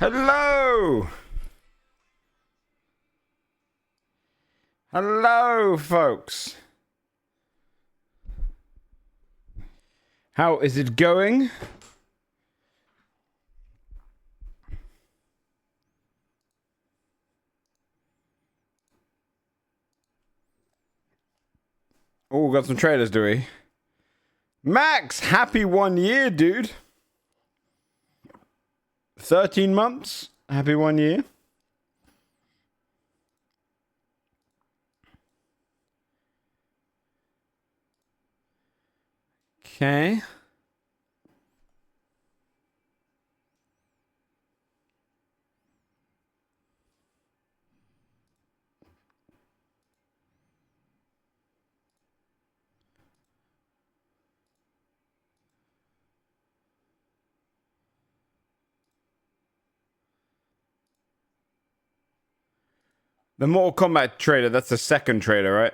Hello! Hello, folks. How is it going? Oh, got some trailers, do we? Max, happy 1 year, dude. 13 months, happy 1 year. Okay. The Mortal Kombat trailer, that's the second trailer, right?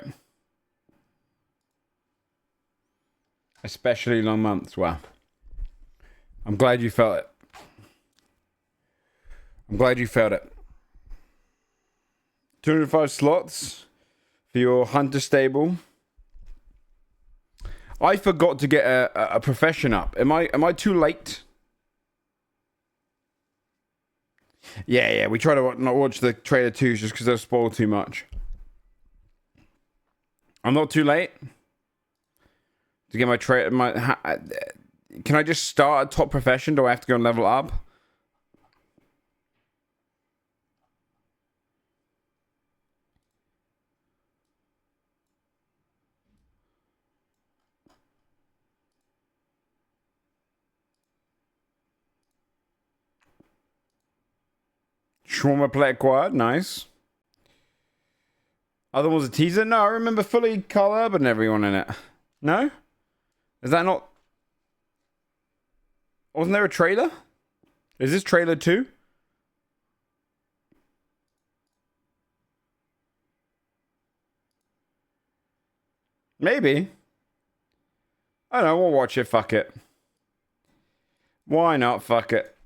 Especially long months, wow. I'm glad you felt it. I'm glad you felt it. 205 slots for your hunter stable. I forgot to get a profession up. Am I too late? Yeah, we try to not watch the trailer 2 just because they'll spoil too much. I'm not too late to get my trailer. Can I just start a top profession? Do I have to go and level up? Shawarma play acquired, nice. Other one was a teaser? No, I remember fully Carl Urban and everyone in it. No? Is that not... Wasn't there a trailer? Is this trailer 2? Maybe. I don't know, we'll watch it, fuck it. Why not, fuck it.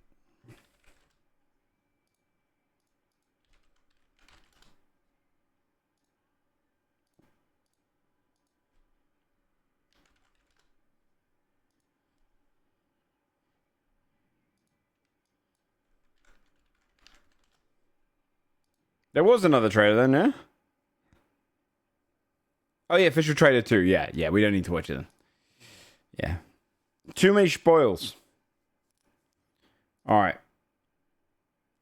There was another trailer then, yeah? Oh yeah, official trailer 2. Yeah, we don't need to watch it then. Yeah. Too many spoils. Alright.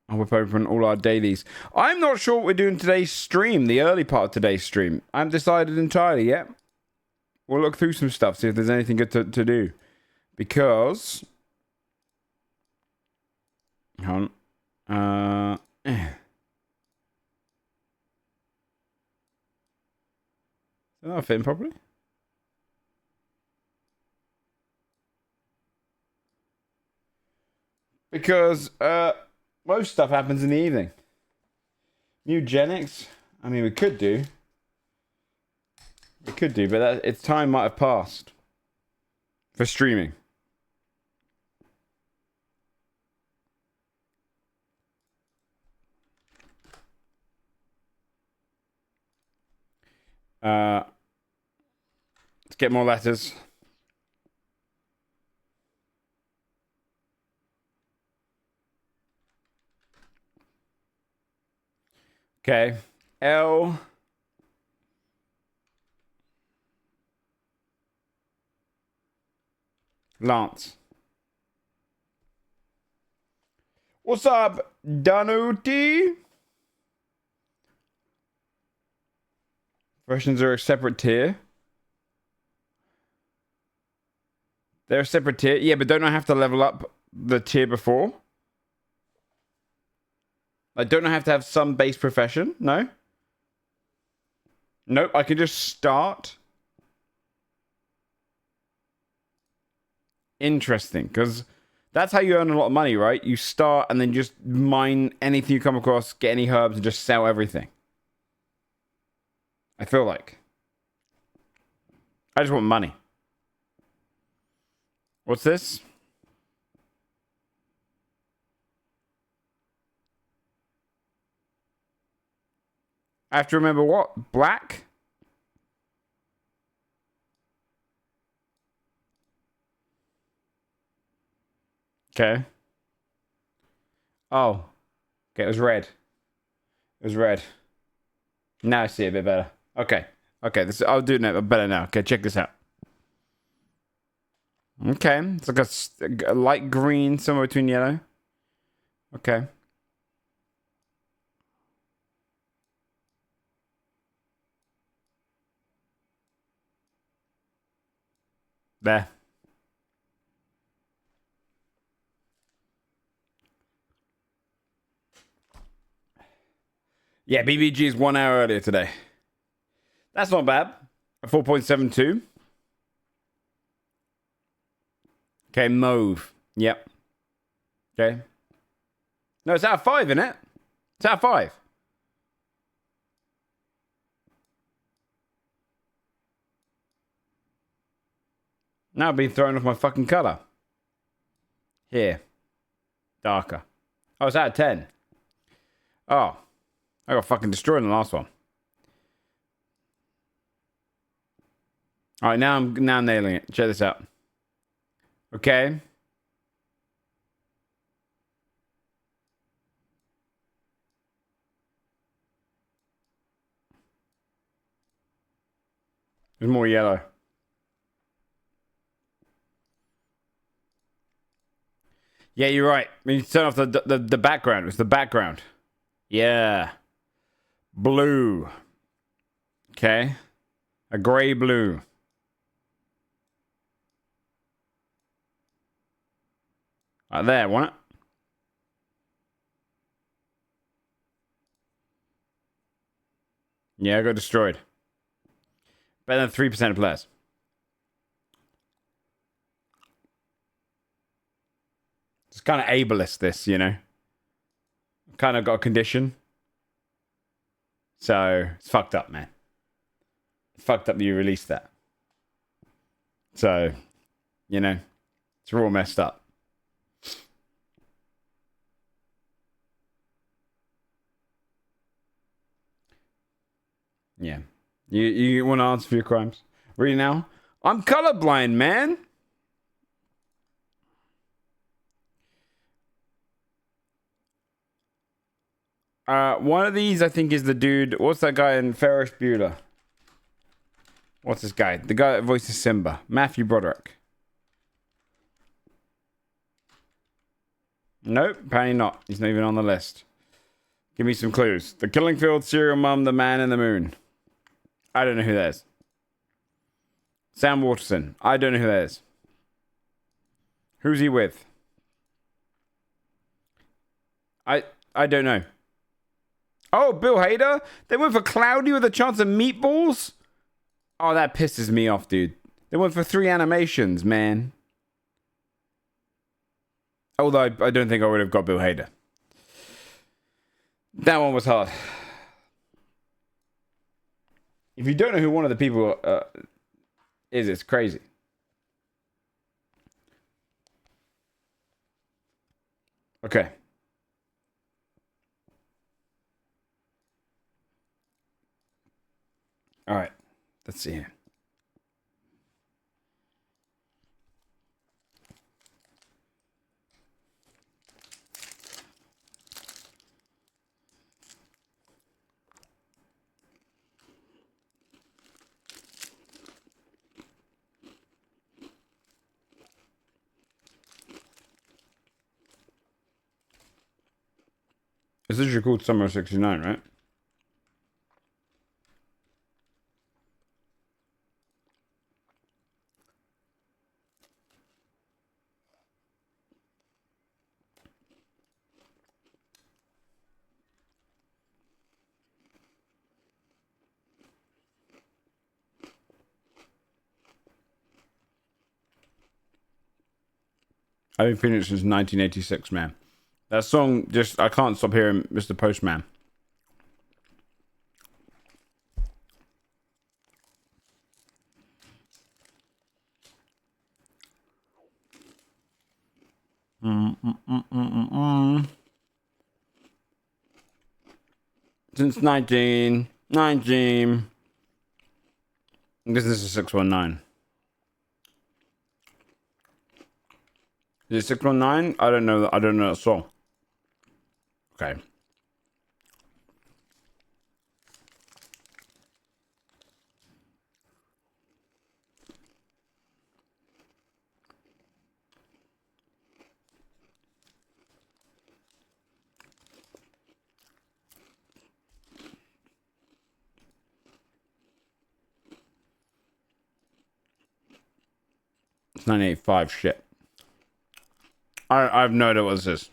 I'll whip open all our dailies. I'm not sure what we're doing today's stream, the early part of today's stream. I haven't decided entirely yet. We'll look through some stuff, see if there's anything good to do. Because... Hold on. Is that fitting properly? Because most stuff happens in the evening. Eugenics. I mean, we could do. We could do, but its time might have passed for streaming. Let's get more letters. Okay. L. Lance. What's up, Danuti? Versions are a separate tier. They're a separate tier. Yeah, but don't I have to level up the tier before? I don't have to have some base profession? No? Nope, I can just start. Interesting, because that's how you earn a lot of money, right? You start and then just mine anything you come across, get any herbs, and just sell everything. I feel like. I just want money. What's this? I have to remember what? Black? Okay. Oh. Okay, it was red. It was red. Now I see it a bit better. Okay. Okay, I'll do it better now. Okay, check this out. Okay, it's like a light green, somewhere between yellow. Okay. There. Yeah, BBG is 1 hour earlier today. That's not bad. 4.72. Okay, mauve. Yep. Okay. No, it's out of 5, isn't it? It's out of 5. Now I've been thrown off my fucking colour. Here. Darker. Oh, it's out of 10. Oh. I got fucking destroyed in the last one. Alright, now I'm nailing it. Check this out. Okay. There's more yellow. Yeah, you're right. We need to turn off the background. It's the background. Yeah. Blue. Okay. A grey blue. Right there, want it? Yeah, I got destroyed. Better than 3% of players. It's kind of ableist, this, you know? Kind of got a condition. So, it's fucked up, man. It's fucked up that you released that. So, you know, it's all messed up. Yeah. You want to answer for your crimes? Really now? I'm colorblind, man. One of these, I think, is the dude. What's that guy in Ferris Bueller? What's this guy? The guy that voices Simba. Matthew Broderick. Nope, apparently not. He's not even on the list. Give me some clues. The Killing Field, Serial Mum, The Man in the Moon. I don't know who that is. Sam Waterston. I don't know who that is. Who's he with? I don't know. Oh, Bill Hader? They went for Cloudy with a Chance of Meatballs? Oh, that pisses me off, dude. They went for 3 animations, man. Although I don't think I would have got Bill Hader. That one was hard. If you don't know who one of the people is, it's crazy. Okay. All right. Let's see here. This is called Summer of '69, right? I've been feeling it since 1986, man. That song I can't stop hearing Mr. Postman. Since 19... 19. This is 619. Is it 619? I don't know. I don't know that song. Okay. It's 985 shit. I have no idea what this is.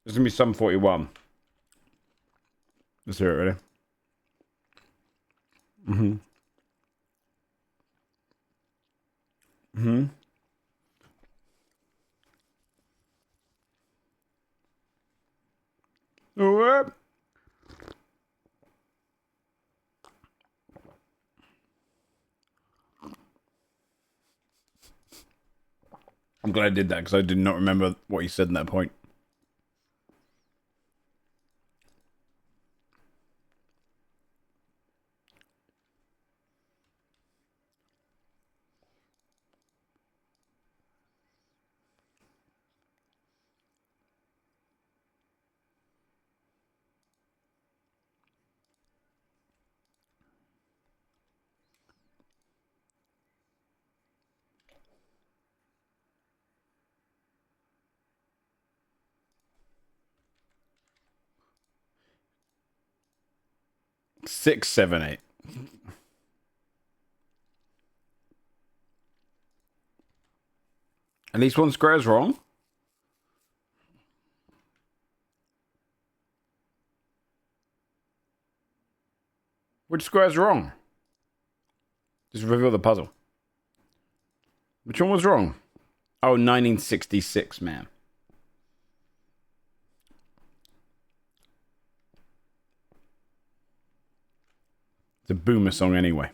There's gonna be some 41. Let's hear it, ready? Mm-hmm. Mm-hmm. What? I'm glad I did that because I did not remember what you said in that point. Six, seven, eight. At least one square is wrong. Which square is wrong? Just reveal the puzzle. Which one was wrong? Oh, 1966, man. It's a boomer song anyway.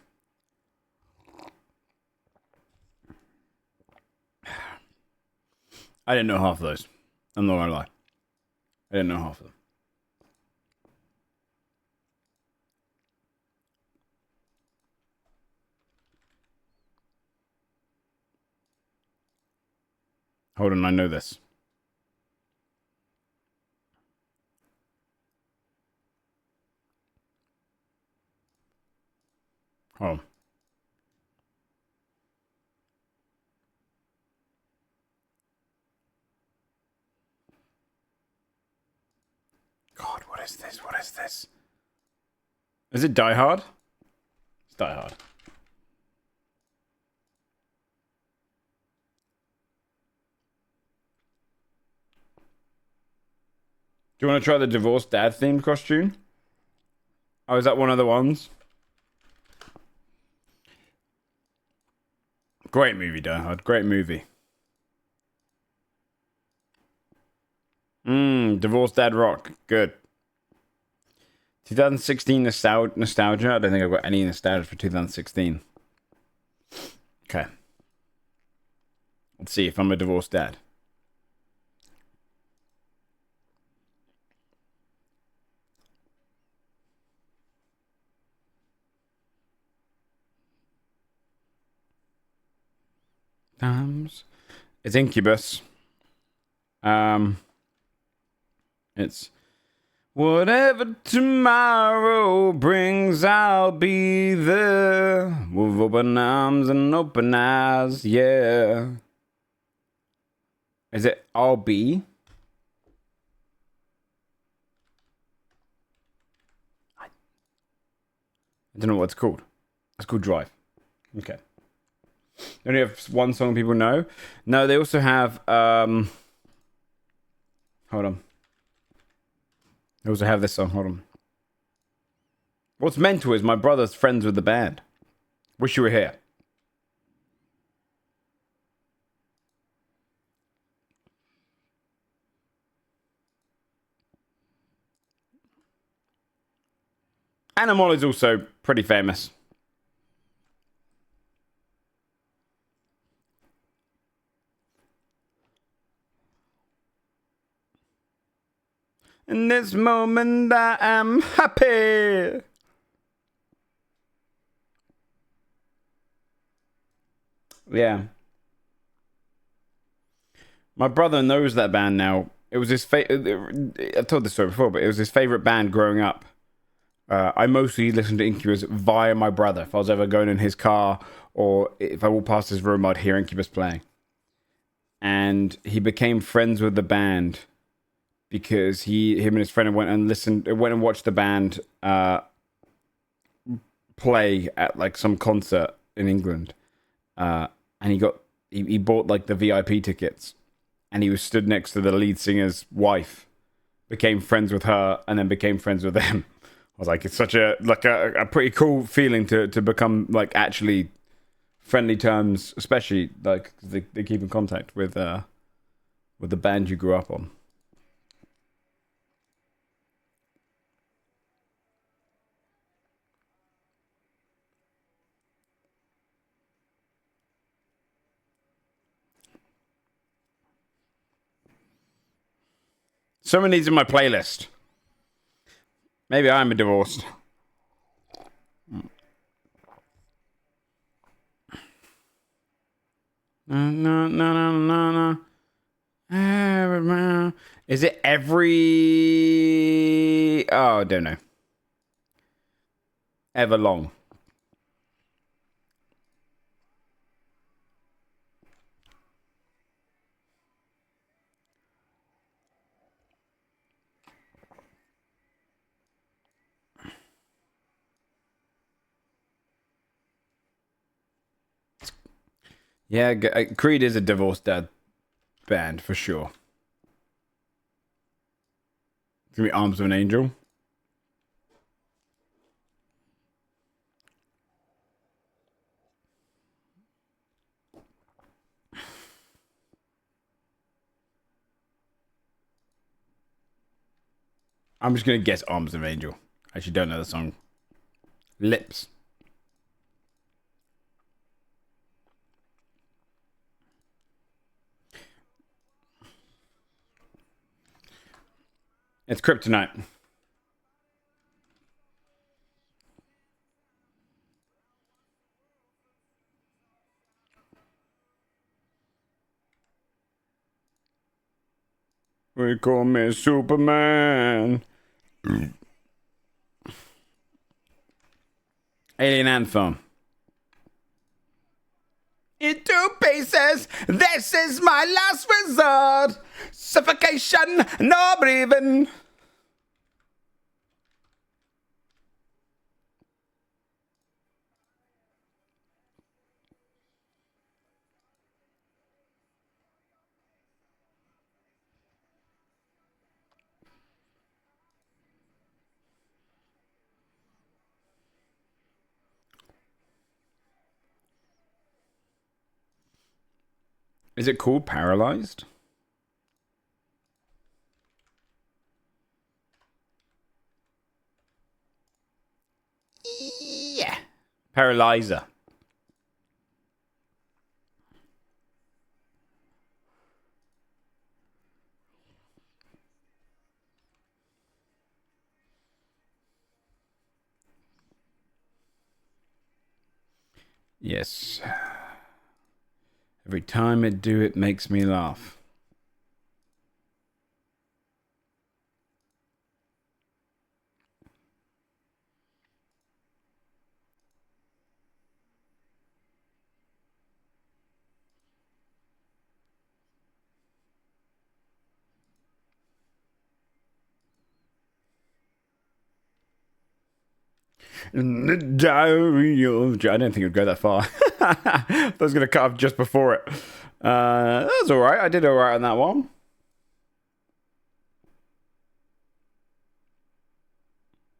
I didn't know half of those. I'm not gonna lie. I didn't know half of them. Hold on, I know this. Hold on. God, what is this? What is this? Is it Die Hard? It's Die Hard. Do you want to try the divorced dad themed costume? Oh, is that one of the ones? Great movie, Die Hard. Great movie. Divorced Dad Rock. Good. 2016 nostalgia. I don't think I've got any nostalgia for 2016. Okay. Let's see if I'm a divorced dad. It's Incubus. It's whatever tomorrow brings, I'll be there with open arms and open eyes. Yeah. Is it I'll be? I don't know what it's called. It's called Drive. Okay. They only have one song people know. No, they also have hold on. They also have this song. Hold on. What's mental is my brother's friends with the band. Wish you were here. Animal is also pretty famous. In this moment I am happy. Yeah. My brother knows that band now. It was his I've told this story before, but it was his favorite band growing up. I mostly listened to Incubus via my brother. If I was ever going in his car or if I walked past his room, I'd hear Incubus playing. And he became friends with the band because him and his friend went and watched the band play at like some concert in England. And he bought like the VIP tickets, and he was stood next to the lead singer's wife, became friends with her, and then became friends with them. I was like, it's such a pretty cool feeling to become like actually friendly terms, especially like they keep in contact with the band you grew up on. Some of these in my playlist. Maybe I'm divorced. No. Is it every... Oh, I don't know. Ever long. Yeah, Creed is a divorced dad band for sure. It's gonna be Arms of an Angel. I'm just gonna guess Arms of an Angel. I actually don't know the song. Lips. It's Kryptonite. We call me Superman. Alien Anthem. In 2 pieces, this is my last resort. Suffocation, no breathing. Is it called Paralyzed? Yeah. Paralyzer. Yes. Every time it do, it makes me laugh. The Diary of... I don't think it'd go that far. I was going to cut off just before it. That was alright. I did alright on that one.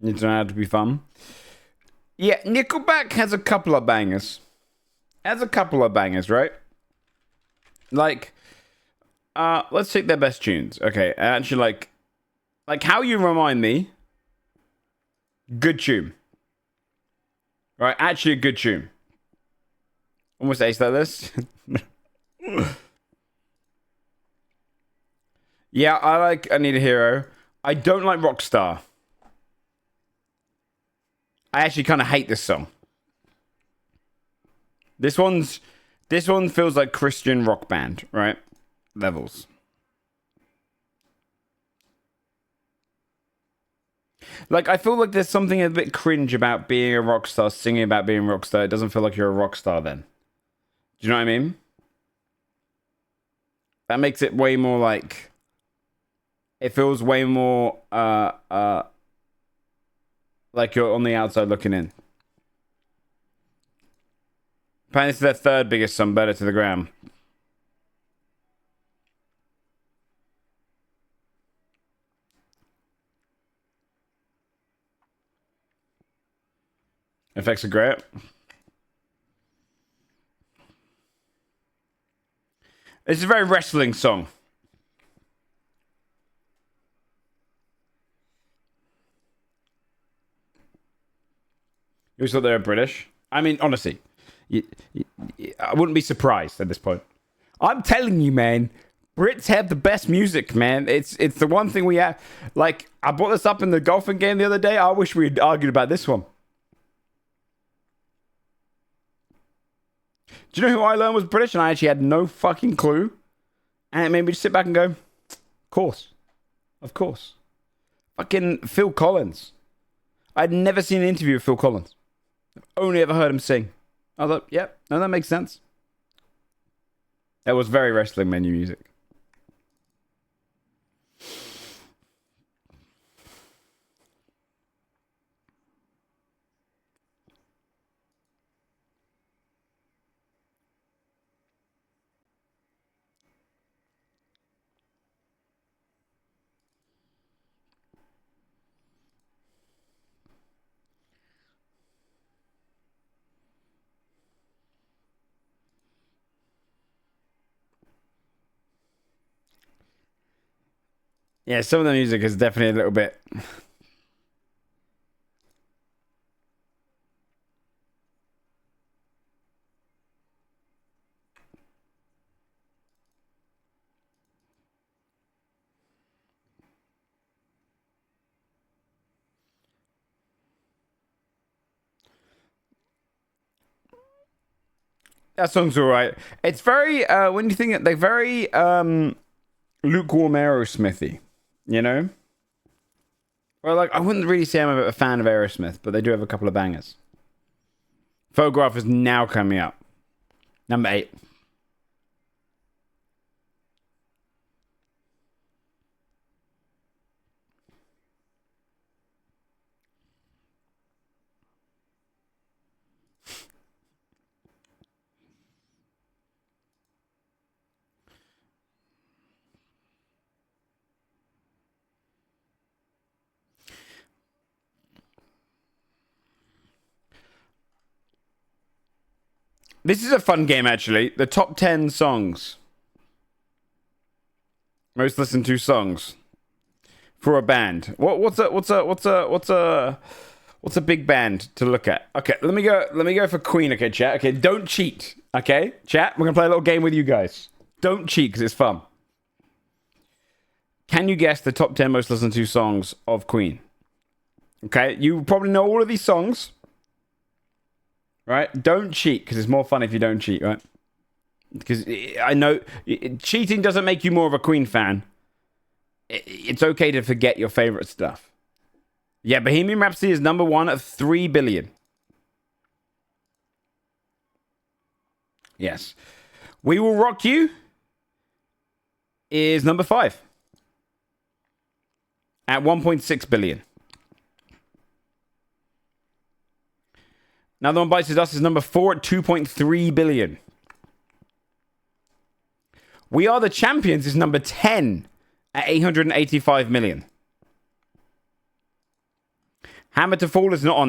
It turned out to be fun. Yeah, Nickelback has a couple of bangers. Right? Like, let's take their best tunes. Okay, actually, like How You Remind Me. Good tune. Right, actually a good tune. Almost ace that list. Yeah, I like I Need a Hero. I don't like Rockstar. I actually kind of hate this song. This one feels like Christian rock band, right? Levels. Like, I feel like there's something a bit cringe about being a rock star, singing about being a rock star. It doesn't feel like you're a rock star then. Do you know what I mean? That makes it way more like... It feels way more, like you're on the outside looking in. Apparently, this is their third biggest song, Better to the Gram. Effects are great. It's a very wrestling song. You thought they were British? I mean, honestly, I wouldn't be surprised at this point. I'm telling you, man, Brits have the best music, man. It's the one thing we have. Like, I brought this up in the golfing game the other day. I wish we had argued about this one. Do you know who I learned was British and I actually had no fucking clue? And it made me just sit back and go, of course. Of course. Fucking Phil Collins. I'd never seen an interview with Phil Collins. I've only ever heard him sing. I thought, yep, no, that makes sense. That was very wrestling menu music. Yeah, some of the music is definitely a little bit... That song's alright. It's very, when you think it, they're very lukewarm Aerosmithy, you know? Well, like, I wouldn't really say I'm a fan of Aerosmith, but they do have a couple of bangers. Photograph is now coming up. Number 8. This is a fun game, actually. The top 10 songs. Most listened to songs for a band. What's a big band to look at? Okay, let me go for Queen. Okay, chat. Okay, don't cheat. Okay, chat. We're gonna play a little game with you guys. Don't cheat because it's fun. Can you guess the top 10 most listened to songs of Queen? Okay, you probably know all of these songs. Right? Don't cheat, because it's more fun if you don't cheat, right? Because I know cheating doesn't make you more of a Queen fan. It's okay to forget your favorite stuff. Yeah, Bohemian Rhapsody is number 1 at 3 billion. Yes. We Will Rock You is number 5 at 1.6 billion. Another One Bites the Dust is number 4 at 2.3 billion. We Are the Champions is number 10 at 885 million. Hammer to Fall is not on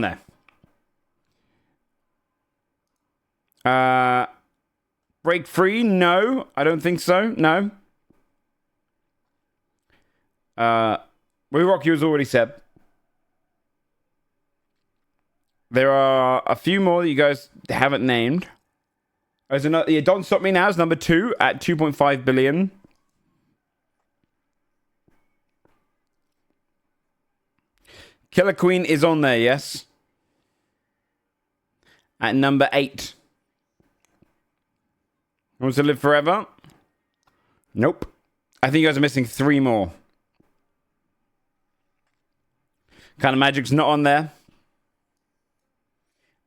there. Break Free? No, I don't think so. No. We Rock You was already said. There are a few more that you guys haven't named. There's another. Yeah, Don't Stop Me Now is number 2 at 2.5 billion. Killer Queen is on there, yes. At number 8. Wants to Live Forever? Nope. I think you guys are missing 3 more. Kind of Magic's not on there.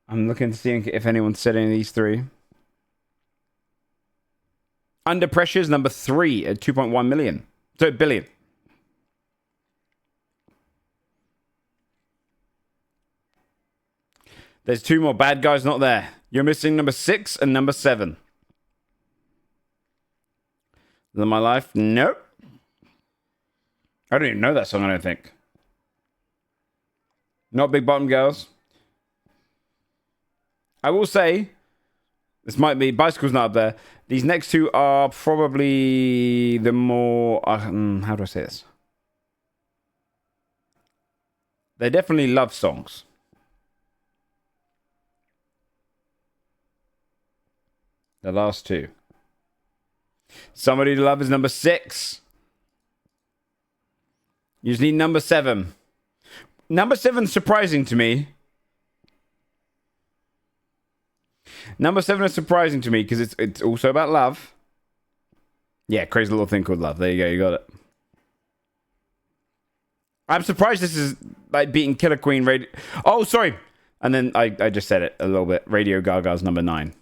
I'm looking to see if anyone said any of these 3. Under Pressure is number 3 at 2.1 million. So billion. There's 2 more. Bad Guys not there. You're missing number 6 and number 7. Live My Life? Nope. I don't even know that song, I don't think. Not Big Bottom Girls. I will say, this might be, Bicycle's not up there. These next 2 are probably the more, how do I say this? They're definitely love songs. The last 2. Somebody to Love is number 6. You just need number 7. Number 7's surprising to me. Number 7 is surprising to me because it's also about love. Yeah, Crazy Little Thing Called Love. There you go, you got it. I'm surprised this is like beating Killer Queen Radio. Oh, sorry. And then I just said it a little bit. Radio Gaga's number 9.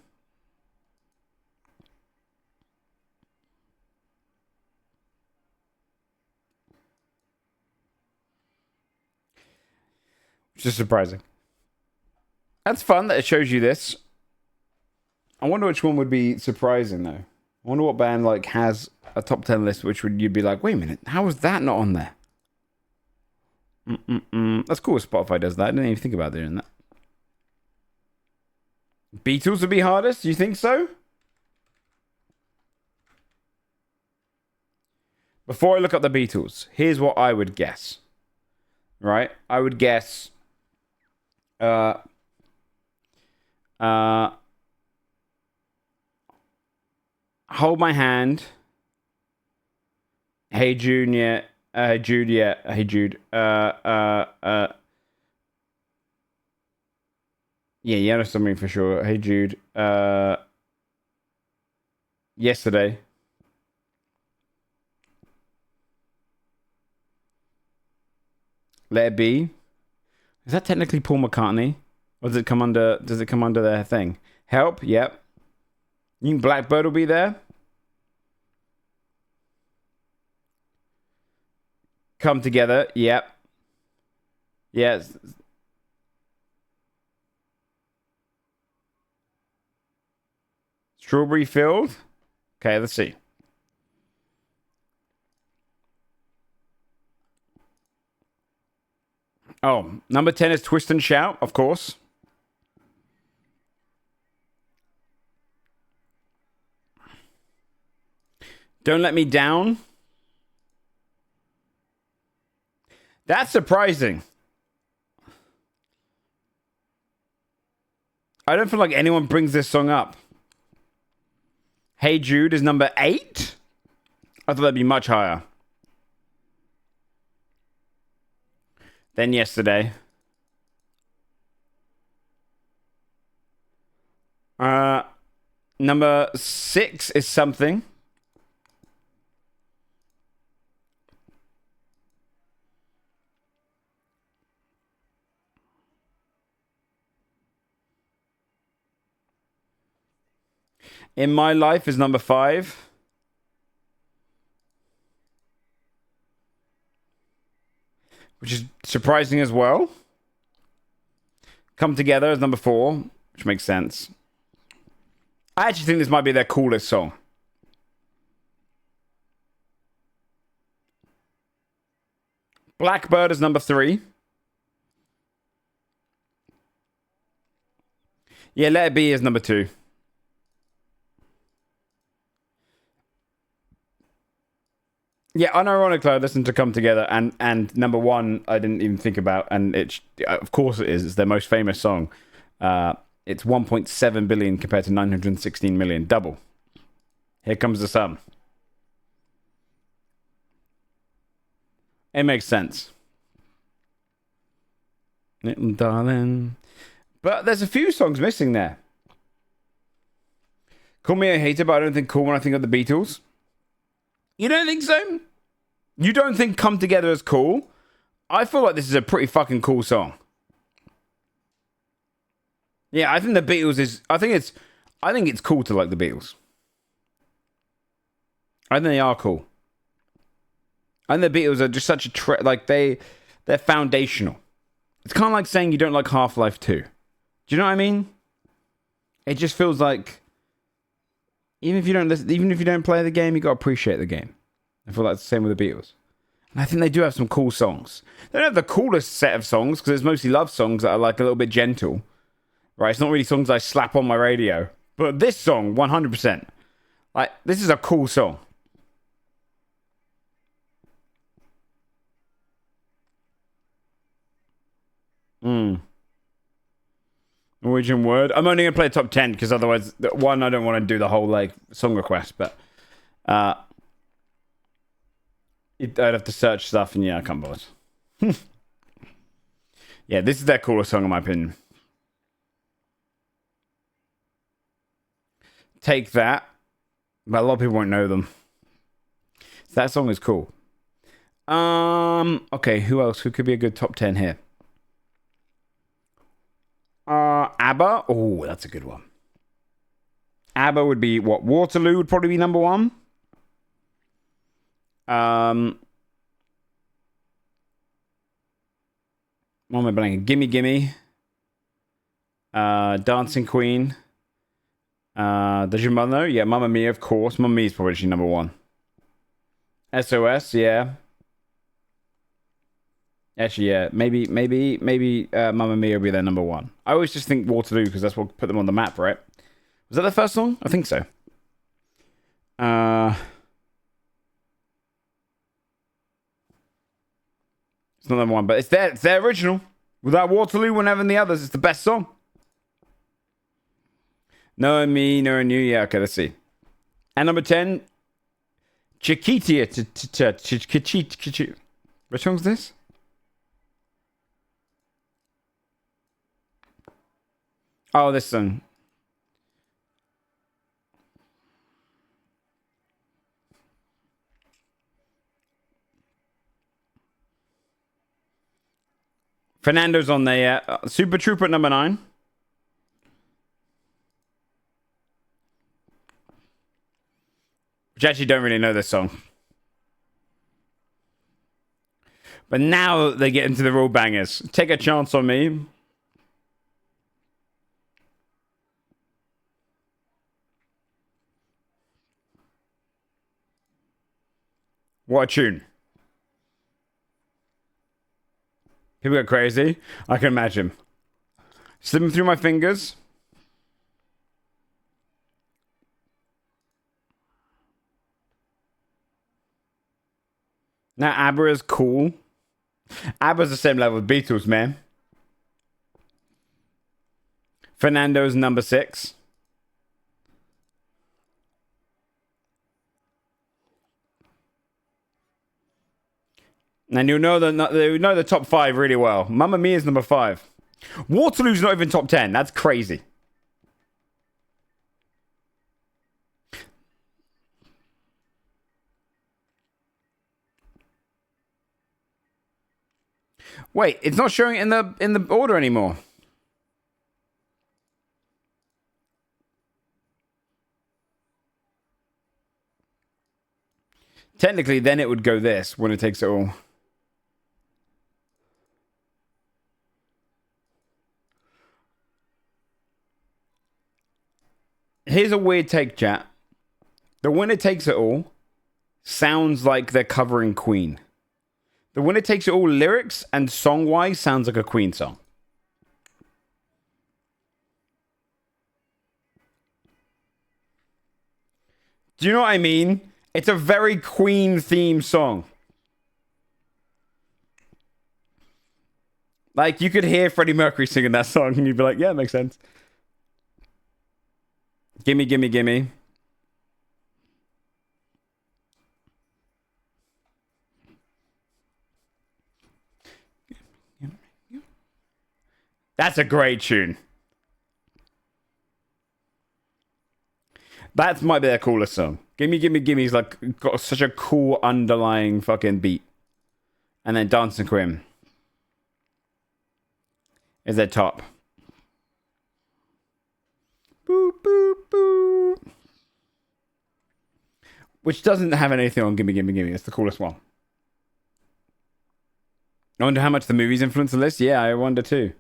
Which is surprising. That's fun that it shows you this. I wonder which one would be surprising, though. I wonder what band like has a top 10 list which would you'd be like, wait a minute, how is that not on there? That's cool if Spotify does that. I didn't even think about doing that. Beatles would be hardest? You think so? Before I look up the Beatles, here's what I would guess. Right? I would guess... Hold My Hand. Hey Junior. Jude, yeah. Hey Jude. Yeah, you know something for sure. Hey Jude. Yesterday. Let It Be. Is that technically Paul McCartney? Or does it come under their thing? Help, yep. You think Blackbird will be there? Come Together, yep. Yes. Strawberry Field? Okay, let's see. Oh, number 10 is Twist and Shout, of course. Don't Let Me Down. That's surprising. I don't feel like anyone brings this song up. Hey Jude is number 8. I thought that'd be much higher. Than Yesterday. Number 6 is Something. In My Life is number 5. Which is surprising as well. Come Together is number 4, which makes sense. I actually think this might be their coolest song. Blackbird is number 3. Yeah, Let It Be is number 2. Yeah, unironically, I listened to Come Together, and number 1, I didn't even think about, and of course it is. It's their most famous song. It's 1.7 billion compared to 916 million. Double. Here Comes the Sun. It makes sense. Little darling. But there's a few songs missing there. Call me a hater, but I don't think cool when I think of the Beatles. You don't think so? You don't think Come Together is cool? I feel like this is a pretty fucking cool song. Yeah, I think the Beatles is... I think it's cool to like the Beatles. I think they are cool. And the Beatles are just such a... they're foundational. It's kind of like saying you don't like Half-Life 2. Do you know what I mean? It just feels like... Even if you don't play the game, you got to appreciate the game. I feel like it's the same with the Beatles. And I think they do have some cool songs. They don't have the coolest set of songs, because it's mostly love songs that are like a little bit gentle. Right? It's not really songs I slap on my radio. But this song, 100%. Like, this is a cool song. Norwegian word. I'm only going to play top 10, because otherwise, one, I don't want to do the whole, like, song request, but... I'd have to search stuff, and yeah, I can't bother. Yeah, this is their coolest song, in my opinion. Take That. But a lot of people won't know them. So that song is cool. Okay, who else? Who could be a good top 10 here? ABBA. Oh, that's a good one. ABBA would be what? Waterloo would probably be number one. What am I blanking? Gimme Gimme. Dancing Queen. Does your mother know? Yeah, Mamma Mia, of course. Mamma Mia is probably number one. SOS, yeah. Actually, yeah. Maybe Mamma Mia will be their number one. I always just think Waterloo because that's what put them on the map, right? Was that the first song? I think so. It's not number one, but it's their original. Without Waterloo, when having the others, it's the best song. Knowing Me, Knowing You. Yeah, okay, let's see. And number 10, Chiquitia. What song's this? Oh, this song. Fernando's on there, yeah. Super Trooper at number 9. Which I actually don't really know this song. But now they get into the real bangers. Take a Chance on Me. What a tune. People go crazy. I can imagine. Slipping through my fingers. Now ABBA is cool. ABBA's the same level with Beatles, man. Fernando's number 6. And you'll know the top 5 really well. Mamma Mia is number 5. Waterloo's not even top 10. That's crazy. Wait, it's not showing it in the order anymore. Technically, then it would go this when it takes it all. Here's a weird take, chat. The Winner Takes It All sounds like they're covering Queen. The Winner Takes It All lyrics and song-wise sounds like a Queen song. Do you know what I mean? It's a very Queen-themed song. Like, you could hear Freddie Mercury singing that song and you'd be like, yeah, it makes sense. Gimme, gimme, gimme. That's a great tune. That might be their coolest song. Gimme, Gimme, Gimme's like got such a cool underlying fucking beat. And then Dancing Queen is their top. Boop, boop, boop. Which doesn't have anything on Gimme, Gimme, Gimme. It's the coolest one. I wonder how much the movies influence the list. Yeah, I wonder too.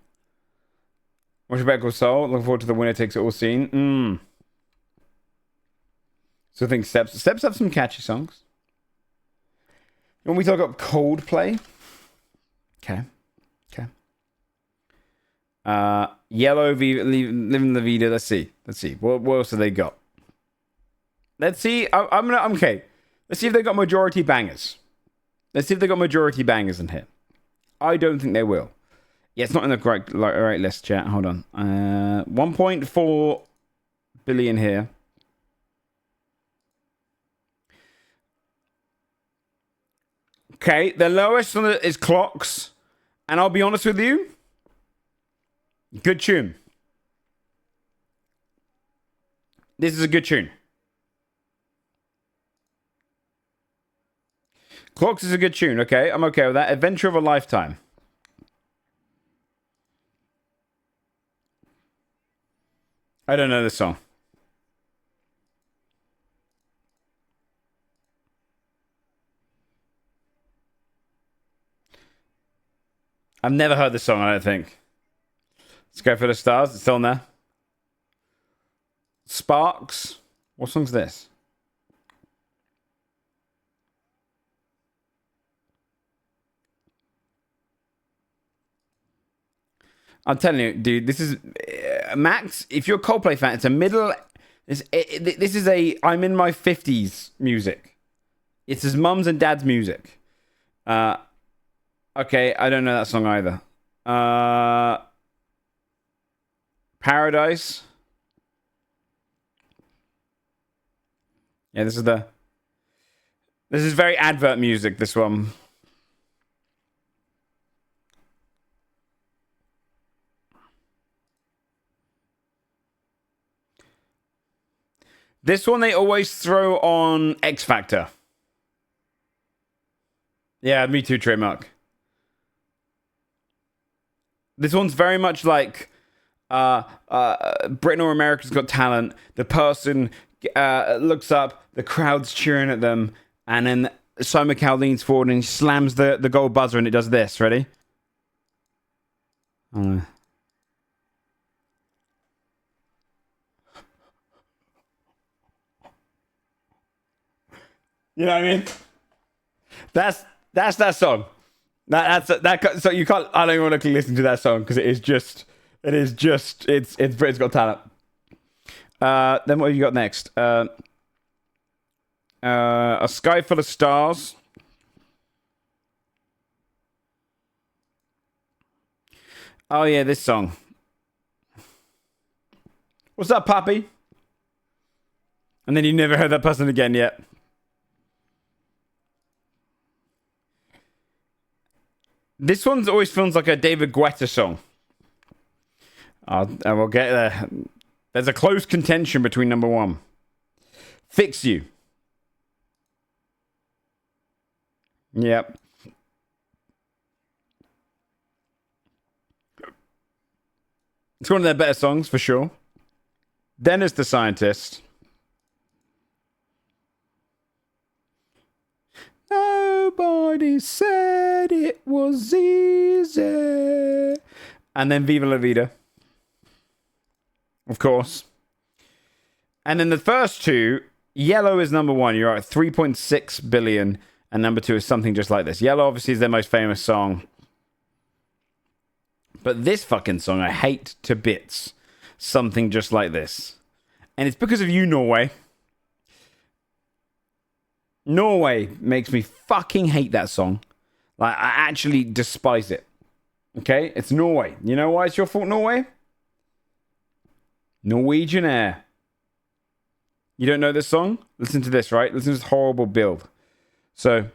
Watch Better Call Saul. Looking forward to the winner takes it all scene. So I think Steps have some catchy songs. When we talk about Coldplay. Okay. Yellow, Living La Vida. Let's see. What else have they got? Let's see. I'm okay. Let's see if they got majority bangers. Let's see if they got majority bangers in here. I don't think they will. Yeah, it's not in the right list, chat. Hold on. 1.4 billion here. Okay, the lowest on it is Clocks. And I'll be honest with you. Good tune. This is a good tune. Clocks is a good tune, okay? I'm okay with that. Adventure of a Lifetime. I don't know this song. I've never heard this song, I don't think. Let's go for the stars. It's on there. Sparks. What song's this? I'm telling you, dude, this is... Max, if you're a Coldplay fan, it's a middle... This is a I'm in my 50s music. It's his mum's and dad's music. Okay, I don't know that song either. Paradise. Yeah, this is very advert music, this one. This one they always throw on X Factor. Yeah, me too, trademark. This one's very much like Britain or America's Got Talent. The person looks up, the crowd's cheering at them, and then Simon Cowell leans forward and he slams the gold buzzer and it does this. Ready? You know what I mean? That's that song. So you can't. I don't even want to listen to that song because it's Britain's Got Talent. Then what have you got next? A Sky Full of Stars. Oh yeah, this song. What's up, Pappy? And then you never heard that person again yet. This one always feels like a David Guetta song. I will get there. There's a close contention between number one. Fix You. Yep. It's one of their better songs, for sure. Dennis the Scientist. Nobody said it was easy. And then Viva La Vida. Of course. And then the first two, Yellow is number one. You're at 3.6 billion. And number two is Something Just Like This. Yellow obviously is their most famous song. But this fucking song I hate to bits. Something Just Like This. And it's because of you, Norway. Norway makes me fucking hate that song. Like, I actually despise it. Okay? It's Norway. You know why it's your fault, Norway? Norwegian Air. You don't know this song? Listen to this, right? Listen to this horrible build. So,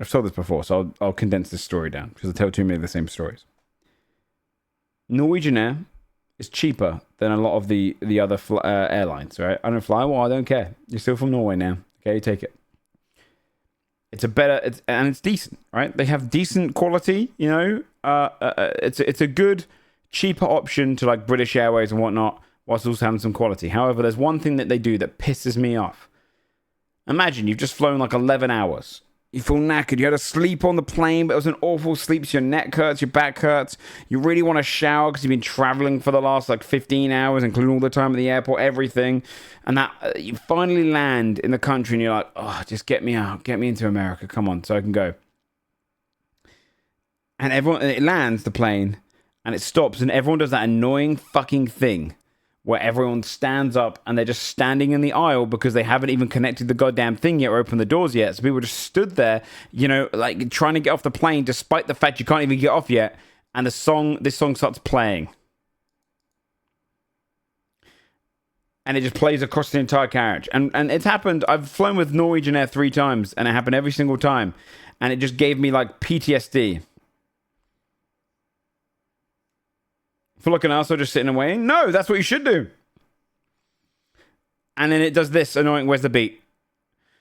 I've told this before, so I'll condense this story down because I tell too many of the same stories. Norwegian Air is cheaper than a lot of the other airlines, right? I don't fly. Well, I don't care. You're still from Norway now. Okay, take it. It's a better, and it's decent, right? They have decent quality, you know. It's a good, cheaper option to like British Airways and whatnot, whilst also having some quality. However, there's one thing that they do that pisses me off. Imagine you've just flown like 11 hours. You feel knackered. You had to sleep on the plane, but it was an awful sleep. So your neck hurts, your back hurts. You really want to shower because you've been traveling for the last like 15 hours, including all the time at the airport, everything. And that you finally land in the country and you're like, oh, just get me out. Get me into America. Come on, so I can go. And it lands, the plane, and it stops, and everyone does that annoying fucking thing where everyone stands up and they're just standing in the aisle because they haven't even connected the goddamn thing yet or opened the doors yet. So people just stood there, you know, like trying to get off the plane despite the fact you can't even get off yet. And this song starts playing. And it just plays across the entire carriage. And it's happened. I've flown with Norwegian Air 3 times, and it happened every single time. And it just gave me like PTSD. For like an arsehole just sitting and waiting? No, that's what you should do. And then it does this annoying, where's the beat?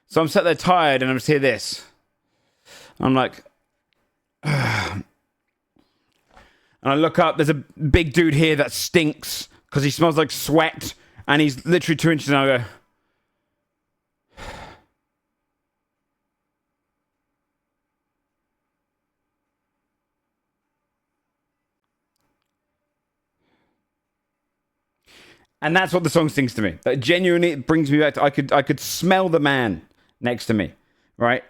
So I'm sat there tired and I'm just hear this. I'm like, and I look up, there's a big dude here that stinks because he smells like sweat and he's literally 2 inches and I go, and that's what the song sings to me. Genuinely, it brings me back to I could smell the man next to me, right?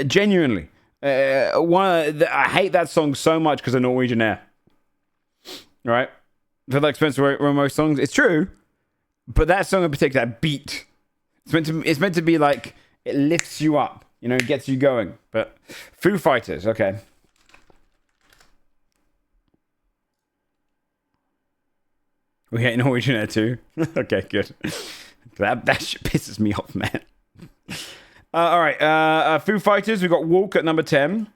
Genuinely, I hate that song so much because of Norwegian Air, right? For the expensive most songs, it's true, but that song in particular, that beat, it's meant to be like it lifts you up, you know, gets you going. But Foo Fighters, okay. We hate Norwegian Air too. Okay, good. That shit pisses me off, man. All right, Foo Fighters. We got Walk at number 10.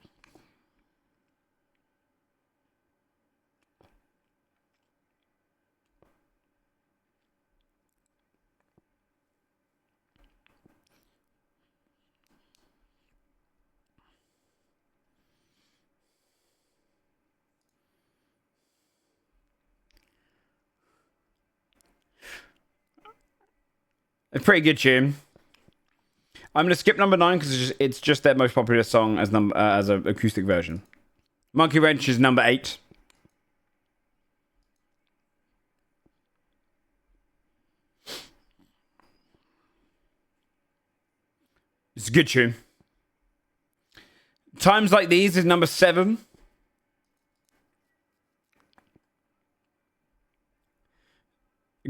A pretty good tune. I'm gonna skip number 9 because it's just their most popular song as an acoustic version. Monkey Wrench is number 8. It's a good tune. Times Like These is number 7.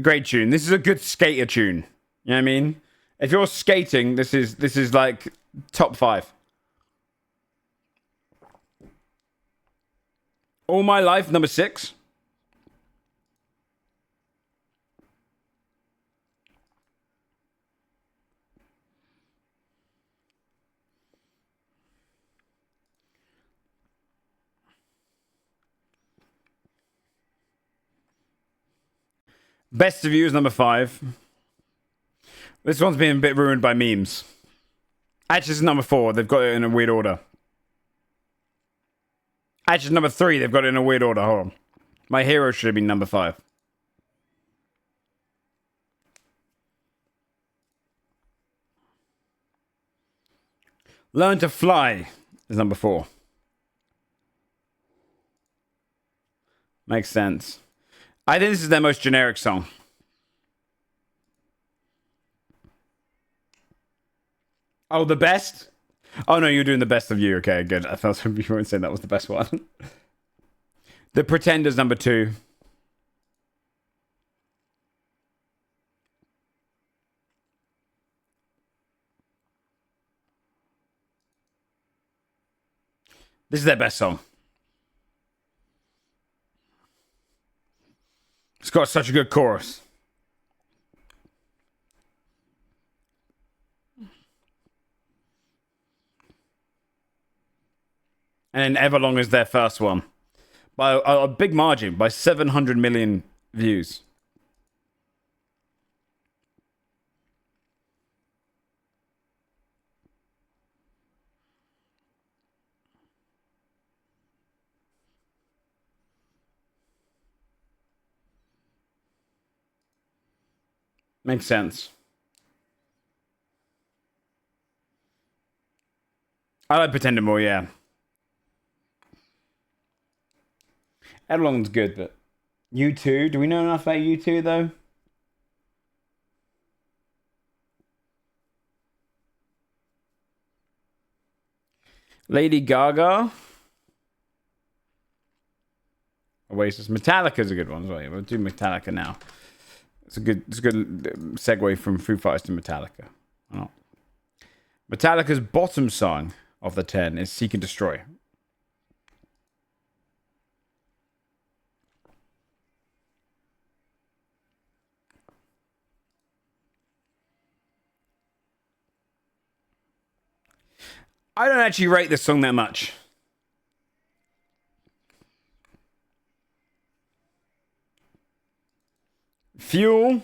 Great tune. This is a good skater tune. You know what I mean? If you're skating, this is like top 5. All My Life, number 6. Best of You is number 5. This one's been a bit ruined by memes. Actually, this is number 4. They've got it in a weird order. Actually, number 3. They've got it in a weird order. Hold on. My Hero should have been number 5. Learn to Fly is number 4. Makes sense. I think this is their most generic song. Oh, the best? Oh, no, you're doing the Best of You. Okay, good. I thought you weren't saying that was the best one. The Pretenders, number 2. This is their best song. It's got such a good chorus. And then Everlong is their first one. by a big margin, by 700 million views. Makes sense. I like Pretender more, yeah. Edelong's good, but U2, do we know enough about U2 though? Lady Gaga. Oasis. Metallica's a good one as well. We'll do Metallica now. It's a good segue from Foo Fighters to Metallica. Oh. Metallica's bottom song of the 10 is Seek and Destroy. I don't actually rate this song that much. Fuel.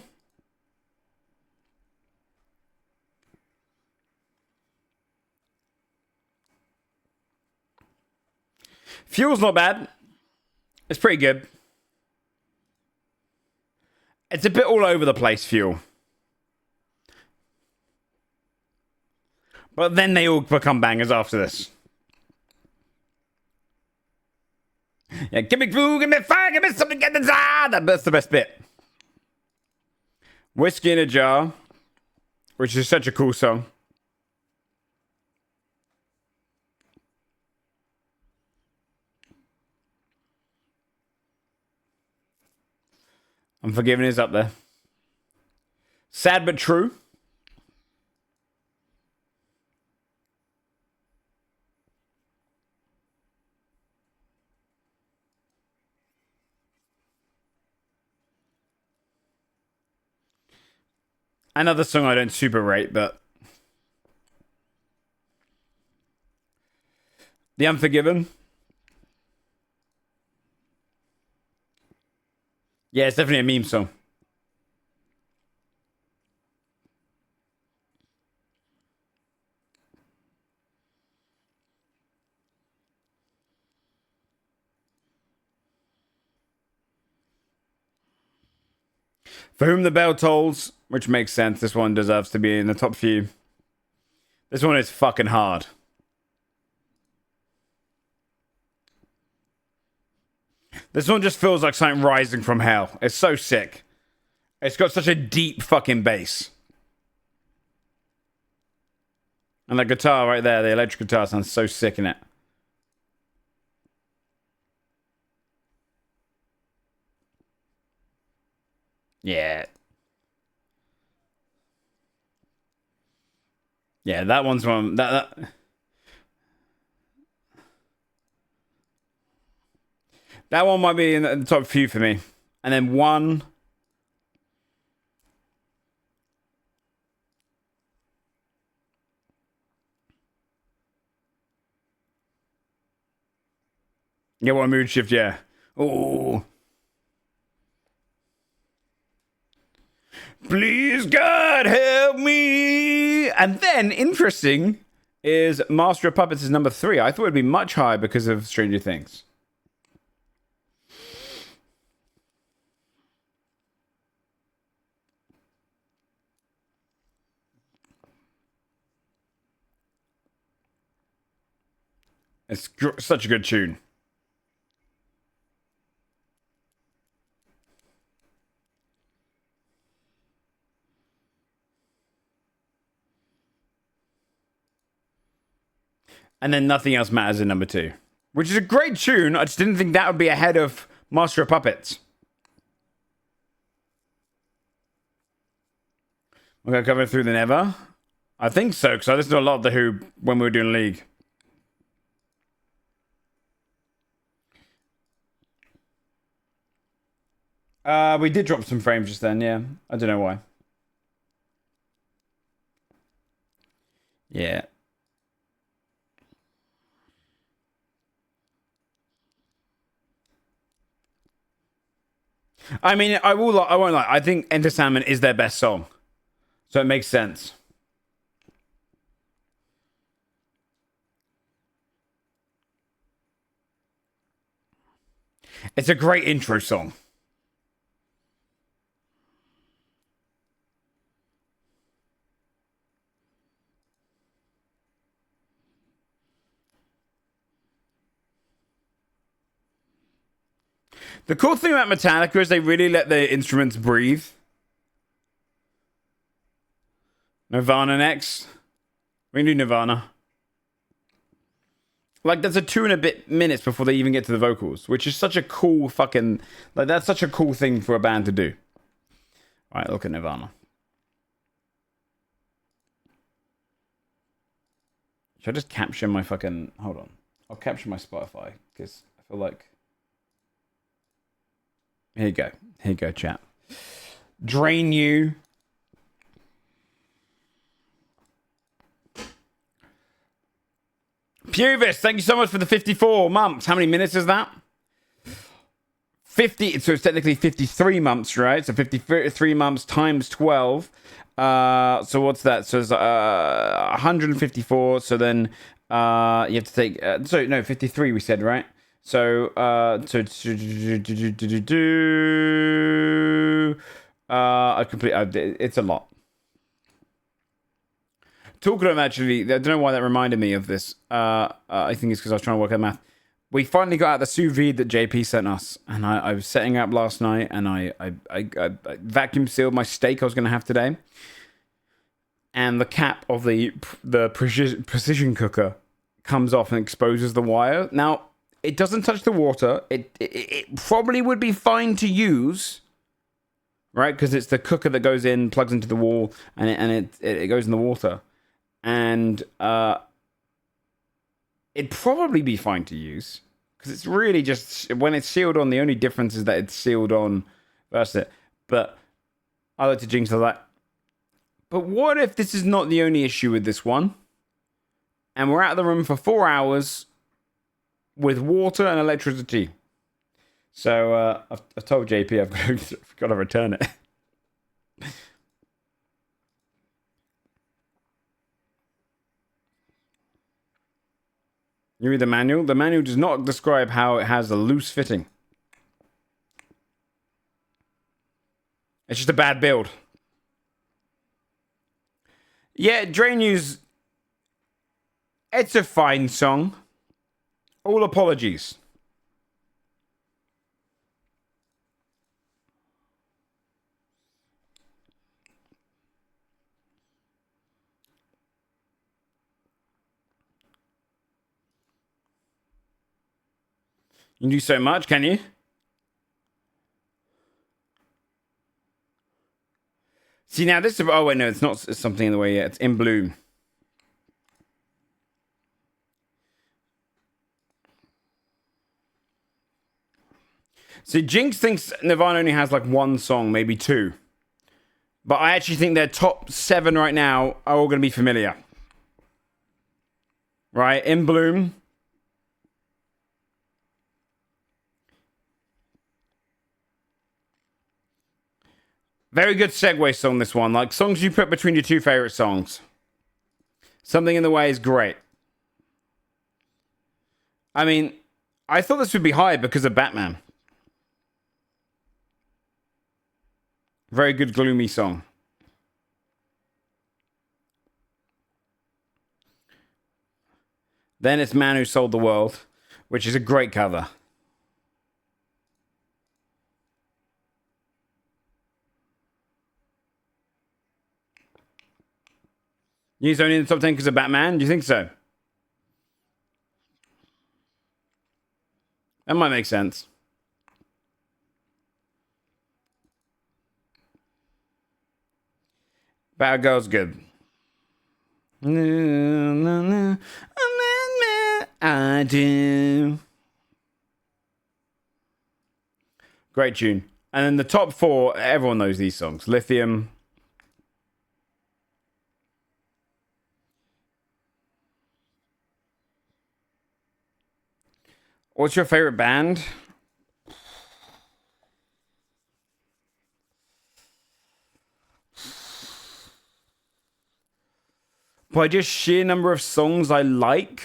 Fuel's not bad. It's pretty good. It's a bit all over the place, Fuel. But then they all become bangers after this. Yeah, give me glue, give me fire, give me something, get inside. That's the best bit. Whiskey in a Jar, which is such a cool song. Unforgiven is up there. Sad but True. Another song I don't super rate, but The Unforgiven. Yeah, it's definitely a meme song. For Whom the Bell Tolls, which makes sense. This one deserves to be in the top few. This one is fucking hard. This one just feels like something rising from hell. It's so sick. It's got such a deep fucking bass. And the guitar right there, the electric guitar sounds so sick in it. Yeah. Yeah, that one's one. That one might be in the top few for me. And then one. Yeah, what a mood shift, yeah. Oh. Please, God, help me. And then, interesting, is Master of Puppets is number 3. I thought it'd be much higher because of Stranger Things. It's such a good tune. And then Nothing Else Matters in number 2. Which is a great tune. I just didn't think that would be ahead of Master of Puppets. We're going to cover Through the Never. I think so, because I listened to a lot of The Who when we were doing League. We did drop some frames just then, yeah. I don't know why. Yeah. I mean, I won't lie. I think Enter Sandman is their best song, so it makes sense. It's a great intro song. The cool thing about Metallica is they really let their instruments breathe. Nirvana next. We can do Nirvana. Like, there's a 2 and a bit minutes before they even get to the vocals, which is such a cool fucking... Like, that's such a cool thing for a band to do. Alright, look at Nirvana. Should I just capture my fucking... Hold on. I'll capture my Spotify, because I feel like... Here you go. Here you go, chat. Drain You. Puvis, thank you so much for the 54 months. How many minutes is that? 50. So it's technically 53 months, right? So 53 months times 12. So what's that? So it's 154. So then you have to take... sorry, no, 53 we said, right? So, I complete. It's a lot. Talking of actually, I don't know why that reminded me of this. I think it's because I was trying to work out math. We finally got out the sous vide that JP sent us, and I was setting up last night, and I vacuum sealed my steak I was going to have today, and the cap of the precision cooker comes off and exposes the wire. Now, it doesn't touch the water. It probably would be fine to use, right? Because it's the cooker that goes in, plugs into the wall, and it goes in the water. And it'd probably be fine to use. Because it's really just... When it's sealed on, the only difference is that it's sealed on versus it. But I like to jinx that. But what if this is not the only issue with this one? And we're out of the room for 4 hours... with water and electricity. So I've told JP I've got to return it. You read the manual? The manual does not describe how it has a loose fitting. It's just a bad build. Yeah, Drain You's... It's a fine song. All apologies. You can do so much, can you? See, now this is... Oh, wait, no, it's not something in the way yet. It's In Bloom. See, Jinx thinks Nirvana only has like one song, maybe two. But I actually think their top 7 right now are all going to be familiar. Right? In Bloom. Very good segue song, this one. Like, songs you put between your 2 favorite songs. Something in the Way is great. I mean, I thought this would be high because of Batman. Very good gloomy song. Then it's Man Who Sold the World, which is a great cover. He's only in the top 10 because of Batman? Do you think so? That might make sense. Bad Girl's good. I do. Great tune. And then the top 4, everyone knows these songs. Lithium. What's your favorite band? by just sheer number of songs I like,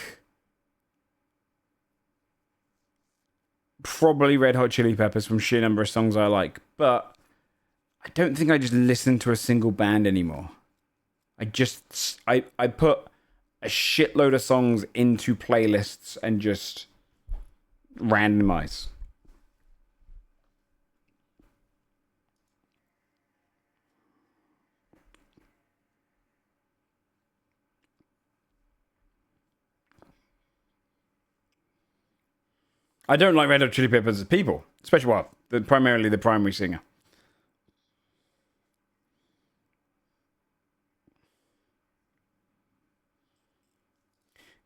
probably Red Hot Chili Peppers from sheer number of songs I like. But I don't think I just listen to a single band anymore. I put a shitload of songs into playlists and just randomize. I don't like Red Hot Chili Peppers as people, especially primarily the primary singer.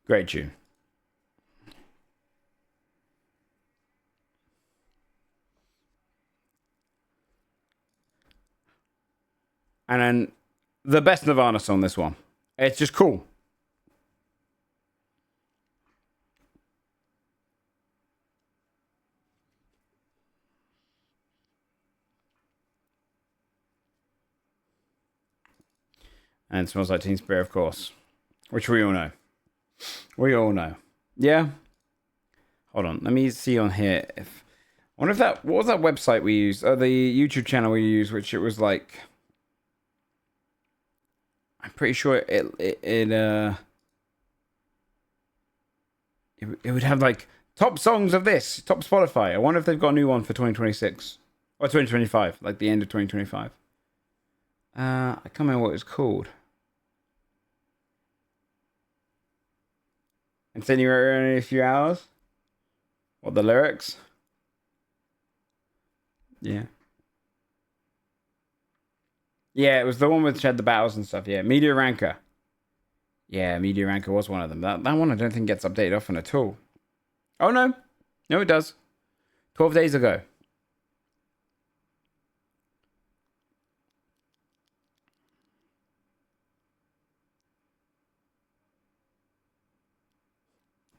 Great tune. And then the best Nirvana song, this one. It's just cool. And Smells Like Teen Spirit, of course. Which we all know. We all know. Yeah? Hold on. Let me see on here. I wonder if what was that website we used? The YouTube channel we used, which it was like... I'm pretty sure it would have like top songs of this, top Spotify. I wonder if they've got a new one for 2026 or 2025, like the end of 2025. I can't remember what it's called. And then you were only a few hours. What, the lyrics? Yeah. Yeah, it was the one with Chad the Battles and stuff. Yeah, Media Ranker. Yeah, Media Ranker was one of them. That one I don't think gets updated often at all. Oh, no. No, it does. 12 days ago.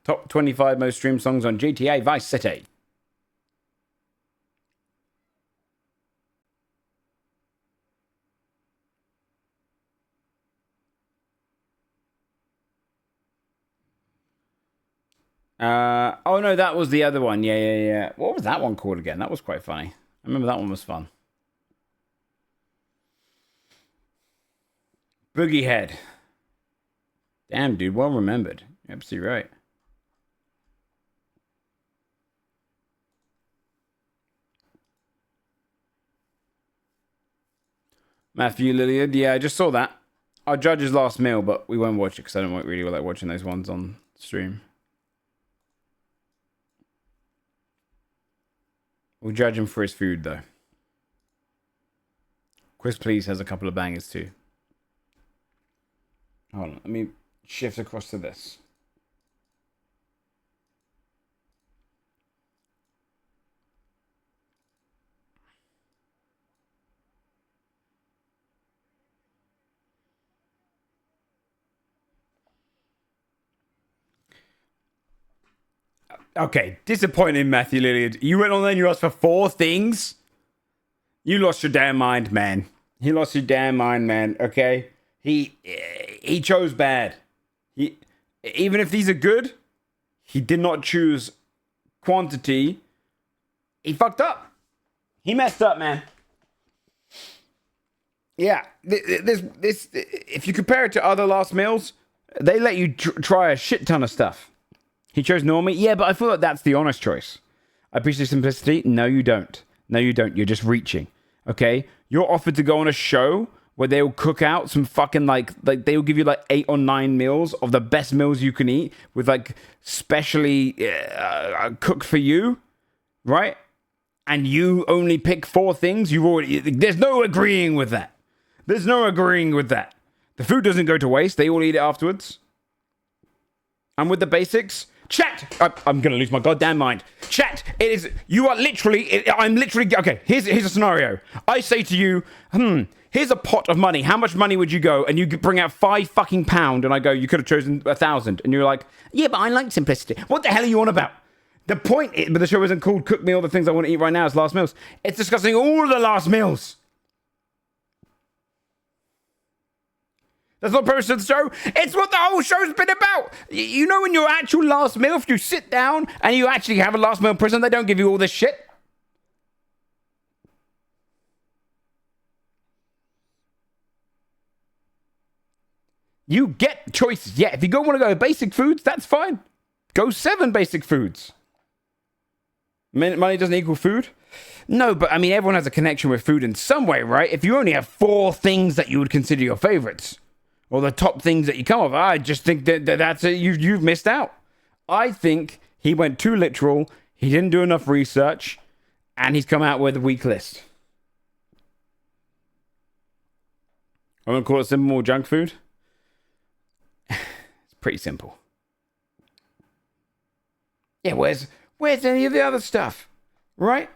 Top 25 most streamed songs on GTA Vice City. Oh no, that was the other one. Yeah. What was that one called again? That was quite funny. I remember that one was fun. Boogie Head. Damn, dude, well remembered. You're absolutely right. Matthew Lilliard. Yeah, I just saw that. I'll judge his last meal, but we won't watch it because I don't really like watching those ones on stream. We'll judge him for his food, though. Quiz Please has a couple of bangers, too. Hold on, let me shift across to this. Okay, disappointing, Matthew Lilliard. You went on there and you asked for 4 things? You lost your damn mind, man. You lost your damn mind, man, okay? He chose bad. Even if these are good, he did not choose quantity. He fucked up. He messed up, man. Yeah, this if you compare it to other last meals, they let you try a shit ton of stuff. He chose normie. Yeah, but I feel like that's the honest choice. I appreciate simplicity. No, you don't. No, you don't. You're just reaching. Okay? You're offered to go on a show where they'll cook out some fucking like they'll give you like 8 or 9 meals of the best meals you can eat with like specially cooked for you, right? And you only pick 4 things. There's no agreeing with that. There's no agreeing with that. The food doesn't go to waste. They all eat it afterwards. And with the basics, chat. I'm gonna lose my goddamn mind. Chat. I'm literally. Okay. Here's a scenario. I say to you, here's a pot of money. How much money would you go? And you bring out £5 fucking pound, and I go, you could have chosen 1,000. And you're like, yeah, but I like simplicity. What the hell are you on about? The point is, but the show isn't called Cook Me All the Things I Want to Eat Right Now. It's Last Meals. It's discussing all the last meals. That's not the premise of the show. It's what the whole show's been about. You know, in your actual last meal, if you sit down and you actually have a last meal in prison, they don't give you all this shit. You get choices. Yeah, if you want to go basic foods, that's fine. Go 7 basic foods. Money doesn't equal food? No, but I mean, everyone has a connection with food in some way, right? If you only have 4 things that you would consider your favorites, or the top things that you come up with, I just think that's it. You've missed out. I think he went too literal. He didn't do enough research, and he's come out with a weak list. I'm going to call it simple junk food. It's pretty simple. Yeah, where's any of the other stuff? Right?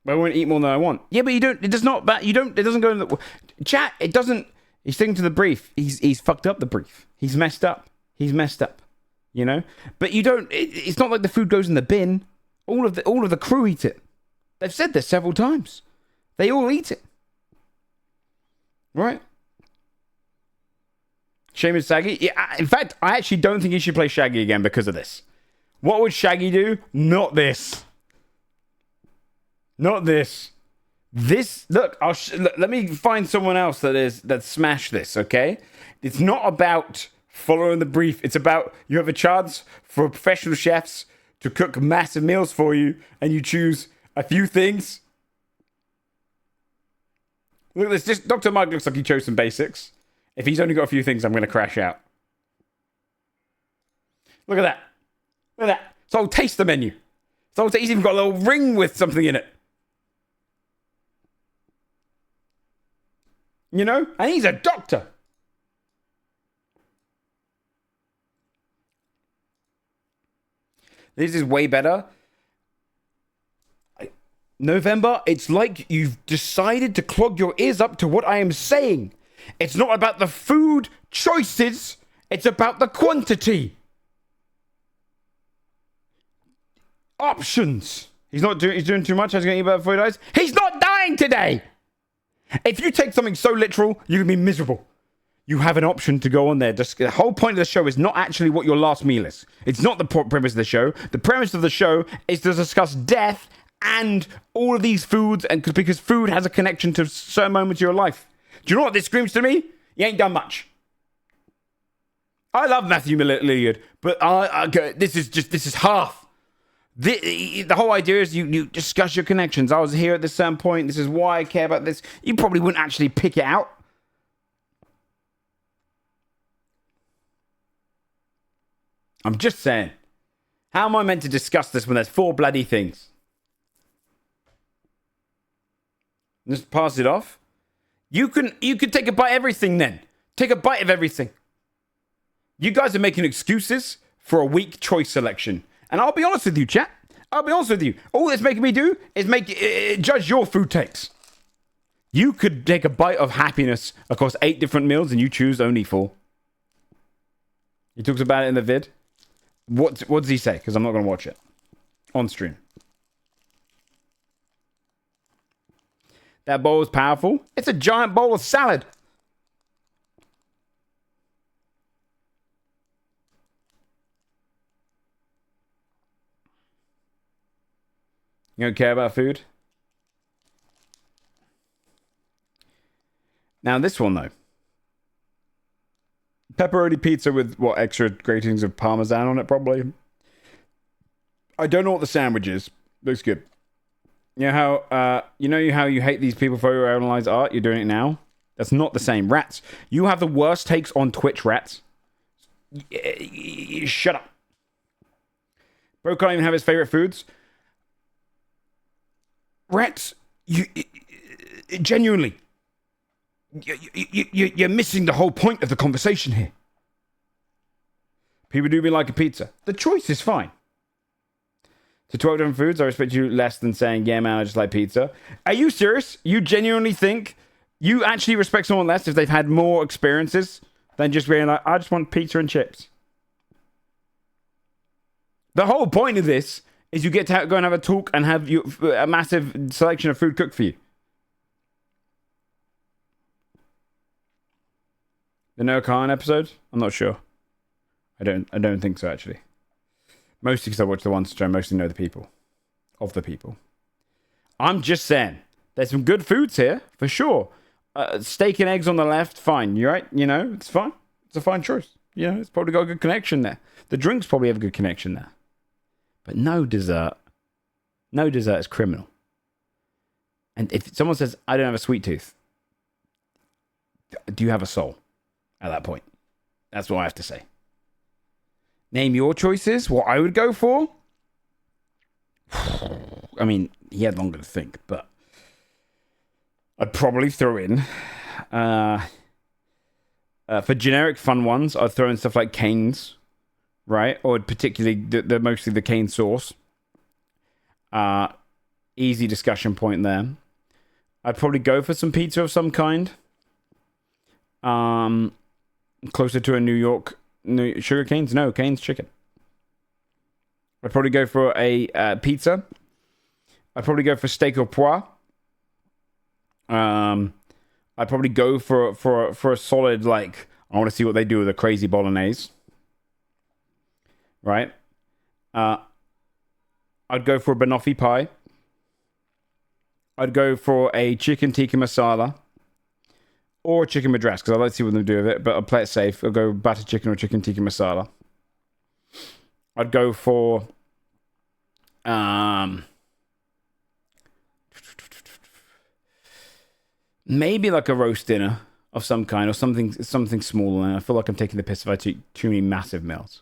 I won't eat more than I want. Yeah, but you don't. It does not. You don't. It doesn't go in the chat. It doesn't. He's sticking to the brief. He's fucked up the brief. He's messed up. You know. But you don't. It's not like the food goes in the bin. All of the crew eat it. They've said this several times. They all eat it. Right? Seamus Shaggy. Yeah. In fact, I actually don't think he should play Shaggy again because of this. What would Shaggy do? Not this. Not this. This. Look. Let me find someone else that smashed this. Okay. It's not about following the brief. It's about you have a chance for professional chefs to cook massive meals for you, and you choose a few things. Look at this. Just Dr. Mike looks like he chose some basics. If he's only got a few things, I'm going to crash out. Look at that. Look at that. So I'll taste the menu. So he's even got a little ring with something in it. You know? And he's a doctor. This is way better. November, it's like you've decided to clog your ears up to what I am saying. It's not about the food choices. It's about the quantity. Options. He's doing too much. He's going to eat better before he dies. He's not dying today. If you take something so literal, you can be miserable. You have an option to go on there. The whole point of the show is not actually what your last meal is. It's not the premise of the show. The premise of the show is to discuss death and all of these foods, and because food has a connection to certain moments of your life. Do you know what this screams to me? You ain't done much. I love Matthew Lillard, but this is half. The whole idea is you discuss your connections. I was here at this certain point. This is why I care about this. You probably wouldn't actually pick it out. I'm just saying. How am I meant to discuss this when there's 4 bloody things? Just pass it off. You could take a bite of everything then. Take a bite of everything. You guys are making excuses for a weak choice selection. And I'll be honest with you, chat. I'll be honest with you. All it's making me do is judge your food takes. You could take a bite of happiness across 8 different meals and you choose only 4. He talks about it in the vid. What does he say? Because I'm not going to watch it on stream. That bowl is powerful. It's a giant bowl of salad. You don't care about food? Now this one though. Pepperoni pizza with what, extra gratings of parmesan on it probably. I don't know what the sandwich is. Looks good. You know how you hate these people for overanalyze art? You're doing it now. That's not the same. Rats, you have the worst takes on Twitch, Rats. Shut up. Bro can't even have his favorite foods. Rats, you genuinely, you're missing the whole point of the conversation here. People do me like a pizza. The choice is fine. To 12 different foods, I respect you less than saying, yeah, man, I just like pizza. Are you serious? You genuinely think you actually respect someone less if they've had more experiences than just being like, I just want pizza and chips? The whole point of this is you get to go and have a talk and have a massive selection of food cooked for you. The Noah Khan episode? I'm not sure. I don't think so, actually. Mostly because I watch the ones which I mostly know the people. Of the people. I'm just saying. There's some good foods here, for sure. Steak and eggs on the left, fine. You're right. You know, it's fine. It's a fine choice. You know, it's probably got a good connection there. The drinks probably have a good connection there. But no dessert. No dessert is criminal. And if someone says, I don't have a sweet tooth, do you have a soul at that point? That's what I have to say. Name your choices. What I would go for? I mean, he had longer to think, but I'd probably throw in for generic fun ones, I'd throw in stuff like Cane's, right? Or particularly the mostly the cane sauce. Easy discussion point there. I'd probably go for some pizza of some kind. Closer to a New York sugar canes? No, Cane's chicken. I'd probably go for a pizza. I'd probably go for steak au pois. I'd probably go for a solid, like, I want to see what they do with a crazy bolognese. Right? I'd go for a banoffee pie. I'd go for a chicken tikka masala. Or chicken madras, because I'd like to see what they do with it, but I'll play it safe. I'll go butter chicken or chicken tikka masala. I'd go for maybe like a roast dinner of some kind, or something small. And I feel like I'm taking the piss if I take too many massive meals.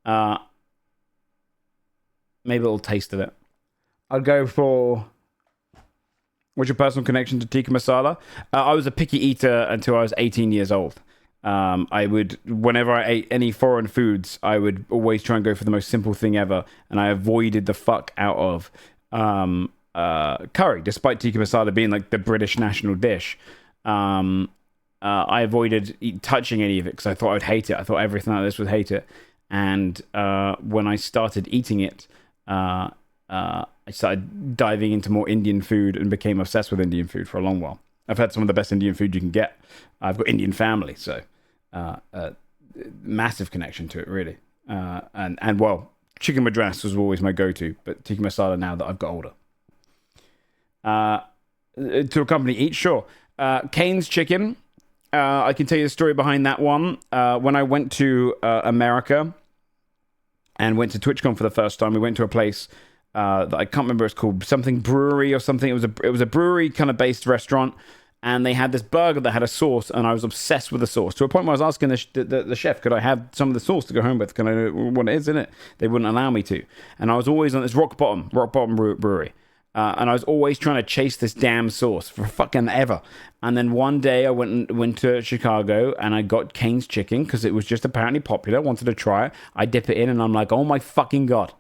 Maybe a little taste of it. I'd go for... What's your personal connection to tikka masala? I was a picky eater until I was 18 years old. I would, whenever I ate any foreign foods, I would always try and go for the most simple thing ever, and I avoided the fuck out of curry, despite tikka masala being like the British national dish. I avoided touching any of it because I thought I'd hate it. I thought everything like this would hate it, and when I started eating it, I started diving into more Indian food and became obsessed with Indian food for a long while. I've had some of the best Indian food you can get. I've got Indian family, so massive connection to it, really. And well, chicken madras was always my go-to, but tikka masala now that I've got older. To accompany each, sure. Cane's chicken. I can tell you the story behind that one. When I went to America and went to TwitchCon for the first time, we went to a place that I can't remember. It's called something brewery or something. It was a brewery kind of based restaurant, and they had this burger that had a sauce, and I was obsessed with the sauce to a point where I was asking the chef, could I have some of the sauce to go home with? Can I know what it is in it? They wouldn't allow me to, and I was always on this rock bottom brewery, and I was always trying to chase this damn sauce for fucking ever. And then one day I went to Chicago and I got Cane's chicken because it was just apparently popular. Wanted to try it. I dip it in, and I'm like, oh my fucking god.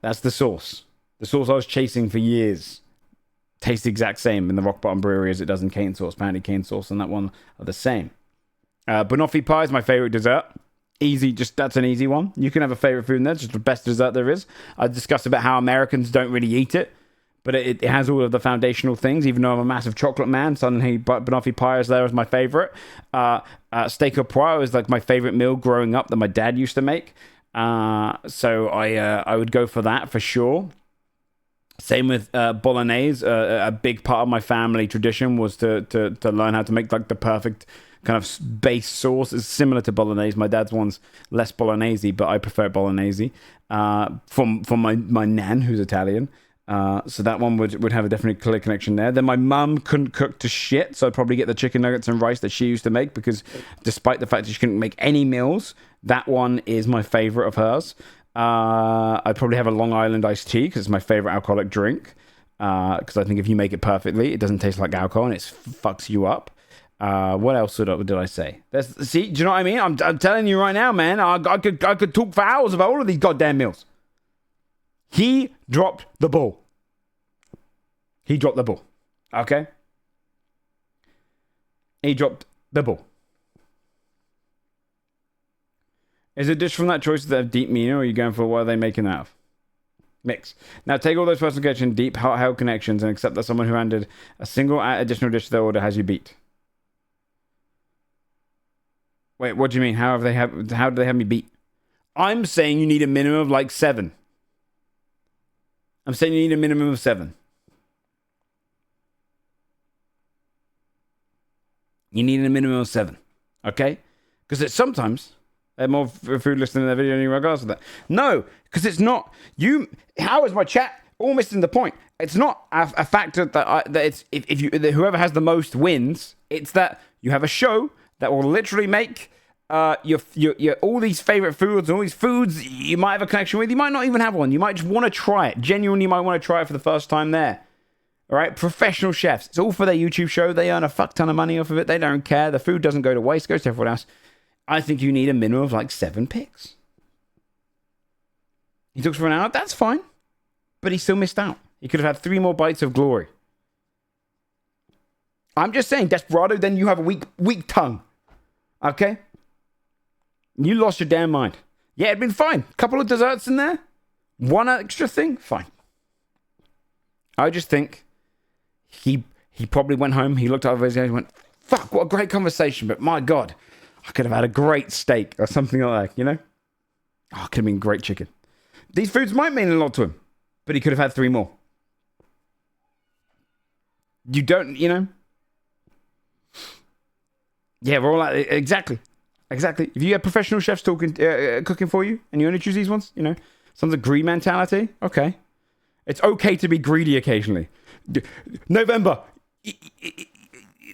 That's the sauce. The sauce I was chasing for years. Tastes the exact same in the Rock Bottom Brewery as it does in cane sauce. Apparently cane sauce and that one are the same. Banoffee pie is my favorite dessert. Easy, that's an easy one. You can have a favorite food in there. It's just the best dessert there is. I discussed about how Americans don't really eat it, but it has all of the foundational things. Even though I'm a massive chocolate man, suddenly banoffee pie is there as my favorite. Steak au pois is like my favorite meal growing up that my dad used to make. So I would go for that for sure. Same with bolognese. A big part of my family tradition was to learn how to make like the perfect kind of base sauce. It's similar to bolognese. My dad's one's less bolognese, but I prefer bolognese. From my nan, who's Italian. So that one would have a definitely clear connection there. Then my mum couldn't cook to shit, so I'd probably get the chicken nuggets and rice that she used to make, because despite the fact that she couldn't make any meals, that one is my favorite of hers. I'd probably have a Long Island iced tea because it's my favorite alcoholic drink. Because I think if you make it perfectly, it doesn't taste like alcohol and it fucks you up. What else did I say? See, do you know what I mean? I'm telling you right now, man. I could talk for hours about all of these goddamn meals. He dropped the ball. Okay? He dropped the ball. Is a dish from that choice that have deep meaning, or are you going for what are they making that of? Mix. Now take all those personal connections, deep heart-held connections, and accept that someone who added a single additional dish to their order has you beat. Wait, what do you mean? How do they have me beat? I'm saying you need a minimum of like 7. I'm saying you need a minimum of 7. You need a minimum of 7. Okay? Because sometimes they're more food listening to their video in regards to that. No, because it's not you. How is my chat all missing the point? It's not a factor that it's if you whoever has the most wins. It's that you have a show that will literally make your all these favorite foods, all these foods you might have a connection with. You might not even have one. You might just want to try it. Genuinely, you might want to try it for the first time there. All right, professional chefs. It's all for their YouTube show. They earn a fuck ton of money off of it. They don't care. The food doesn't go to waste. It goes to everyone else. I think you need a minimum of like 7 picks. He took for an hour. That's fine. But he still missed out. He could have had 3 more bites of glory. I'm just saying, Desperado, then you have a weak tongue. Okay? You lost your damn mind. Yeah, it'd been fine. Couple of desserts in there. 1 extra thing. Fine. I just think he probably went home. He looked over his head and went, fuck, what a great conversation. But my God, I could have had a great steak or something like that, you know? Oh, it could have been great chicken. These foods might mean a lot to him, but he could have had 3 more. You don't, you know? Yeah, we're all like, exactly. Exactly. If you have professional chefs talking, cooking for you, and you only choose these ones, you know, some of the greed mentality, okay. It's okay to be greedy occasionally. November,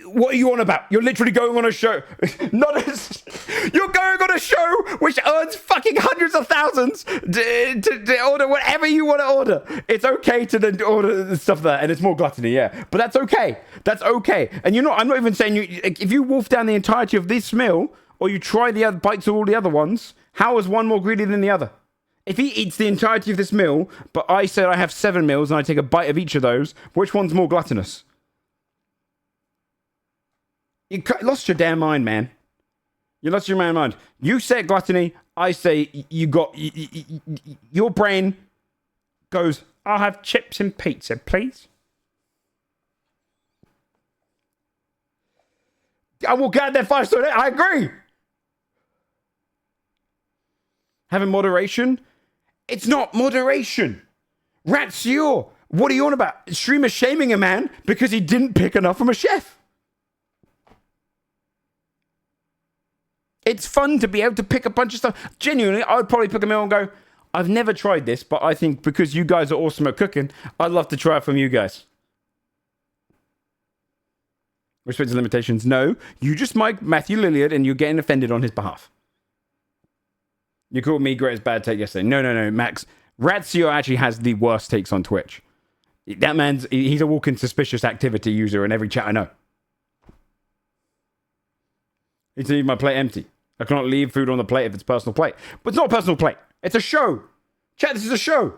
what are you on about? You're literally going on a show. You're going on a show which earns fucking hundreds of thousands to order whatever you want to order. It's okay to then order stuff there, and it's more gluttony, yeah. But that's okay. That's okay. And I'm not even saying if you wolf down the entirety of this meal, or you try the other bites of all the other ones, how is one more greedy than the other? If he eats the entirety of this meal, but I said I have 7 meals and I take a bite of each of those, which one's more gluttonous? You lost your damn mind, man. You lost your damn mind. You say gluttony, I say you got... your brain goes, I'll have chips and pizza, please. I will get that 5-star. I agree. Having moderation... It's not moderation. Ratio. What are you on about? Streamer shaming a man because he didn't pick enough from a chef. It's fun to be able to pick a bunch of stuff. Genuinely, I would probably pick a meal and go, I've never tried this, but I think because you guys are awesome at cooking, I'd love to try it from you guys. Respect to limitations. No, you just mic Matthew Lilliard and you're getting offended on his behalf. You called me greatest bad take yesterday. No, Max. Ratio actually has the worst takes on Twitch. That man's, he's a walking suspicious activity user in every chat I know. He said, leave my plate empty. I cannot leave food on the plate if it's personal plate. But it's not a personal plate. It's a show. Chat, this is a show.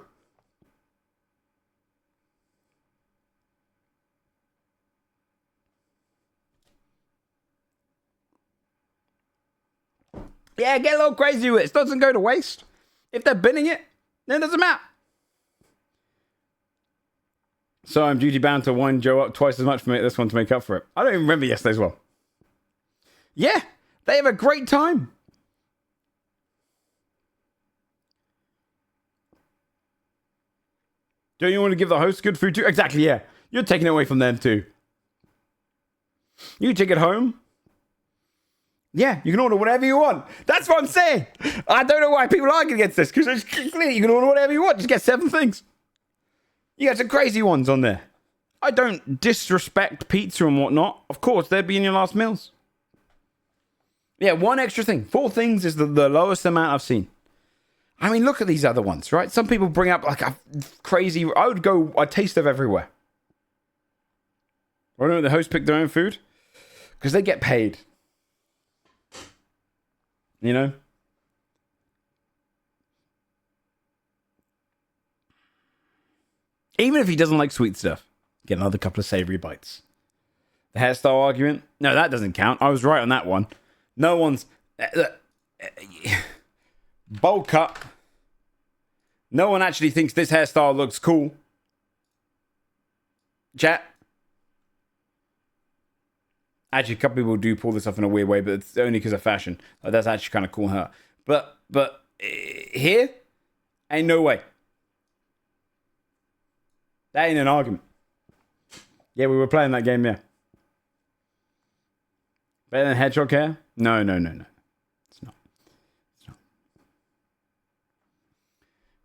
Yeah, get a little crazy with it. It doesn't go to waste. If they're binning it, then it doesn't matter. So I'm duty bound to wind Joe up twice as much for this one to make up for it. I don't even remember yesterday's one. Yeah, they have a great time. Don't you want to give the host good food too? Exactly, yeah. You're taking it away from them too. You take it home. Yeah, you can order whatever you want. That's what I'm saying. I don't know why people argue against this, because it's clear you can order whatever you want. Just get 7 things. You got some crazy ones on there. I don't disrespect pizza and whatnot. Of course, they'd be in your last meals. Yeah, 1 extra thing. 4 things is the lowest amount I've seen. I mean, look at these other ones, right? Some people bring up like a crazy... I would go a taste of everywhere. Why don't the hosts pick their own food? Because they get paid. You know? Even if he doesn't like sweet stuff, get another couple of savory bites. The hairstyle argument? No, that doesn't count. I was right on that one. No one's... bowl cut. No one actually thinks this hairstyle looks cool. Chat. Actually, a couple people do pull this off in a weird way, but it's only because of fashion. Like, that's actually kind of cool on her. But here, ain't no way. That ain't an argument. Yeah, we were playing that game, yeah. Better than hedgehog hair? No. It's not.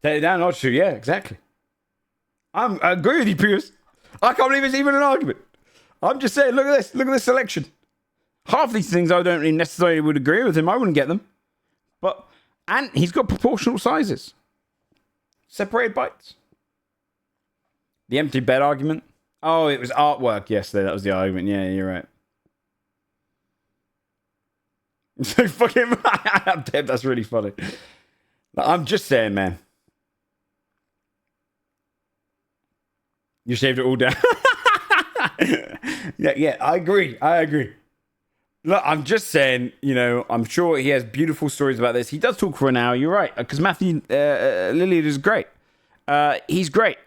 Take it down, not true. Yeah, exactly. I agree with you, Pierce. I can't believe it's even an argument. I'm just saying, look at this. Look at this selection. Half these things I don't really necessarily would agree with him. I wouldn't get them. And he's got proportional sizes. Separated bites. The empty bed argument. Oh, it was artwork yesterday. That was the argument. Yeah, you're right. So fucking... I'm dead. That's really funny. I'm just saying, man. You shaved it all down. Yeah, I agree. Look, I'm just saying, I'm sure he has beautiful stories about this. He does talk for an hour, you're right. Because Matthew Lillard is great. He's great.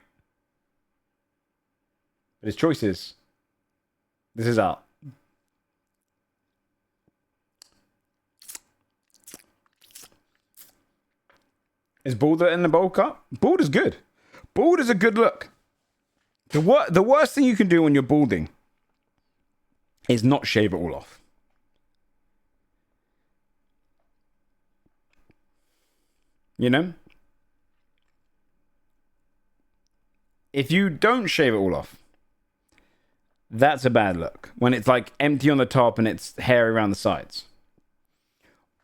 But his choice is, this is art. Is bald in the bowl cut? Bald is good. Bald is a good look. The worst thing you can do when you're balding is not shave it all off. If you don't shave it all off, that's a bad look. When it's like empty on the top and it's hairy around the sides.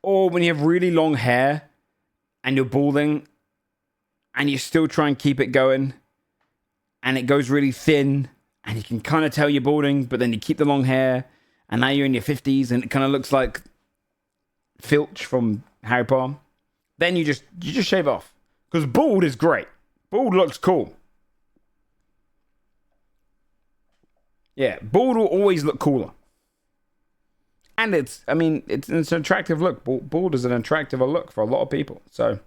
Or when you have really long hair and you're balding and you still try and keep it going and it goes really thin and you can kind of tell you're balding, but then you keep the long hair and now you're in your 50s and it kind of looks like Filch from Harry Potter. Then you just shave off. Because bald is great. Bald looks cool. Yeah, bald will always look cooler. And it's an attractive look. Bald is an attractive look for a lot of people. So,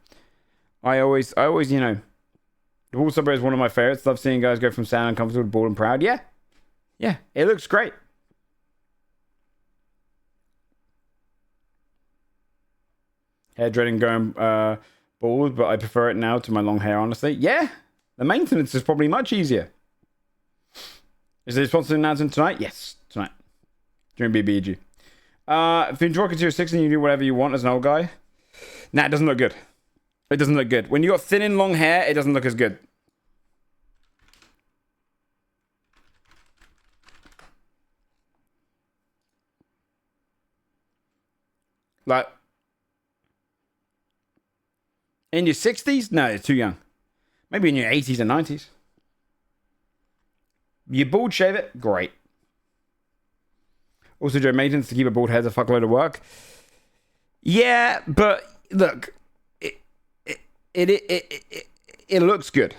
I always, the bald subreddit is one of my favorites. Love seeing guys go from sound uncomfortable to bald and proud. Yeah, it looks great. Hair dreading going bald, but I prefer it now to my long hair, honestly. Yeah, the maintenance is probably much easier. Is the sponsor announcement tonight? Yes, tonight. During BBG. If you're walking to your 6 and you do whatever you want as an old guy, it doesn't look good. It doesn't look good. When you got thin and long hair, it doesn't look as good. Like, in your 60s? No, it's too young. Maybe in your 80s and 90s. You bald shave it? Great. Also, Joe, maintenance to keep a bald head is a fuckload of work. Yeah, but look, it looks good.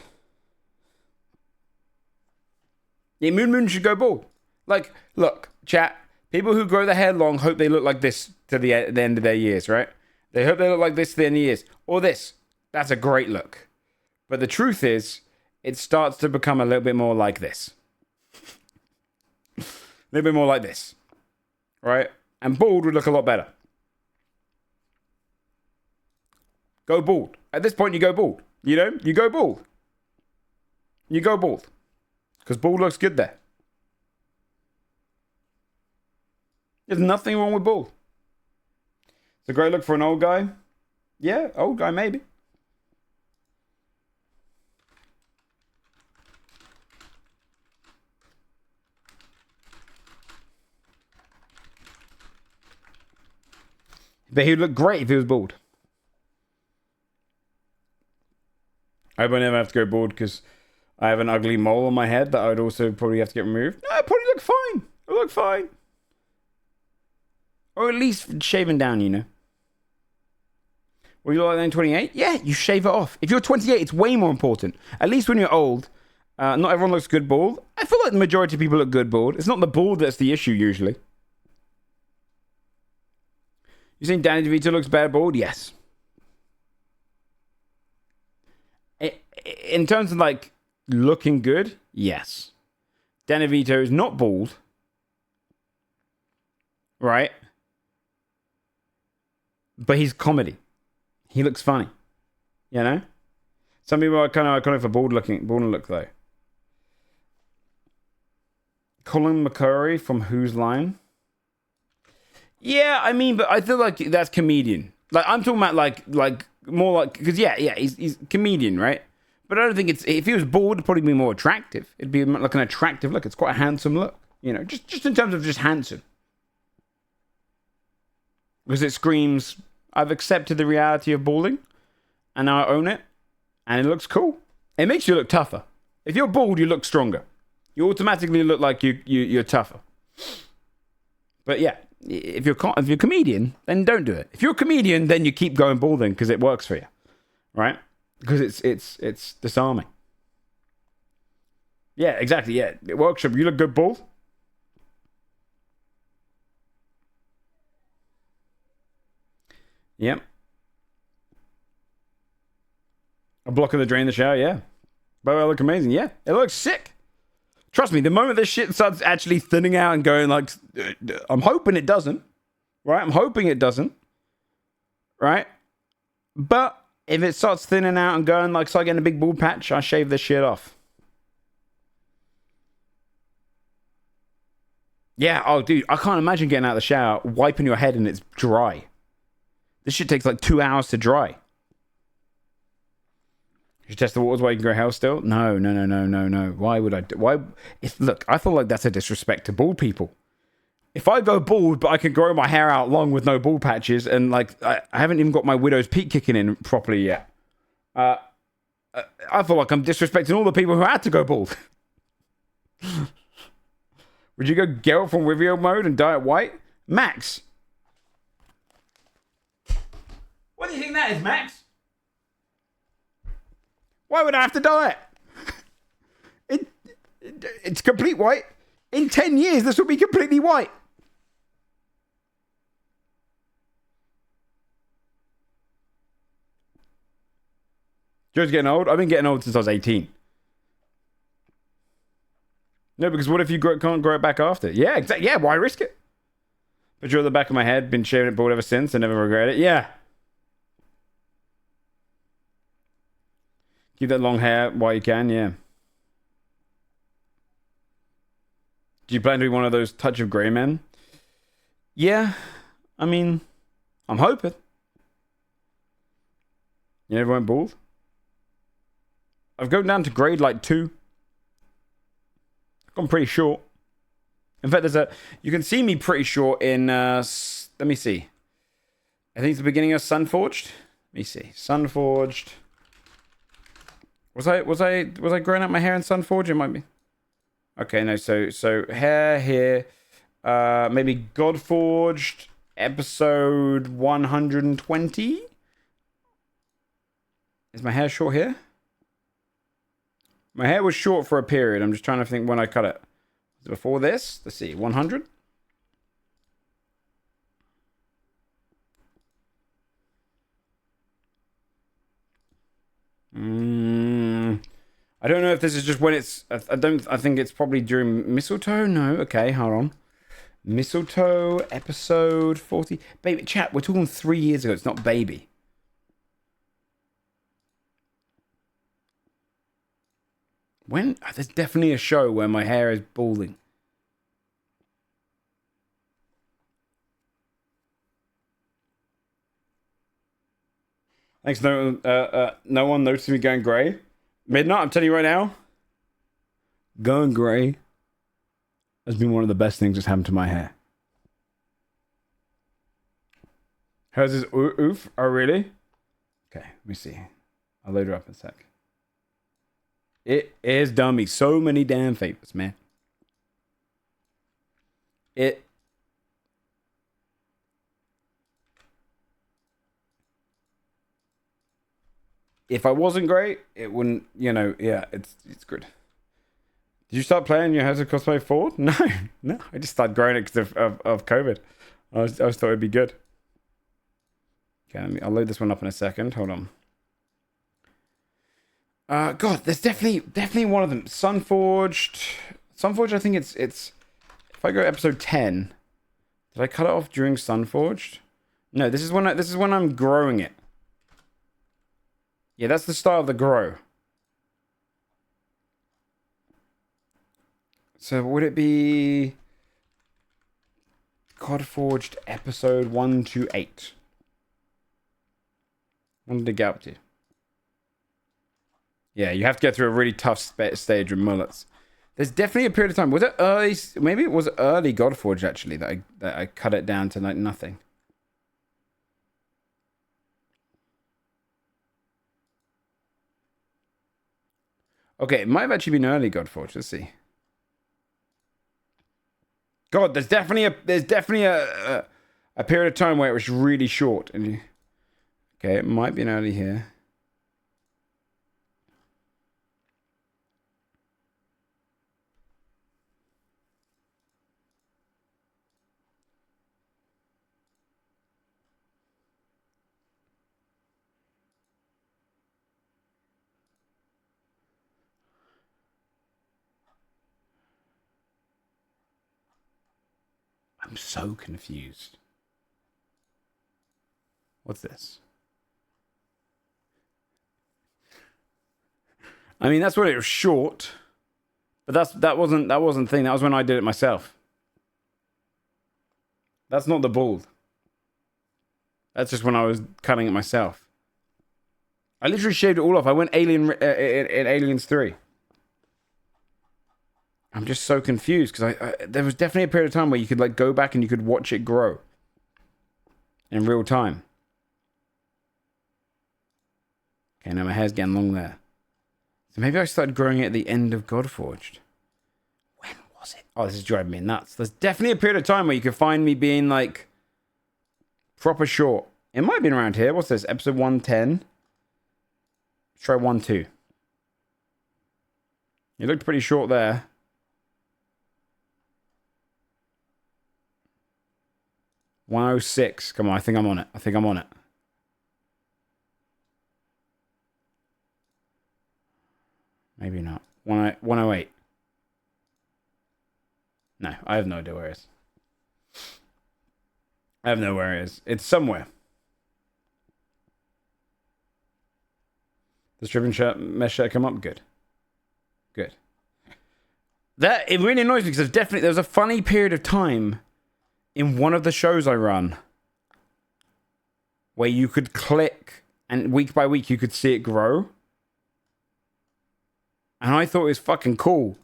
Yeah, Moon should go bald. Like, look, chat. People who grow their hair long hope they look like this to the end of their years, right? They hope they look like this to the end of the years. Or this. That's a great look. But the truth is, it starts to become a little bit more like this. A little bit more like this. Right? And bald would look a lot better. Go bald. At this point, you go bald. You go bald. You go bald. Because bald looks good there. There's nothing wrong with bald. It's a great look for an old guy. Yeah, old guy maybe. But he would look great if he was bald. I hope I never have to go bald because I have an ugly mole on my head that I would also probably have to get removed. No, it probably look fine. It look fine. Or at least shaven down, Well, you look like 28? Yeah, you shave it off. If you're 28, it's way more important. At least when you're old, not everyone looks good bald. I feel like the majority of people look good bald. It's not the bald that's the issue usually. You think Danny DeVito looks bad bald? Yes. In terms of like looking good, yes. Danny DeVito is not bald. right? But he's comedy. He looks funny. You know? Some people are kind of iconic for bald look though. Colin McCurry from Whose Line? Yeah, I mean, but I feel like that's comedian. Like I'm talking about like more like because he's comedian, right? But I don't think it's if he was bald, it'd probably be more attractive. It'd be like an attractive look. It's quite a handsome look, you know, just in terms of just handsome. Because it screams, I've accepted the reality of balding, and now I own it, and it looks cool. It makes you look tougher. If you're bald, you look stronger. You automatically look like you're tougher. But yeah, if you're a comedian, then don't do it. If you're a comedian, then you keep going balding because it works for you, right? Because it's disarming. Yeah, exactly. Yeah, it works. You look good bald. Yep. A block of the drain in the shower. Yeah, but I look amazing. Yeah, it looks sick. Trust me, the moment this shit starts actually thinning out and going like, I'm hoping it doesn't, right? I'm hoping it doesn't, right? But if it starts thinning out and going like, start getting a big bald patch, I shave this shit off. Yeah, oh dude, I can't imagine getting out of the shower, wiping your head and it's dry. This shit takes like 2 hours to dry. You test the waters while you can grow hair still? No. Why would I? Why? Look, I feel like that's a disrespect to bald people. If I go bald, but I can grow my hair out long with no bald patches, and like I haven't even got my widow's peak kicking in properly yet. I feel like I'm disrespecting all the people who had to go bald. Would you go Geralt from Rivio mode and dye it white? Max. What do you think that is, Max? Why would I have to dye it? It's complete white. In 10 years, this will be completely white. Joe's getting old. I've been getting old since I was 18. No, because what if you can't grow it back after? Yeah, exactly. Yeah, why risk it? But you're at the back of my head, been shaving it bald ever since, I never regret it. Yeah. Keep that long hair while you can, yeah. Do you plan to be one of those touch of grey men? Yeah. I mean, I'm hoping. You never went bald? I've gone down to grade like 2. I've gone pretty short. In fact, you can see me pretty short in, let me see. I think it's the beginning of Sunforged. Let me see. Sunforged. Was I growing out my hair in Sunforge? It might be. Okay, no. So hair here. Maybe Godforged episode 120. Is my hair short here? My hair was short for a period. I'm just trying to think when I cut it. Was it before this? Let's see. 100. I don't know if this is just when it's. I think it's probably during mistletoe. No. Okay, hold on. Mistletoe episode 40. Baby, chat. We're talking 3 years ago. It's not baby. When? There's definitely a show where my hair is balding. Thanks. No one noticed me going grey. Midnight, I'm telling you right now, going grey has been one of the best things that's happened to my hair. Hers is oof? Oh, really? Okay, let me see. I'll load her up in a sec. It is done me so many damn favors, man. If I wasn't great, it wouldn't, yeah, it's good. Did you start playing your House of Cosplay 4? No, I just started growing it because of COVID. I just thought it'd be good. Okay, I'll load this one up in a second. Hold on. God, there's definitely one of them. Sunforged, I think it's if I go episode 10, Did I cut it off during Sunforged? No, this is when I'm growing it. Yeah, that's the start of the grow. So would it be Codforged episode 1 to 8? What did it get up to? Yeah, you have to get through a really tough stage with mullets. There's definitely a period of time. Was it early? Maybe it was early Godforged actually that I cut it down to like nothing. Okay, it might have actually been early Godforged. Let's see. God, there's definitely a period of time where it was really short. And okay, it might be an early here. I'm so confused. What's this? I mean, that's when it was short, but that wasn't the thing. That was when I did it myself. That's not the bald. That's just when I was cutting it myself. I literally shaved it all off. I went Alien in Aliens 3. I'm just so confused because there was definitely a period of time where you could like go back and you could watch it grow in real time. Okay, now my hair's getting long there. So maybe I started growing it at the end of Godforged. When was it? Oh, this is driving me nuts. There's definitely a period of time where you could find me being like proper short. It might have been around here. What's this? Episode 110. Let's try 1-2. You looked pretty short there. $106. Come on, I think I'm on it. Maybe not. 108. No, I have no idea where it is. I have no idea where it is. It's somewhere. The stripping shirt, mesh shirt come up? Good. Good. It really annoys me because there was a funny period of time in one of the shows I run where you could click and week by week you could see it grow. And I thought it was fucking cool.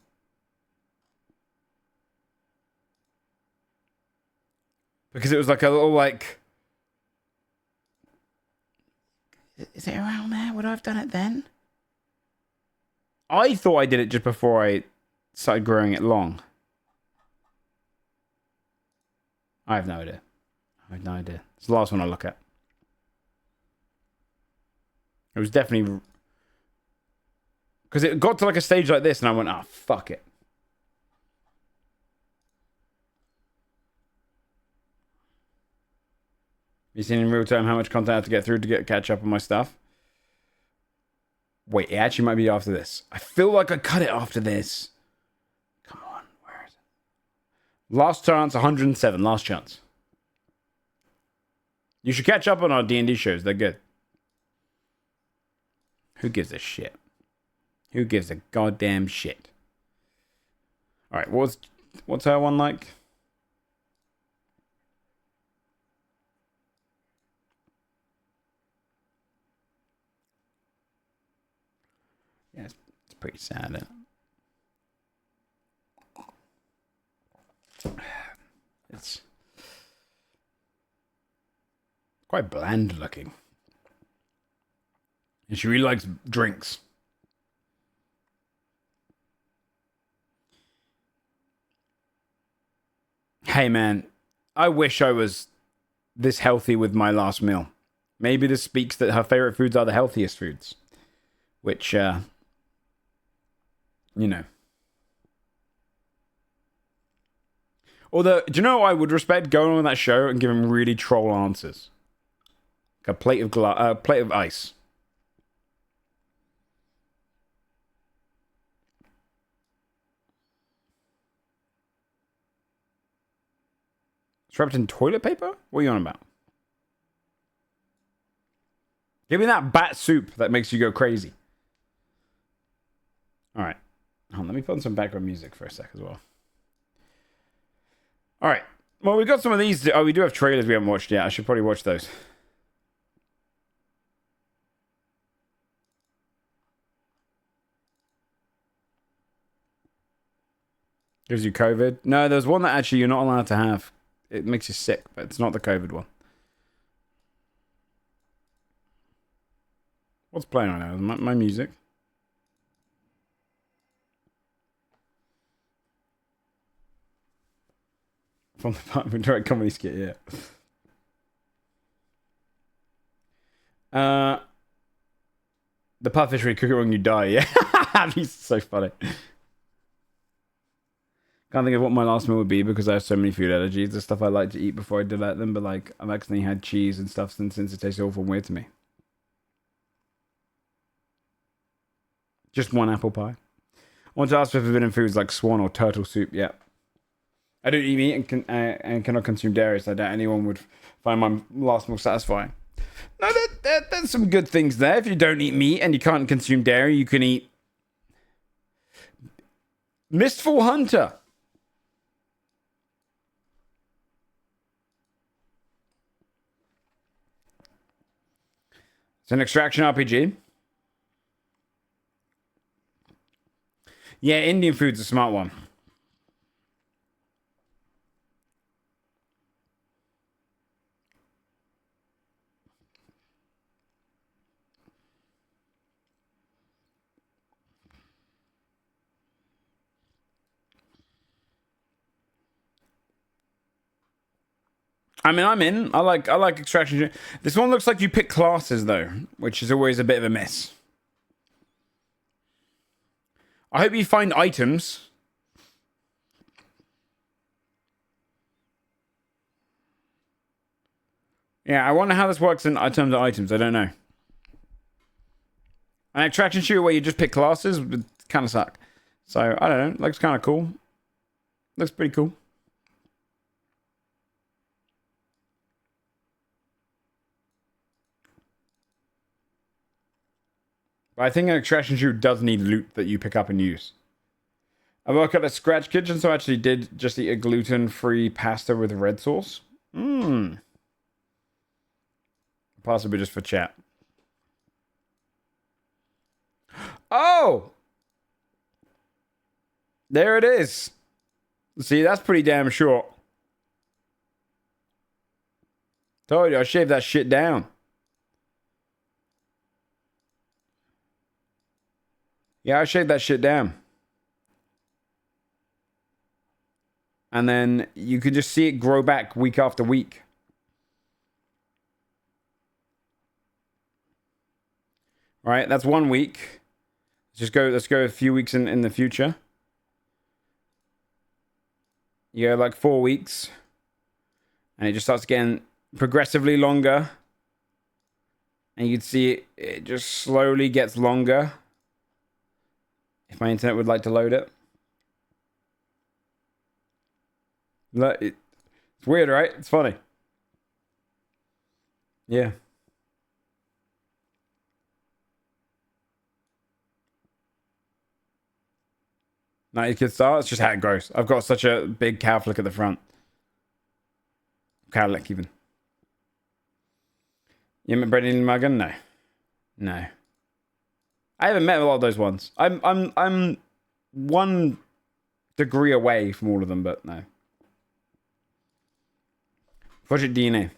Because it was like a little like... Is it around there? Would I have done it then? I thought I did it just before I started growing it long. I have no idea. It's the last one I look at. It was definitely... Because it got to like a stage like this and I went, oh, fuck it. You seen in real time how much content I have to get through to catch up on my stuff? Wait, it actually might be after this. I feel like I cut it after this. Come on, where is it? Last chance, 107. Last chance. You should catch up on our D&D shows. They're good. Who gives a shit? Who gives a goddamn shit? Alright, what's our one like? Yeah, it's pretty sad, isn't it? It's quite bland looking. And she really likes drinks. Hey man, I wish I was this healthy with my last meal. Maybe this speaks that her favorite foods are the healthiest foods. Which, you know. Although, do you know what I would respect? Going on that show and giving really troll answers. Like a plate of ice. Trapped in toilet paper? What are you on about? Give me that bat soup that makes you go crazy. Alright. Let me put on some background music for a sec as well. Alright. Well, we've got some of these. Oh, we do have trailers we haven't watched yet. I should probably watch those. Gives you COVID. No, there's one that actually you're not allowed to have. It makes you sick, but it's not the COVID one. What's playing right now? My music. From the Parkman Direct Comedy skit, yeah. The puffish where you cook it when you die, yeah. He's so funny. Can't think of what my last meal would be because I have so many food allergies. The stuff I like to eat before I delete them, but like I've accidentally had cheese and stuff since it tastes awful and weird to me. Just one apple pie. I want to ask for forbidden foods like swan or turtle soup. Yeah. I don't eat meat and cannot consume dairy, so I doubt anyone would find my last meal satisfying. No, there's some good things there. If you don't eat meat and you can't consume dairy, you can eat Mistful Hunter. It's an extraction RPG. Yeah, Indian food's a smart one. I mean, I'm in. I like extraction. This one looks like you pick classes though, which is always a bit of a miss. I hope you find items. Yeah, I wonder how this works in terms of items. I don't know. An extraction shooter where you just pick classes would kind of suck. So, I don't know. Looks kind of cool. Looks pretty cool. But I think an extraction shooter does need loot that you pick up and use. I work at a scratch kitchen, so I actually did just eat a gluten-free pasta with red sauce. Possibly just for chat. Oh! There it is. See, that's pretty damn short. Told you, I shaved that shit down. Yeah, I shaved that shit down. And then you could just see it grow back week after week. All right, that's 1 week. Let's go a few weeks in the future. You go like 4 weeks. And it just starts getting progressively longer. And you'd see it just slowly gets longer. If my internet would like to load it. It's weird, right? It's funny. Yeah. Not your kid style. It's just how it grows. I've got such a big cow flick at the front. Cowlick even. You met Brendan Muggan? No. No. I haven't met a lot of those ones. I'm 1 degree away from all of them, but no. Project DNA.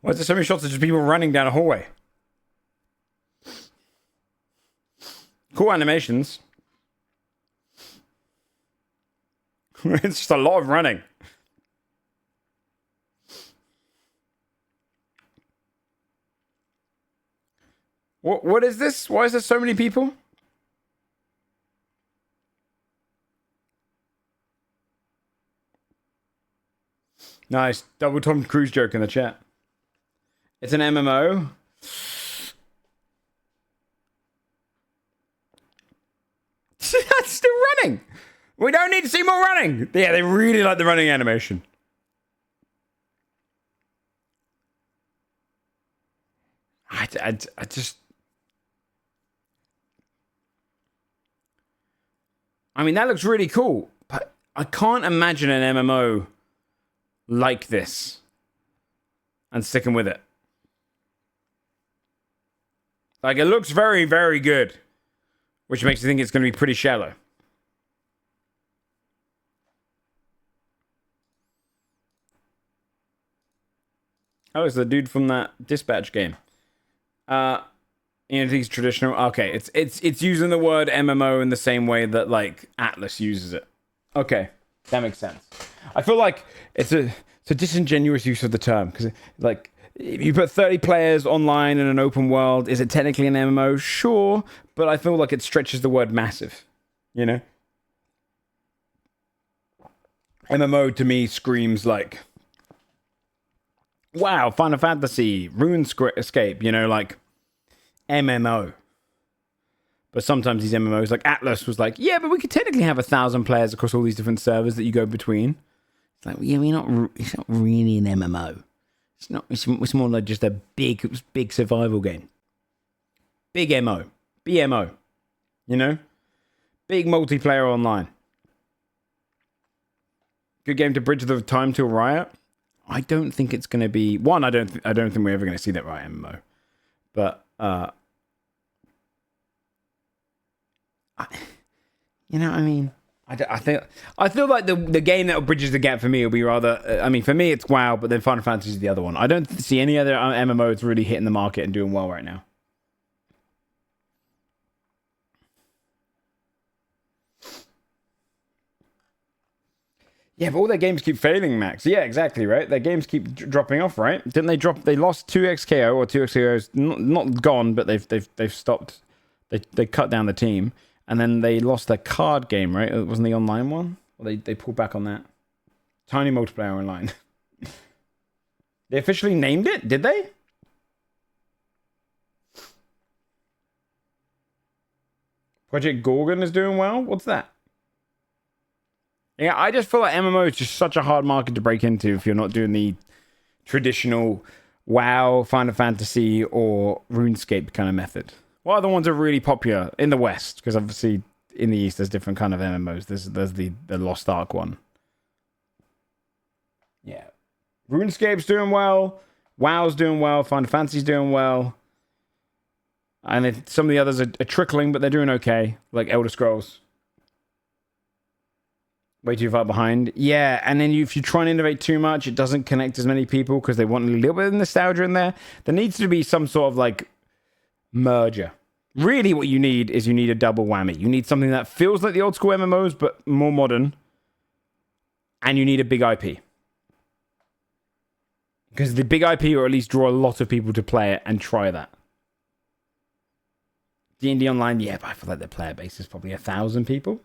Why is there so many shots of just people running down a hallway? Cool animations. It's just a lot of running. What is this? Why is there so many people? Nice. Double Tom Cruise joke in the chat. It's an MMO. That's still running. We don't need to see more running. Yeah, they really like the running animation. I just... I mean, that looks really cool, but I can't imagine an MMO like this and sticking with it. Like, it looks very, very good, which makes me think it's going to be pretty shallow. Oh, it's the dude from that Dispatch game. You know, things traditional. Okay, it's using the word MMO in the same way that like Atlas uses it. Okay, that makes sense. I feel like it's a disingenuous use of the term because like if you put 30 players online in an open world, is it technically an MMO? Sure, but I feel like it stretches the word massive. You know, MMO to me screams like, wow, Final Fantasy, RuneScape. You know, like. MMO. But sometimes these MMOs, like Atlas was like, yeah, but we could technically have 1,000 players across all these different servers that you go between. It's like, yeah, it's not really an MMO. It's not. It's more like just a big survival game. Big MO. BMO. You know? Big multiplayer online. Good game to bridge the time till Riot. I don't think it's going to be... One, I don't think we're ever going to see that Riot MMO. But... you know what I mean? I feel like the game that bridges the gap for me will be rather... I mean, for me, it's WoW, but then Final Fantasy is the other one. I don't see any other MMOs really hitting the market and doing well right now. Yeah, but all their games keep failing, Max. Yeah, exactly, right? Their games keep dropping off, right? Didn't they drop? They lost 2XKO, or 2XKO's not gone, but they've stopped. They cut down the team, and then they lost their card game, right? It wasn't the online one. Or they pulled back on that. Tiny multiplayer online. They officially named it, did they? Project Gorgon is doing well. What's that? Yeah, I just feel like MMO is just such a hard market to break into if you're not doing the traditional WoW, Final Fantasy, or RuneScape kind of method. What other ones are really popular in the West? Because obviously in the East there's different kind of MMOs. There's the Lost Ark one. Yeah. RuneScape's doing well. WoW's doing well. Final Fantasy's doing well. And some of the others are trickling, but they're doing okay. Like Elder Scrolls. Way too far behind. Yeah, and then if you try and innovate too much, it doesn't connect as many people because they want a little bit of nostalgia in there. There needs to be some sort of like merger. Really what you need is you need a double whammy. You need something that feels like the old school MMOs but more modern. And you need a big IP. Because the big IP will at least draw a lot of people to play it and try that. D&D Online, yeah, but I feel like the player base is probably 1,000 people.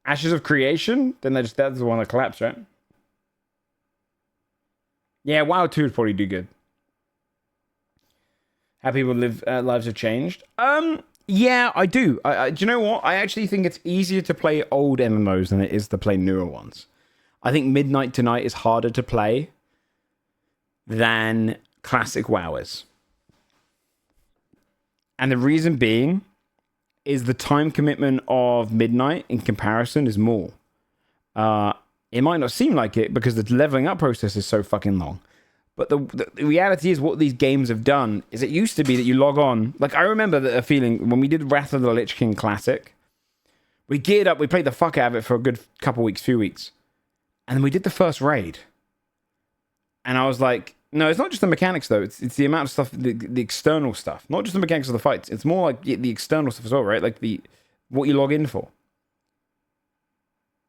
Ashes of Creation? Then that's the one that collapsed, right? Yeah, WoW 2 would probably do good. How people live lives have changed. Yeah, I do. Do you know what? I actually think it's easier to play old MMOs than it is to play newer ones. I think Midnight Tonight is harder to play than classic WoW is. And the reason being is the time commitment of Midnight in comparison is more. It might not seem like it because the leveling up process is so fucking long. But the reality is what these games have done is it used to be that you log on. Like, I remember a feeling when we did Wrath of the Lich King Classic. We geared up, we played the fuck out of it for a good few weeks. And then we did the first raid. And I was like, no, it's not just the mechanics though. It's the amount of stuff, the external stuff, not just the mechanics of the fights. It's more like the external stuff as well, right? Like what you log in for.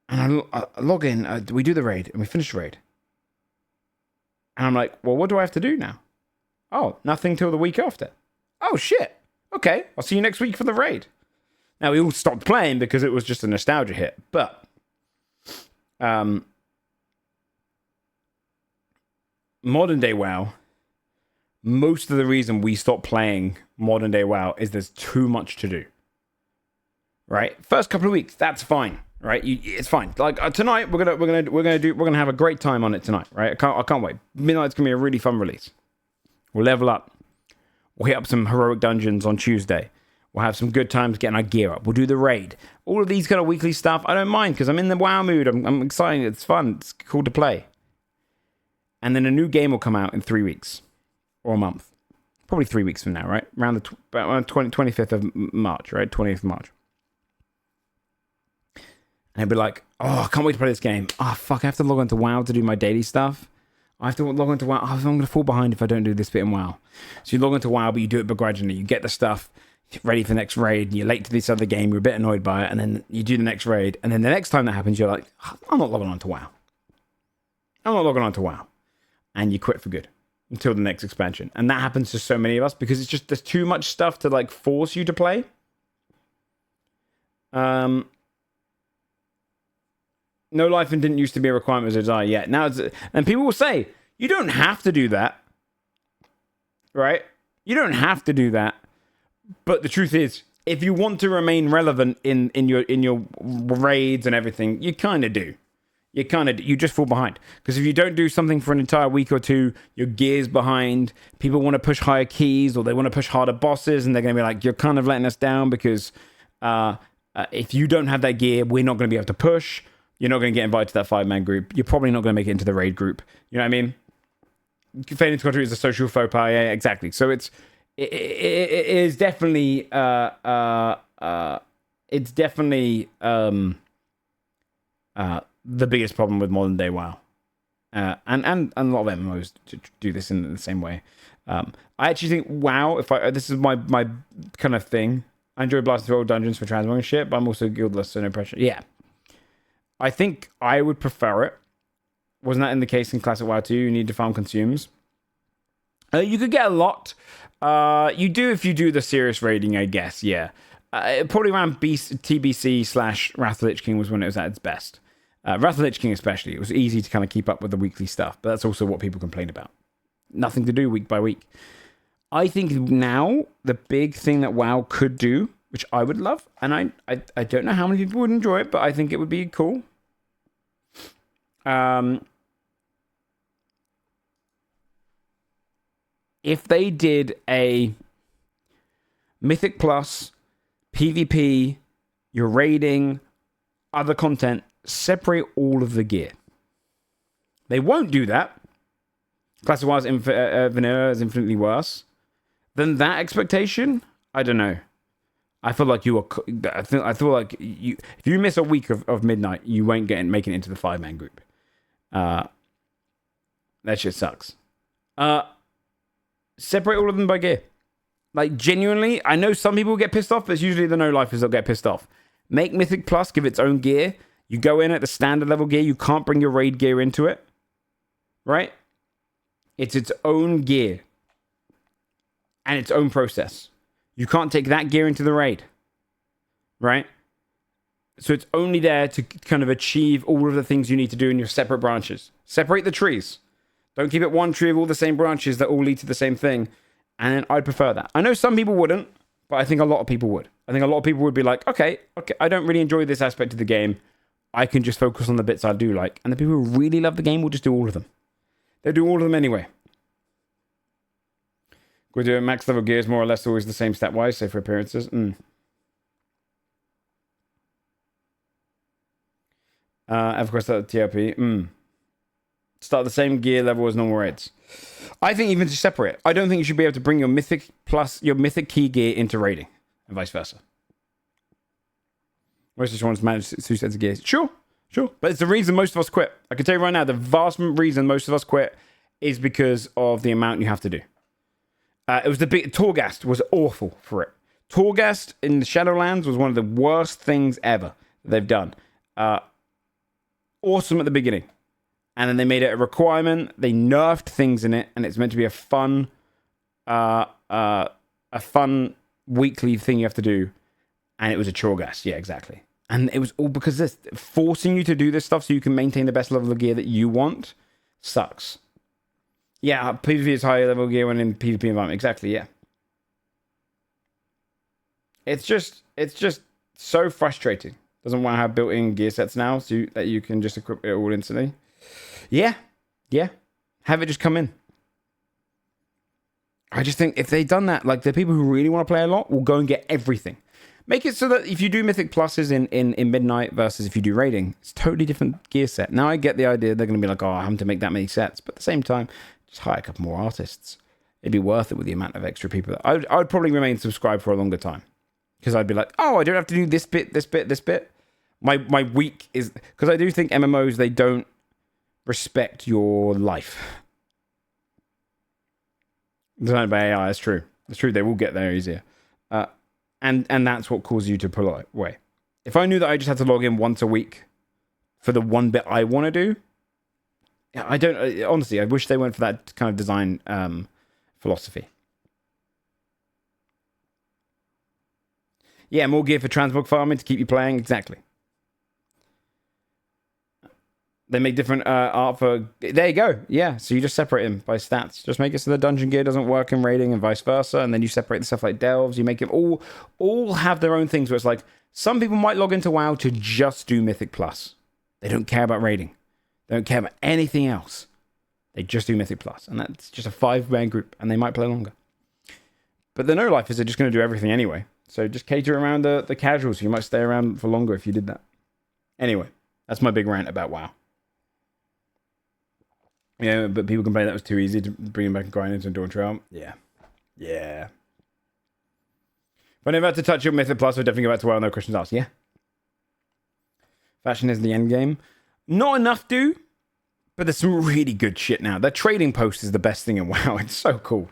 And I log in, we do the raid, and we finish the raid. And I'm like, well, what do I have to do now? Oh, nothing till the week after. Oh, shit. Okay, I'll see you next week for the raid. Now, we all stopped playing because it was just a nostalgia hit. But, modern day WoW, most of the reason we stopped playing modern day WoW is there's too much to do. Right? First couple of weeks, that's fine. Right, it's fine. Like tonight, we're gonna have a great time on it tonight. Right, I can't wait. Midnight's gonna be a really fun release. We'll level up. We'll hit up some heroic dungeons on Tuesday. We'll have some good times getting our gear up. We'll do the raid. All of these kind of weekly stuff, I don't mind because I'm in the WoW mood. I'm excited. It's fun. It's cool to play. And then a new game will come out in 3 weeks or a month, probably 3 weeks from now. Right, around the 25th of March. Right, 20th of March. And I'd be like, oh, I can't wait to play this game. Oh, fuck, I have to log on to WoW to do my daily stuff. I have to log on to WoW. Oh, I'm going to fall behind if I don't do this bit in WoW. So you log on to WoW, but you do it begrudgingly. You get the stuff ready for the next raid. You're late to this other game. You're a bit annoyed by it. And then you do the next raid. And then the next time that happens, you're like, oh, I'm not logging on to WoW. I'm not logging on to WoW. And you quit for good until the next expansion. And that happens to so many of us because it's just, there's too much stuff to like force you to play. No life and didn't used to be a requirement as a desire yet. Now, and people will say, you don't have to do that. Right? You don't have to do that. But the truth is, if you want to remain relevant in your raids and everything, you kind of do. You just fall behind. Because if you don't do something for an entire week or two, your gear's behind. People want to push higher keys or they want to push harder bosses and they're going to be like, you're kind of letting us down because if you don't have that gear, we're not going to be able to push. You're not going to get invited to that 5-man group. You're probably not going to make it into the raid group. You know what I mean? Failing to contribute is a social faux pas. Yeah, exactly. So it is definitely the biggest problem with modern day WoW. And a lot of MMOs do this in the same way. I actually think WoW, this is my kind of thing. I enjoy blasting through old dungeons for transmog and shit, but I'm also guildless, so no pressure. Yeah. I think I would prefer it. Wasn't that in the case in Classic WoW 2? You need to farm consumes. You could get a lot. You do if you do the serious raiding, I guess, yeah. Probably around TBC / Wrath of the Lich King was when it was at its best. Wrath of the Lich King especially. It was easy to kind of keep up with the weekly stuff, but that's also what people complain about. Nothing to do week by week. I think now the big thing that WoW could do, which I would love, and I don't know how many people would enjoy it, but I think it would be cool. If they did a Mythic Plus, PvP, your raiding, other content, separate all of the gear. They won't do that. Classic WoW's vanilla is infinitely worse. Then that expectation, I don't know. I feel like I feel like you. If you miss a week of Midnight, you won't making it into the 5-man group. That shit sucks. Separate all of them by gear. Like genuinely, I know some people get pissed off, but it's usually the no-lifers that get pissed off. Make Mythic Plus give its own gear. You go in at the standard level gear. You can't bring your raid gear into it. Right? It's its own gear. And its own process. You can't take that gear into the raid. Right? So it's only there to kind of achieve all of the things you need to do in your separate branches. Separate the trees. Don't keep it one tree of all the same branches that all lead to the same thing. And I'd prefer that. I know some people wouldn't, but I think a lot of people would. I think a lot of people would be like, okay, I don't really enjoy this aspect of the game. I can just focus on the bits I do like. And the people who really love the game will just do all of them. They'll do all of them anyway. We're doing max level gears more or less always the same stat-wise, say for appearances. Of course, that TRP. Start the same gear level as normal raids. I think even to separate. I don't think you should be able to bring your Mythic Plus, your Mythic key gear into raiding, and vice versa. Most of us manage 2 sets of gears. Sure. But it's the reason most of us quit. I can tell you right now, the vast reason most of us quit is because of the amount you have to do. It was the big Torghast was awful for it. Torghast in the Shadowlands was one of the worst things ever they've done. Awesome at the beginning, and then they made it a requirement. They nerfed things in it, and it's meant to be a fun weekly thing you have to do, and it was a Torghast. Yeah, exactly. And it was all because this forcing you to do this stuff so you can maintain the best level of gear that you want sucks. Yeah, PvP is higher level gear when in PvP environment. Exactly, yeah. It's just so frustrating. Doesn't want to have built-in gear sets now so that you can just equip it all instantly. Yeah. Have it just come in. I just think if they'd done that, like the people who really want to play a lot will go and get everything. Make it so that if you do Mythic Pluses in Midnight versus if you do raiding, it's a totally different gear set. Now I get the idea they're going to be like, oh, I have to make that many sets. But at the same time, just hire a couple more artists. It'd be worth it with the amount of extra people. I would probably remain subscribed for a longer time. Because I'd be like, oh, I don't have to do this bit, this bit, this bit. My week is... Because I do think MMOs, they don't respect your life. Designed by AI, it's true. It's true, they will get there easier. And that's what causes you to pull away. If I knew that I just had to log in once a week for the one bit I want to do, I don't... Honestly, I wish they went for that kind of design philosophy. Yeah, more gear for transmog farming to keep you playing. Exactly. They make different art for... There you go. Yeah, so you just separate them by stats. Just make it so the dungeon gear doesn't work in raiding and vice versa. And then you separate the stuff like delves. You make them all have their own things where it's like... Some people might log into WoW to just do Mythic Plus. They don't care about raiding. They don't care about anything else. They just do Mythic Plus. And that's just a 5-man group. And they might play longer. But the no-lifers are just going to do everything anyway. So just cater around the casuals. You might stay around for longer if you did that. Anyway, that's my big rant about WoW. Yeah, but people complain that was too easy to bring him back and grind into a Dawn Trail. Yeah. If I never had to touch your Mythic Plus, I'd definitely go back to WoW, no questions asked. Yeah. Fashion is the end game. Not enough, do, but there's some really good shit now. That trading post is the best thing in WoW. It's so cool.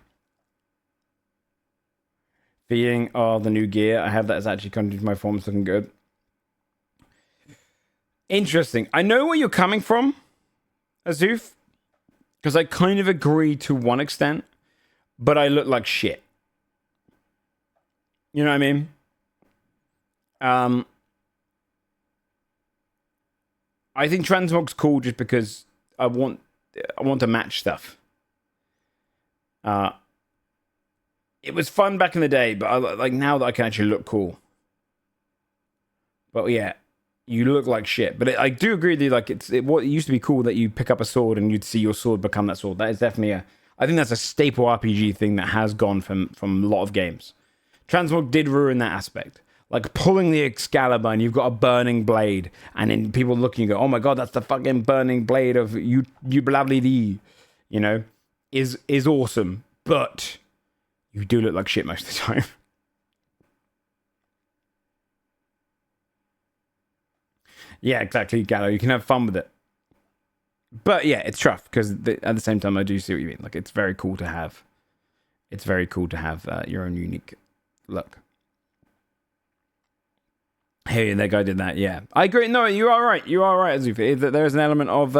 Feeding the new gear. I have that as actually contributed to my form. It's looking good. Interesting. I know where you're coming from, Azuf, because I kind of agree to one extent, but I look like shit. You know what I mean? I think transmog's cool just because I want to match stuff. It was fun back in the day, but like now that I can actually look cool. But yeah, you look like shit. But I do agree with you. Like it used to be cool that you pick up a sword and you'd see your sword become that sword. That is definitely I think that's a staple RPG thing that has gone from a lot of games. Transmog did ruin that aspect. Like pulling the Excalibur and you've got a burning blade, and then people looking and go, "Oh my god, that's the fucking burning blade of you blavely dee," you know, is awesome. But you do look like shit most of the time. Yeah, exactly, Gallo. You can have fun with it. But yeah, it's tough because at the same time, I do see what you mean. Like, it's very cool to have. It's very cool to have your own unique look. Hey, that guy did that. Yeah, I agree. No, you are right. You are right, Azufi. There's an element of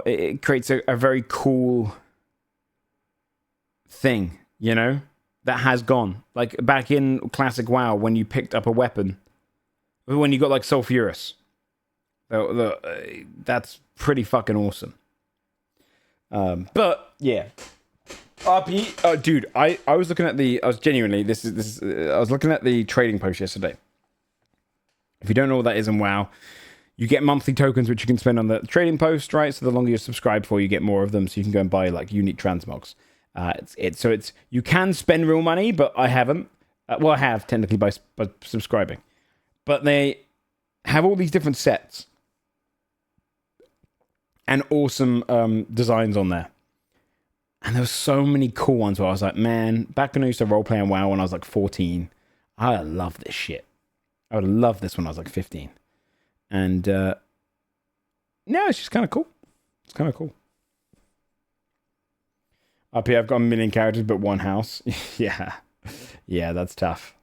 it creates a very cool thing, you know, that has gone. Like back in classic WoW, when you picked up a weapon, when you got like Sulfurous, that's pretty fucking awesome. But yeah, RP. Dude, I was looking at I was looking at the trading post yesterday. If you don't know what that is in WoW, you get monthly tokens which you can spend on the trading post, right? So the longer you're subscribed for, you get more of them, so you can go and buy like unique transmogs. You can spend real money, but I haven't. I have technically by subscribing, but they have all these different sets and awesome designs on there. And there were so many cool ones where I was like, man, back when I used to role play on WoW when I was like 14, I love this shit. I would love this when I was like 15. And no, it's just kind of cool. It's kind of cool. Up here, I've got a million characters, but one house. Yeah. Yeah, that's tough.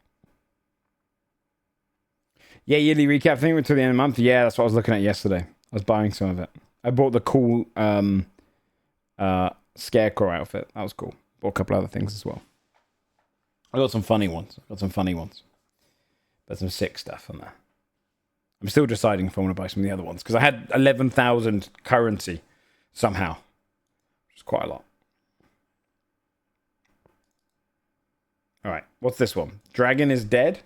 Yeah, yearly recap thing until the end of the month. Yeah, that's what I was looking at yesterday. I was buying some of it. I bought the cool Scarecrow outfit. That was cool. Bought a couple other things as well. I got some funny ones. But some sick stuff on there. I'm still deciding if I want to buy some of the other ones. Because I had 11,000 currency somehow. Which is quite a lot. Alright, what's this one? Dragon is dead?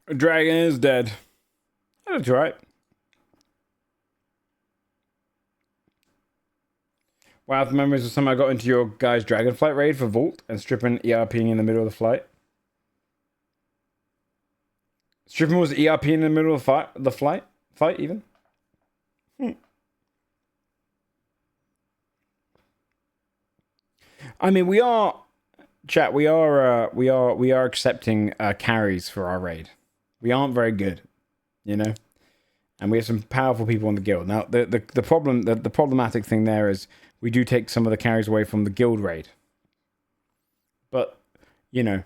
A dragon is dead. That's right. Wow, the memories of time I got into your guys' Dragonflight raid for Vault and stripping ERPing in the middle of the flight. Stripping was ERP in the middle of the fight even. I mean, we are accepting carries for our raid. We aren't very good, you know, and we have some powerful people in the guild. Now, the problematic thing there is we do take some of the carries away from the guild raid, but you know,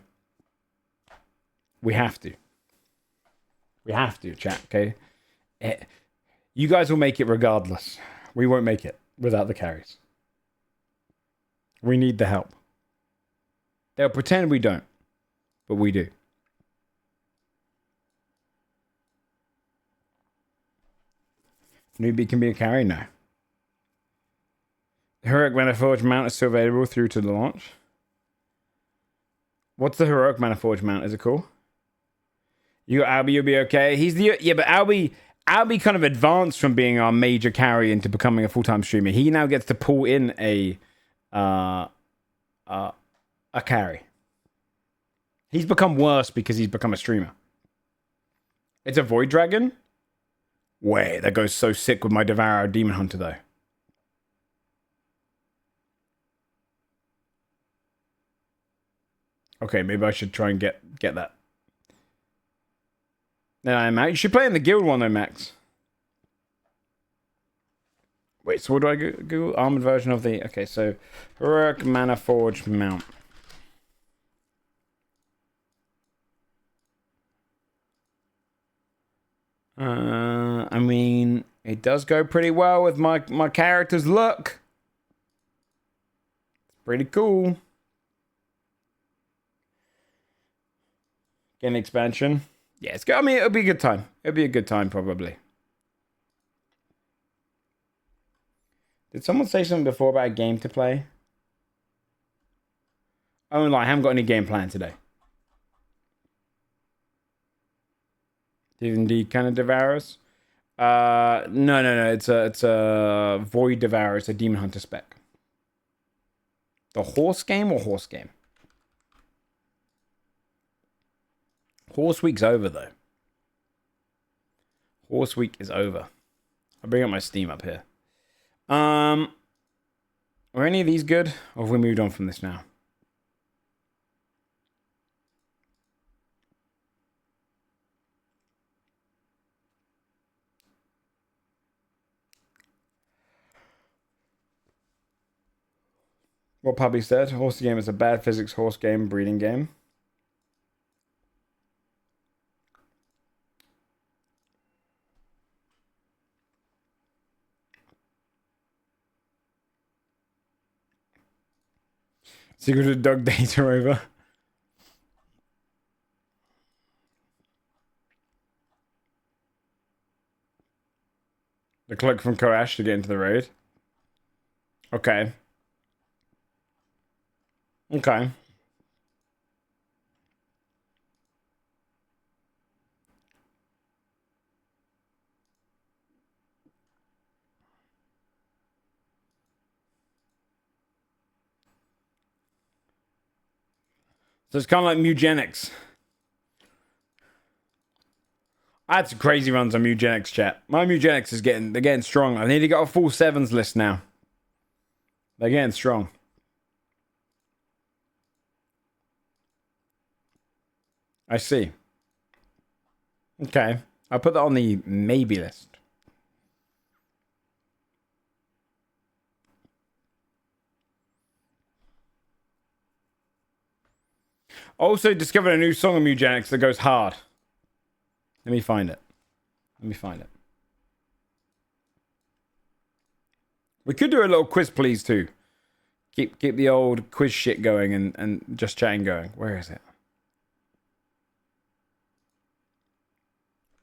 we have to. We have to, chat. Okay, you guys will make it regardless. We won't make it without the carries. We need the help. They'll pretend we don't, but we do. Newbie can be a carry now. The Heroic Maniforge mount is still available through to the launch. What's the Heroic Maniforge mount? Is it cool? You got Albie, you'll be okay. But Albie kind of advanced from being our major carry into becoming a full-time streamer. He now gets to pull in a carry. He's become worse because he's become a streamer. It's a Void Dragon? Wait, that goes so sick with my Devour Demon Hunter, though. Okay, maybe I should try and get that. No, Max. You should play in the guild one, though, Max. Wait, so what do I Google? Armored version of the... Okay, so... Heroic Maniforge mount. I mean, it does go pretty well with my character's look. Pretty cool. Get an expansion. Yeah, it's good. I mean, it'll be a good time. It'll be a good time, probably. Did someone say something before about a game to play? Oh, no, I haven't got any game planned today. Did indeed kind of devour us? No. It's a Void Devourer. It's a Demon Hunter spec. The horse game or horse game? Horse week's over, though. Horse week is over. I'll bring up my Steam up here. Are any of these good? Or have we moved on from this now? What Puppy said, horse game is a bad physics horse game, breeding game. Secret of Dog Data over. The cloak from Koash to get into the raid. Okay. Okay. So it's kind of like Mugenics. I had some crazy runs on Mugenics, chat. My Mugenics is they're getting strong. I need to get a full sevens list now. They're getting strong. I see. Okay. I'll put that on the maybe list. Also discovered a new song of Mugenics that goes hard. Let me find it. We could do a little quiz, please, too. Keep the old quiz shit going and just chatting going. Where is it?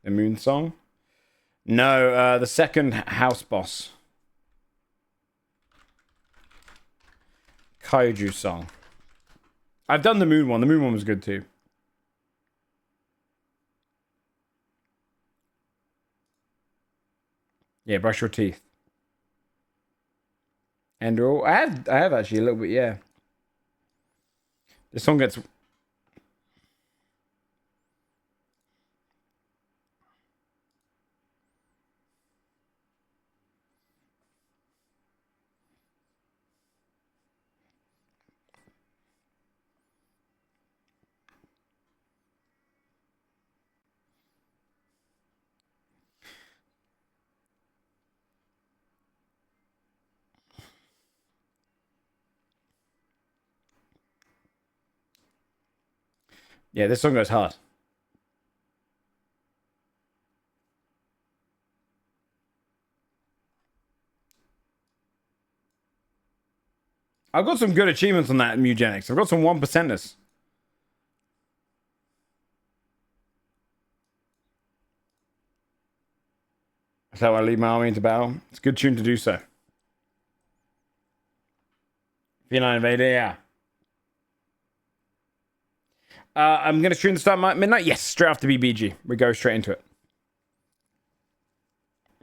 The Moon song? No, the second house boss. Kaiju song. I've done the Moon one. The Moon one was good too. Yeah, brush your teeth. And I have actually a little bit, yeah. This song gets... Yeah, this song goes hard. I've got some good achievements on that Mugenics. I've got some 1%ers. That's how I lead my army into battle. It's a good tune to do so. Feline Invader, yeah. I'm going to stream the start at midnight. Yes, straight after BBG. We go straight into it.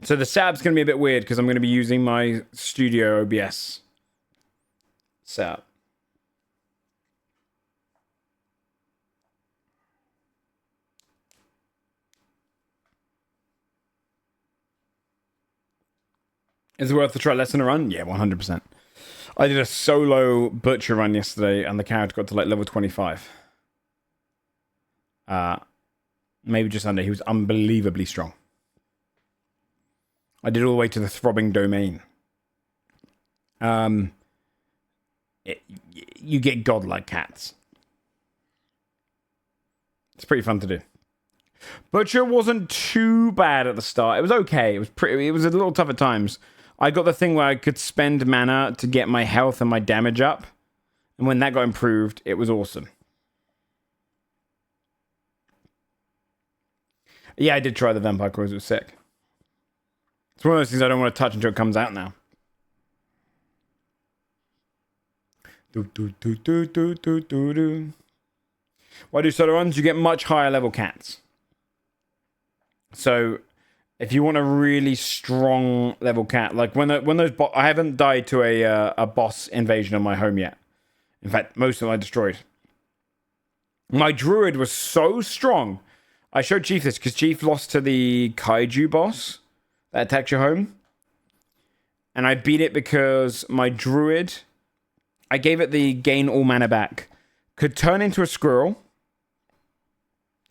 So the setup's going to be a bit weird because I'm going to be using my studio OBS setup. Is it worth the try lesson to run? Yeah, 100%. I did a solo butcher run yesterday and the character got to like level 25. Maybe just under. He was unbelievably strong. I did all the way to the throbbing domain. You get godlike cats. It's pretty fun to do. Butcher wasn't too bad at the start. It was okay. It was a little tough at times. I got the thing where I could spend mana to get my health and my damage up. And when that got improved, it was awesome. Yeah, I did try the Vampire Cause. It was sick. It's one of those things I don't want to touch until it comes out now. Why do solo runs? You get much higher level cats. So, if you want a really strong level cat, like when those I haven't died to a boss invasion of my home yet. In fact, most of them I destroyed. My druid was so strong. I showed Chief this because Chief lost to the kaiju boss that attacked your home. And I beat it because my druid, I gave it the gain all mana back, could turn into a squirrel,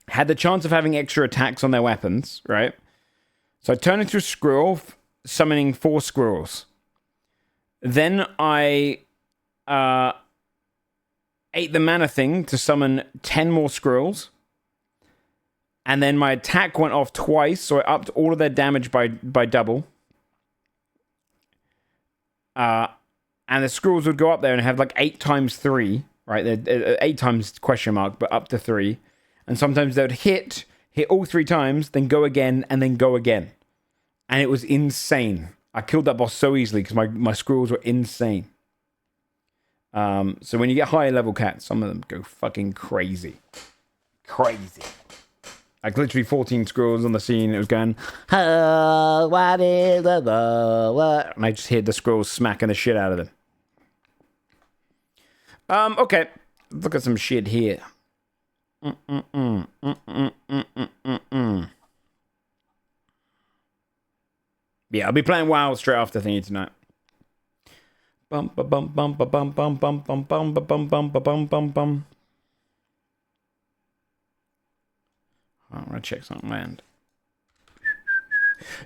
had the chance of having extra attacks on their weapons, right? So I turned into a squirrel, summoning 4 squirrels. Then I ate the mana thing to summon 10 more squirrels. And then my attack went off twice, so I upped all of their damage by double. And the squirrels would go up there and have like 8 times 3, right? They're 8 times question mark, but up to 3. And sometimes they would hit all 3 times, then go again, and then go again. And it was insane. I killed that boss so easily because my squirrels were insane. So when you get higher level cats, some of them go fucking crazy. Crazy. Like literally 14 squirrels on the scene. It was going, oh, what is the what? And I just heard the squirrels smacking the shit out of them. Okay. Look at some shit here. Yeah, I'll be playing WoW straight after thingy tonight. Bum bum bum bum bum bum bum bum bum bum bum bum bum bum. I'm gonna check something land.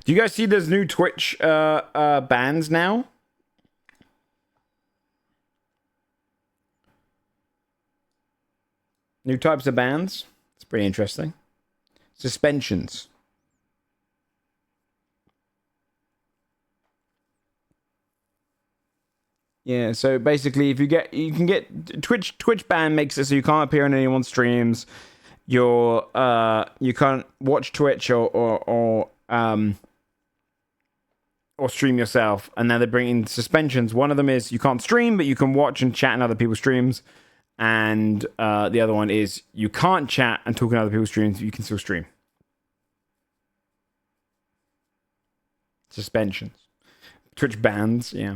Do you guys see there's new Twitch bans now? New types of bans. It's pretty interesting. Suspensions. Yeah, so basically if you can get Twitch ban makes it so you can't appear on anyone's streams. You can't watch Twitch or stream yourself, and now they're bringing suspensions. One of them is you can't stream, but you can watch and chat in other people's streams, and the other one is you can't chat and talk in other people's streams, but you can still stream. Suspensions, Twitch bans, yeah.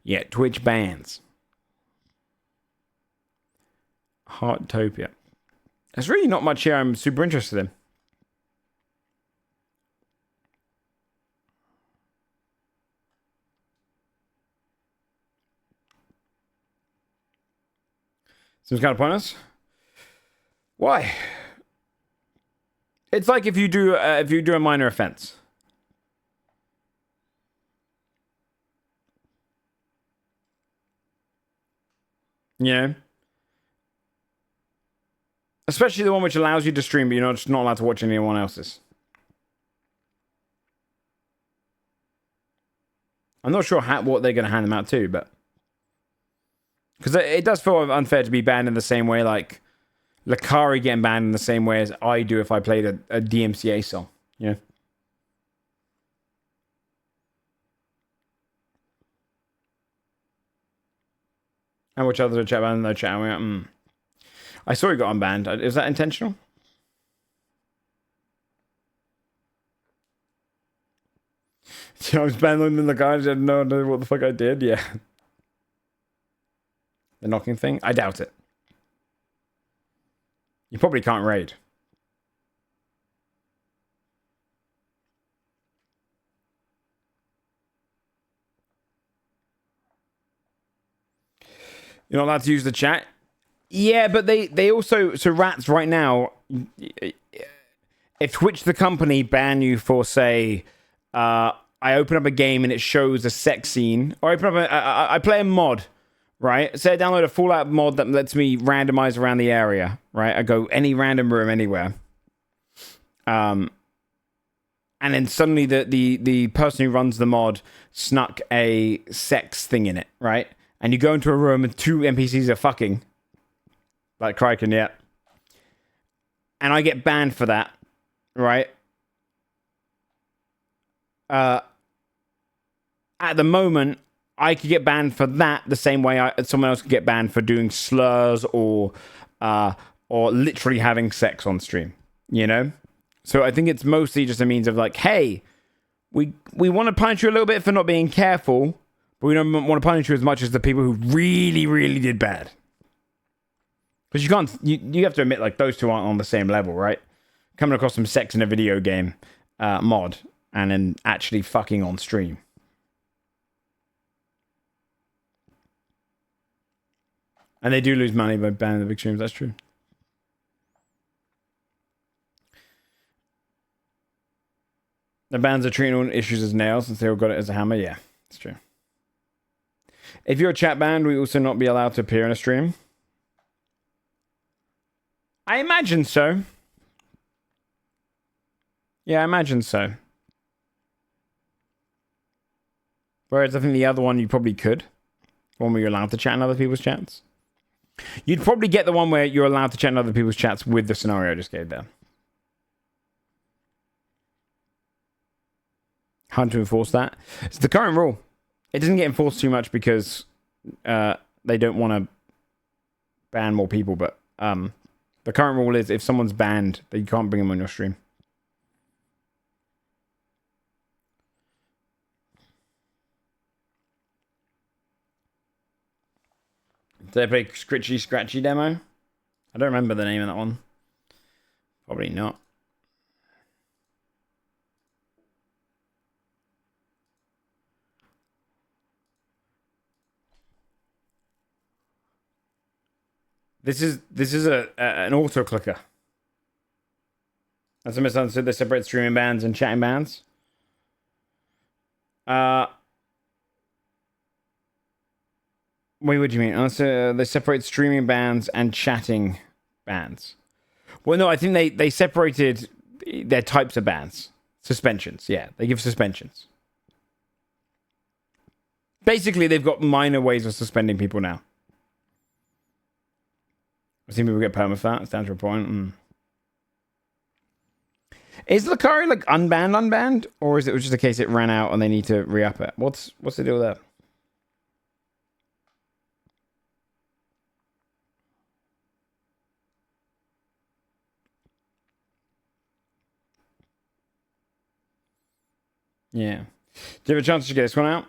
Yeah, Twitch bans. Heartopia. There's really not much here I'm super interested in. Seems kind of pointless. Why? It's like if you do a minor offense. You know? Especially the one which allows you to stream, but you're just not allowed to watch anyone else's. I'm not sure what they're going to hand them out to, but... Because it does feel unfair to be banned in the same way, like... Lakari getting banned in the same way as I do if I played a DMCA song, you know? And which others are chat banned? No chat. I saw he got unbanned. Is that intentional? I was banned in the guy. I didn't know what the fuck I did. Yeah. The knocking thing? I doubt it. You probably can't raid. You're not allowed to use the chat? Yeah, but they also... So rats right now... If Twitch the company ban you for, say... I open up a game and it shows a sex scene. Or I play a mod, right? Say I download a Fallout mod that lets me randomize around the area, right? I go any random room anywhere. And then suddenly the person who runs the mod snuck a sex thing in it, right? And you go into a room and two NPCs are fucking... Like Kraken, yeah. And I get banned for that, right? At the moment, I could get banned for that the same way someone else could get banned for doing slurs or literally having sex on stream, you know? So I think it's mostly just a means of like, hey, we want to punish you a little bit for not being careful, but we don't want to punish you as much as the people who really, really did bad. Because you can't, you have to admit, like, those two aren't on the same level, right? Coming across some sex in a video game mod and then actually fucking on stream. And they do lose money by banning the big streams, that's true. The bans are treating all issues as nails since they all got it as a hammer. Yeah, it's true. If you're a chat banned, we also not be allowed to appear in a stream. I imagine so. Yeah, I imagine so. Whereas I think the other one you probably could. One where you're allowed to chat in other people's chats. You'd probably get the one where you're allowed to chat in other people's chats with the scenario I just gave there. Hard to enforce that. It's the current rule. It doesn't get enforced too much because they don't want to ban more people, but the current rule is if someone's banned, then you can't bring them on your stream. Did I play Scritchy Scratchy demo? I don't remember the name of that one. Probably not. This is an auto clicker. That's a misunderstood. They separate streaming bans and chatting bans. Wait, what do you mean? They separate streaming bans and chatting bans. Well, no, I think they separated their types of bans. Suspensions, yeah. They give suspensions. Basically, they've got minor ways of suspending people now. I've seen people get perma for that. It's down to a point. Is Lucari like unbanned? Or is it just a case it ran out and they need to re-up it? What's the deal there? Yeah. Do you have a chance to get this one out?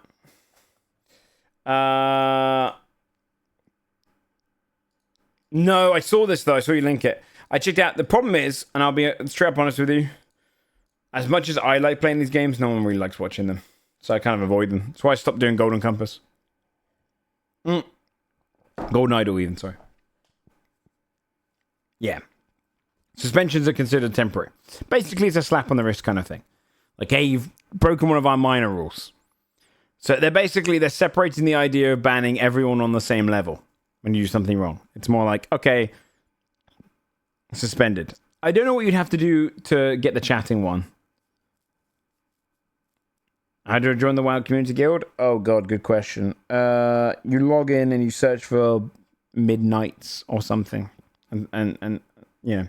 No, I saw this though. I saw you link it. I checked out. The problem is, and I'll be straight up honest with you, as much as I like playing these games, no one really likes watching them. So I kind of avoid them. That's why I stopped doing Golden Compass. Golden Idol even, sorry. Yeah. Suspensions are considered temporary. Basically, it's a slap on the wrist kind of thing. Like, hey, you've broken one of our minor rules. So they're separating the idea of banning everyone on the same level when you do something wrong. It's more like, okay, suspended. I don't know what you'd have to do to get the chatting one. How do I join the WoW Community Guild? Oh god, good question. You log in and you search for Midnights or something. And you know.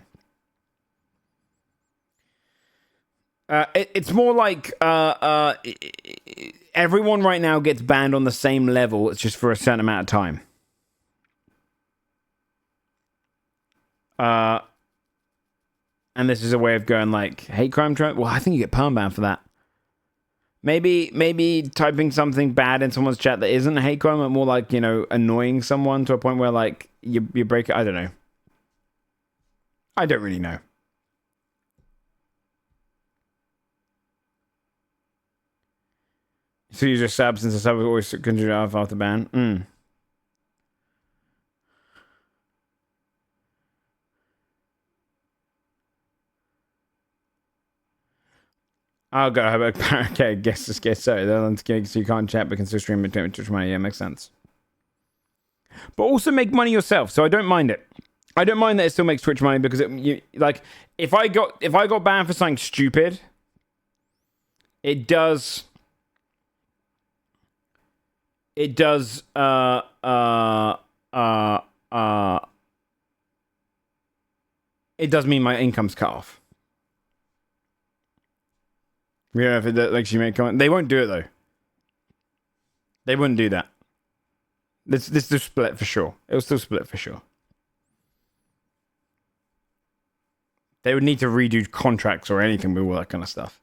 It's more like everyone right now gets banned on the same level. It's just for a certain amount of time. And this is a way of going like hate crime. Well, I think you get perm banned for that. Maybe typing something bad in someone's chat that isn't a hate crime, but more like, you know, annoying someone to a point where like you break it. I don't know. I don't really know. So you just sub since the sub always continue after ban. Oh god, okay, guess sorry. They're on gig, so you can't chat but can still stream between Twitch money. Yeah, makes sense. But also make money yourself, so I don't mind it. I don't mind that it still makes Twitch money because if I got banned for something stupid, it does mean my income's cut off. You know, if it makes you make comment. They won't do it though. They wouldn't do that. This will split for sure. It'll still split for sure. They would need to redo contracts or anything with all that kind of stuff.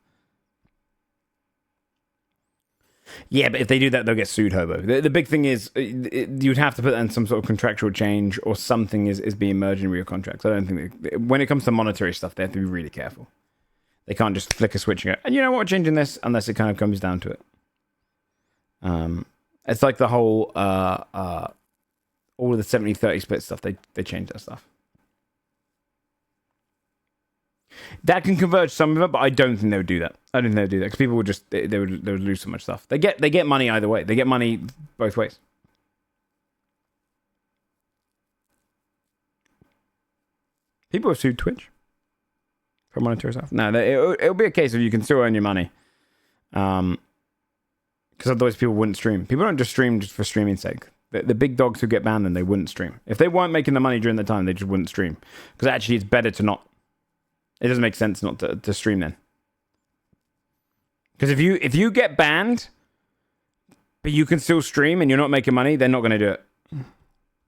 Yeah, but if they do that, they'll get sued, Hobo. The big thing is you'd have to put that in some sort of contractual change or something is being merged in real contracts. I don't think when it comes to monetary stuff, they have to be really careful. They can't just flick a switch and go, and you know what, we're changing this, unless it kind of comes down to it. It's like the whole all of the 70-30 split stuff. They change that stuff. That can converge some of it, but I don't think they would do that. I don't think they would do that because people would just they would lose so much stuff. They get money either way. They get money both ways. People have sued Twitch for monetary stuff. No, it'll be a case of you can still earn your money, because otherwise people wouldn't stream. People don't just stream just for streaming's sake. The big dogs who get banned, then they wouldn't stream. If they weren't making the money during the time, they just wouldn't stream. Because actually, it's better to not. It doesn't make sense not to stream then. Because if you get banned, but you can still stream and you're not making money, they're not going to do it.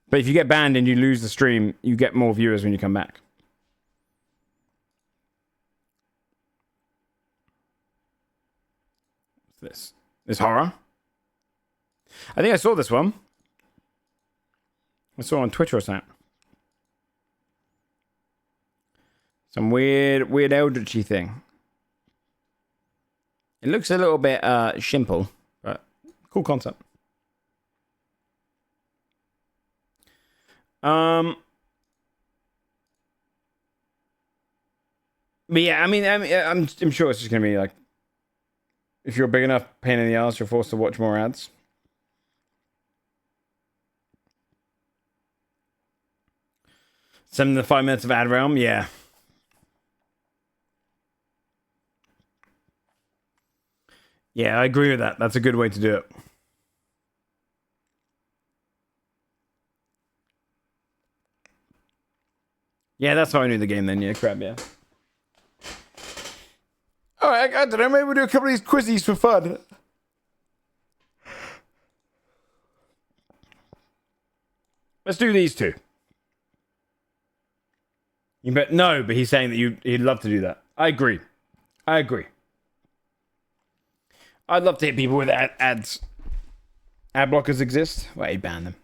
But if you get banned and you lose the stream, you get more viewers when you come back. What's this? This horror? I think I saw this one. I saw it on Twitter or something. Some weird eldritchy thing. It looks a little bit simple, but cool concept. But yeah, I mean, I'm sure it's just gonna be like, if you're a big enough pain in the ass, you're forced to watch more ads. 7 to 5 minutes of ad realm, yeah. Yeah, I agree with that. That's a good way to do it. Yeah, that's how I knew the game then. Yeah, crap, yeah. Alright, I don't know. Maybe we'll do a couple of these quizzes for fun. Let's do these two. You bet. No, but he's saying that he'd love to do that. I agree. I'd love to hit people with ads. Ad blockers exist? Wait, ban them.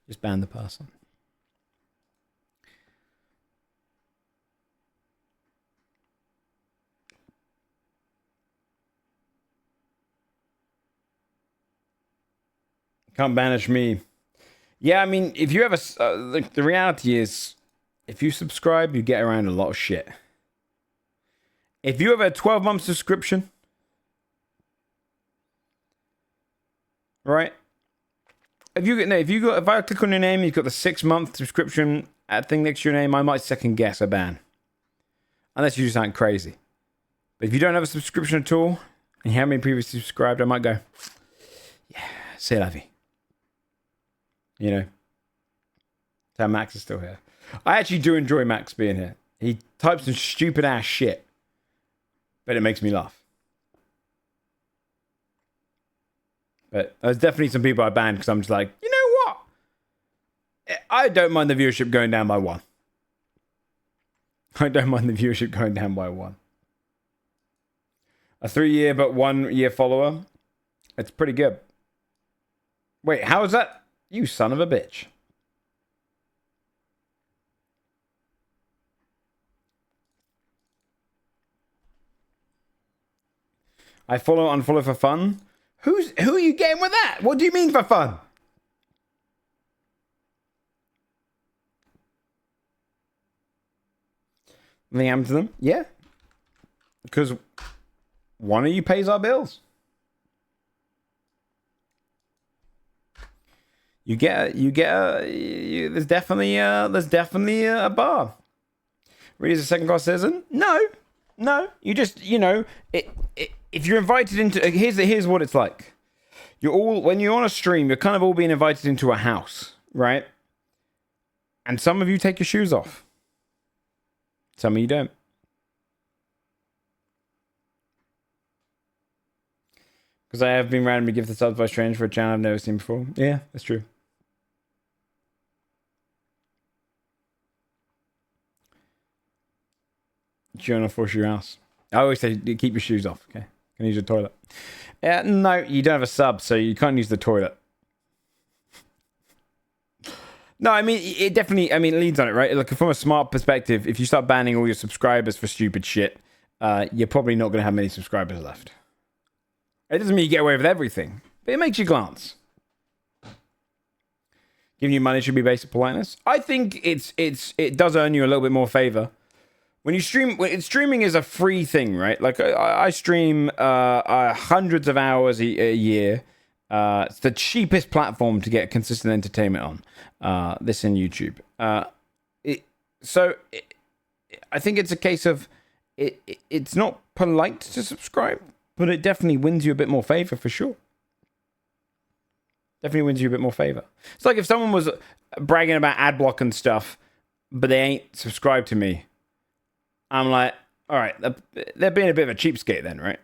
Just ban the person. Can't banish me. Yeah, I mean, if you have the reality is, if you subscribe, you get around a lot of shit. If you have a 12-month subscription, right? If I click on your name, you've got the 6-month subscription thing next to your name, I might second guess a ban, unless you just aren't crazy. But if you don't have a subscription at all, and you haven't been previously subscribed, I might go, yeah, c'est la vie. You know, so Max is still here. I actually do enjoy Max being here. He types some stupid ass shit, but it makes me laugh. But there's definitely some people I banned because I'm just like, you know what? I don't mind the viewership going down by 1. I don't mind the viewership going down by 1. A 3-year but 1-year follower. It's pretty good. Wait, how is that? You son of a bitch. I unfollow for fun. Who are you getting with that? What do you mean for fun? Anything happened to them? Yeah. Because one of you pays our bills. There's definitely a bar. Really, as a second-class citizen? No. You just, if you're invited into, here's what it's like. When you're on a stream, you're kind of all being invited into a house, right? And some of you take your shoes off. Some of you don't. Because I have been randomly gifted subs by strangers for a channel I've never seen before. Yeah, that's true. You're gonna force your house. I always say keep your shoes off. Okay, can use your toilet. No, you don't have a sub, so you can't use the toilet. No, I mean it definitely. I mean, it leads on it, right? Like from a smart perspective, if you start banning all your subscribers for stupid shit, you're probably not gonna have many subscribers left. It doesn't mean you get away with everything, but it makes you glance. Giving you money should be based on politeness. I think it does earn you a little bit more favor. When you stream, streaming is a free thing, right? Like I stream hundreds of hours a year. It's the cheapest platform to get consistent entertainment on. This in YouTube. I think it's a case of it's not polite to subscribe, but it definitely wins you a bit more favor for sure. Definitely wins you a bit more favor. It's like if someone was bragging about ad block and stuff, but they ain't subscribed to me. I'm like, all right, they're being a bit of a cheapskate then, right?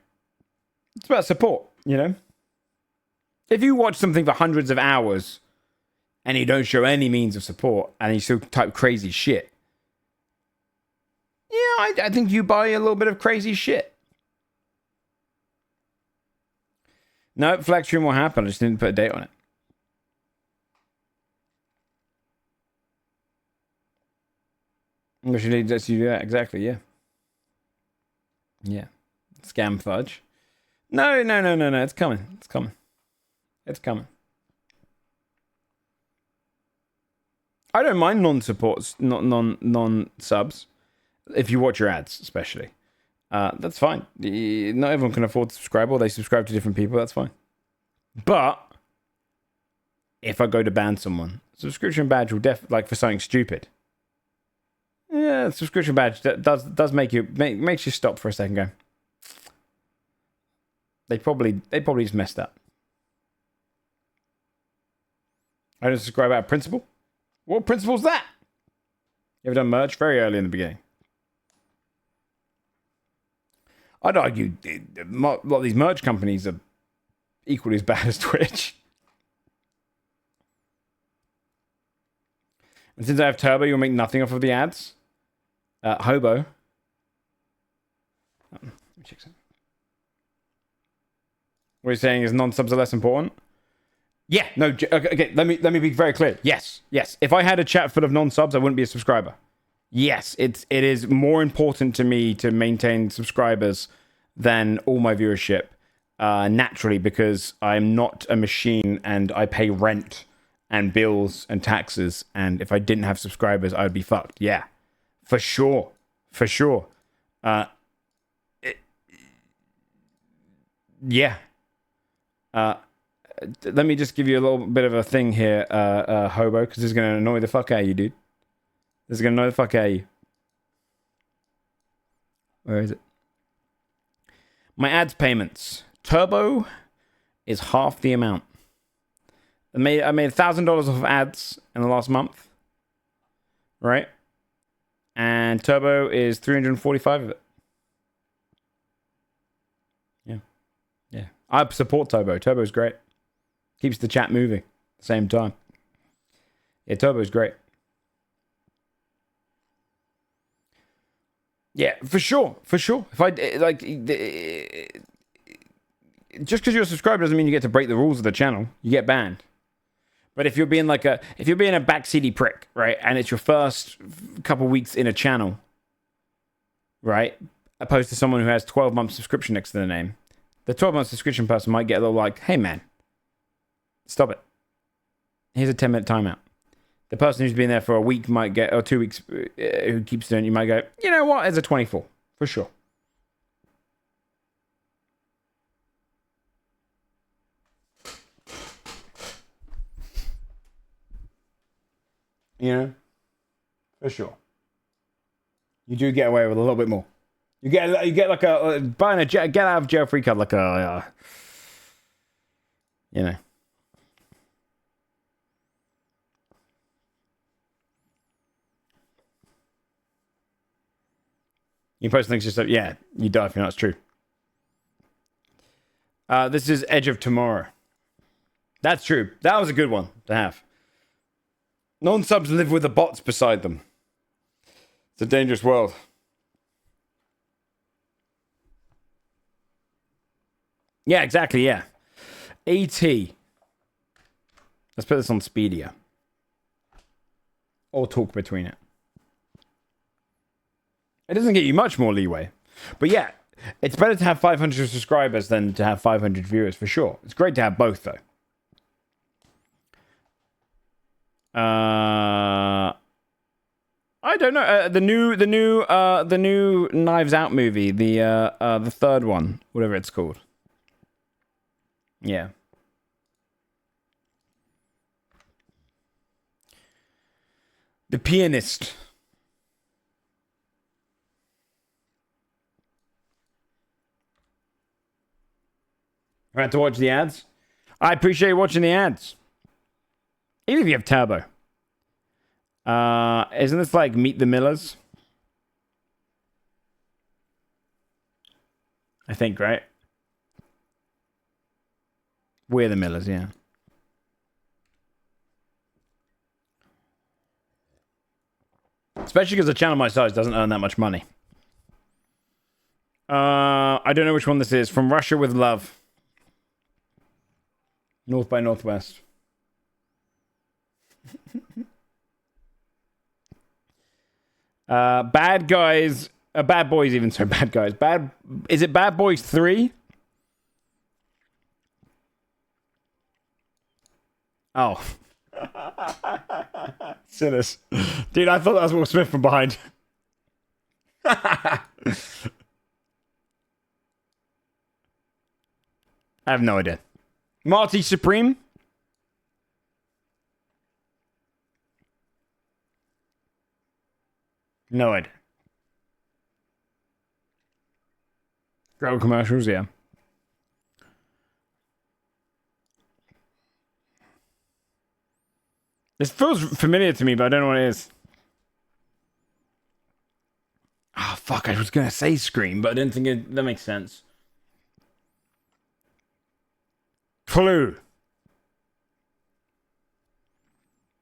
It's about support, you know? If you watch something for hundreds of hours and you don't show any means of support and you still type crazy shit, yeah, I think you buy a little bit of crazy shit. No, flex stream will happen. I just didn't put a date on it. Which you need to do that, exactly, yeah. Yeah. Scam fudge. No, it's coming. It's coming. It's coming. I don't mind non-supports, non-subs, if you watch your ads, especially. That's fine. Not everyone can afford to subscribe, or they subscribe to different people, that's fine. But if I go to ban someone, subscription badge will like for something stupid. Yeah, subscription badge does make you makes you stop for a second. Go. They probably just messed up. I don't subscribe out of principle. What principle's that? You ever done merch? Very early in the beginning. I'd argue a lot of these merch companies are equally as bad as Twitch. And since I have Turbo, you'll make nothing off of the ads. Hobo. Let me check something. What you're saying is non-subs are less important? Yeah, no, okay, let me be very clear. Yes. If I had a chat full of non-subs, I wouldn't be a subscriber. Yes, it is more important to me to maintain subscribers than all my viewership. Naturally, because I'm not a machine and I pay rent and bills and taxes, and if I didn't have subscribers, I would be fucked. Yeah, for sure. Yeah. Let me just give you a little bit of a thing here, Hobo, because this is going to annoy the fuck out of you, dude. This is going to annoy the fuck out of you. Where is it? My ads payments. Turbo is half the amount. I made $1,000 off of ads in the last month. Right? And Turbo is 345 of it. Yeah. I support Turbo. Turbo's great. Keeps the chat moving at the same time. Yeah, Turbo's great. Yeah, for sure. If I like, just because you're a subscriber doesn't mean you get to break the rules of the channel. You get banned. But if you're being a backseaty prick, right, and it's your first couple weeks in a channel, right, opposed to someone who has 12 months subscription next to their name, the 12-month subscription person might get a little like, hey man, stop it. Here's a 10-minute timeout. The person who's been there for a week might get, or 2 weeks, who keeps doing it, you might go, you know what, it's a 24, for sure. You know? For sure. You do get away with a little bit more. You get like buying a get out of jail free card, like a, you know. You post things just like, yeah, you die if you're not. It's true. This is Edge of Tomorrow. That's true. That was a good one to have. Non-subs live with the bots beside them. It's a dangerous world. Yeah, exactly, yeah. AT. Let's put this on Speedia. Or talk between it. It doesn't get you much more leeway. But yeah, it's better to have 500 subscribers than to have 500 viewers, for sure. It's great to have both, though. I don't know. The new Knives Out movie, the third one, whatever it's called. Yeah. The Pianist. I had to watch the ads. I appreciate watching the ads. Even if you have turbo. Isn't this like Meet the Millers? I think, right? We're the Millers, yeah. Especially because a channel my size doesn't earn that much money. I don't know which one this is. From Russia with Love. North by Northwest. Bad Guys. Bad Boys even. Sorry, Bad Guys. Is it Bad Boys 3? Oh. Sinners. Dude, I thought that was Will Smith from behind. I have no idea. Marty Supreme? No idea. Grow commercials, yeah. This feels familiar to me, but I don't know what it is. Oh, fuck. I was going to say Scream, but I didn't think that makes sense. Clue.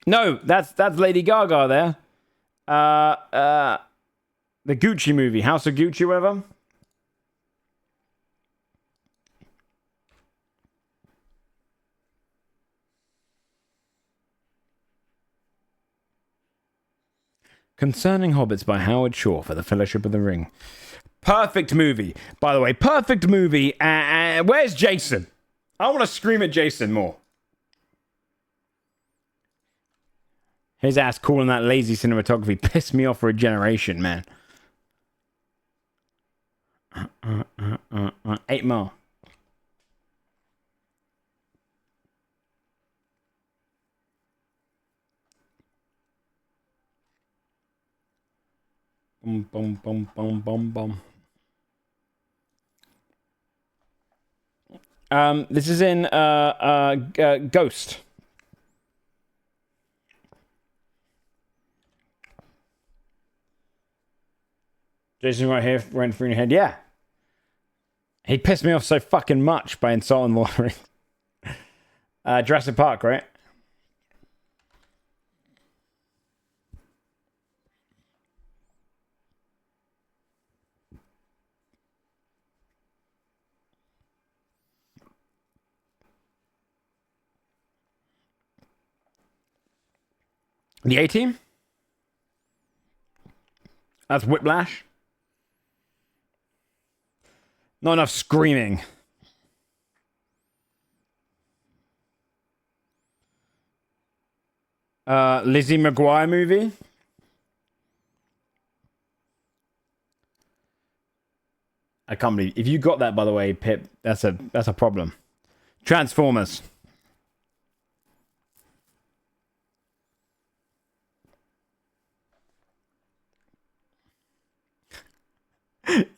No, that's Lady Gaga there. The Gucci movie, House of Gucci, whatever. Concerning Hobbits by Howard Shore for the Fellowship of the Ring. Perfect movie. By the way, perfect movie. Where's Jason? I want to scream at Jason more. His ass calling that lazy cinematography pissed me off for a generation, man. 8 more. Boom, boom, boom, boom, boom, boom. This is in Ghost. Jason right here went through your head. Yeah. He pissed me off so fucking much by insulting Lord of the Rings. Jurassic Park, right? The A-Team? That's Whiplash. Not enough screaming. Lizzie McGuire movie. I can't believe if you got that, by the way, Pip. That's a problem. Transformers.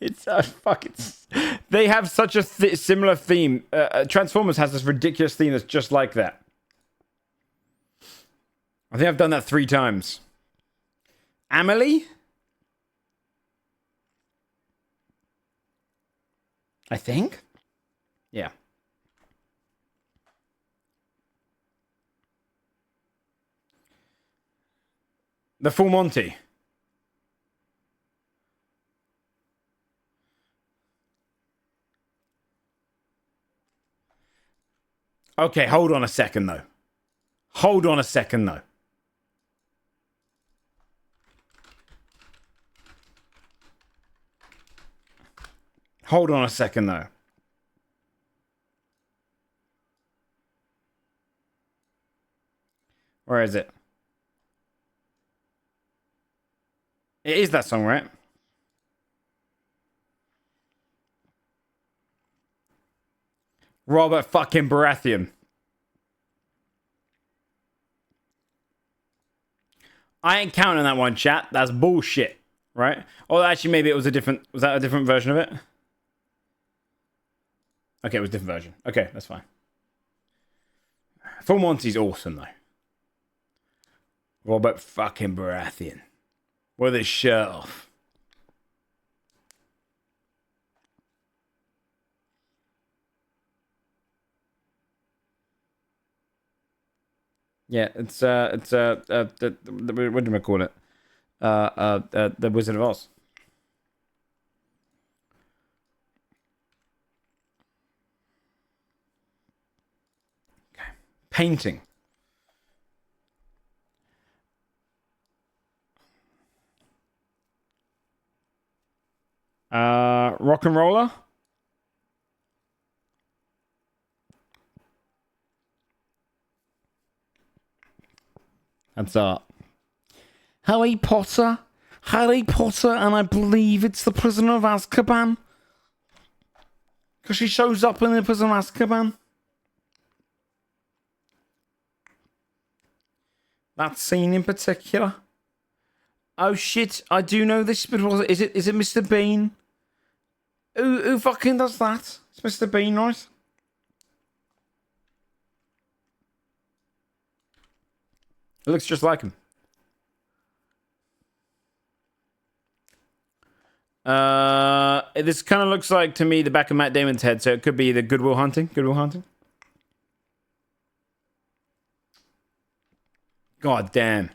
It's fuck. They have such a similar theme. Transformers has this ridiculous theme that's just like that. I think I've done that 3 times. Amelie? I think? Yeah. The Full Monty. Okay, hold on a second, though. Hold on a second, though. Hold on a second, though. Where is it? It is that song, right? Robert fucking Baratheon. I ain't counting that one, chat. That's bullshit, right? Oh, actually, maybe it was a different... Was that a different version of it? Okay, it was a different version. Okay, that's fine. Full Monty's awesome, though. What about fucking Baratheon? With his shirt off. Yeah, it's what do I call it? The Wizard of Oz. Okay. Painting. Rock and roller. That's art. Harry Potter, and I believe it's the Prisoner of Azkaban. Because she shows up in the Prisoner of Azkaban. That scene in particular. Oh shit, I do know this, but is it Mr. Bean? Who fucking does that? It's Mr. Bean, right? It looks just like him. This kind of looks like, to me, the back of Matt Damon's head, so it could be the Good Will Hunting. Good Will Hunting. God damn.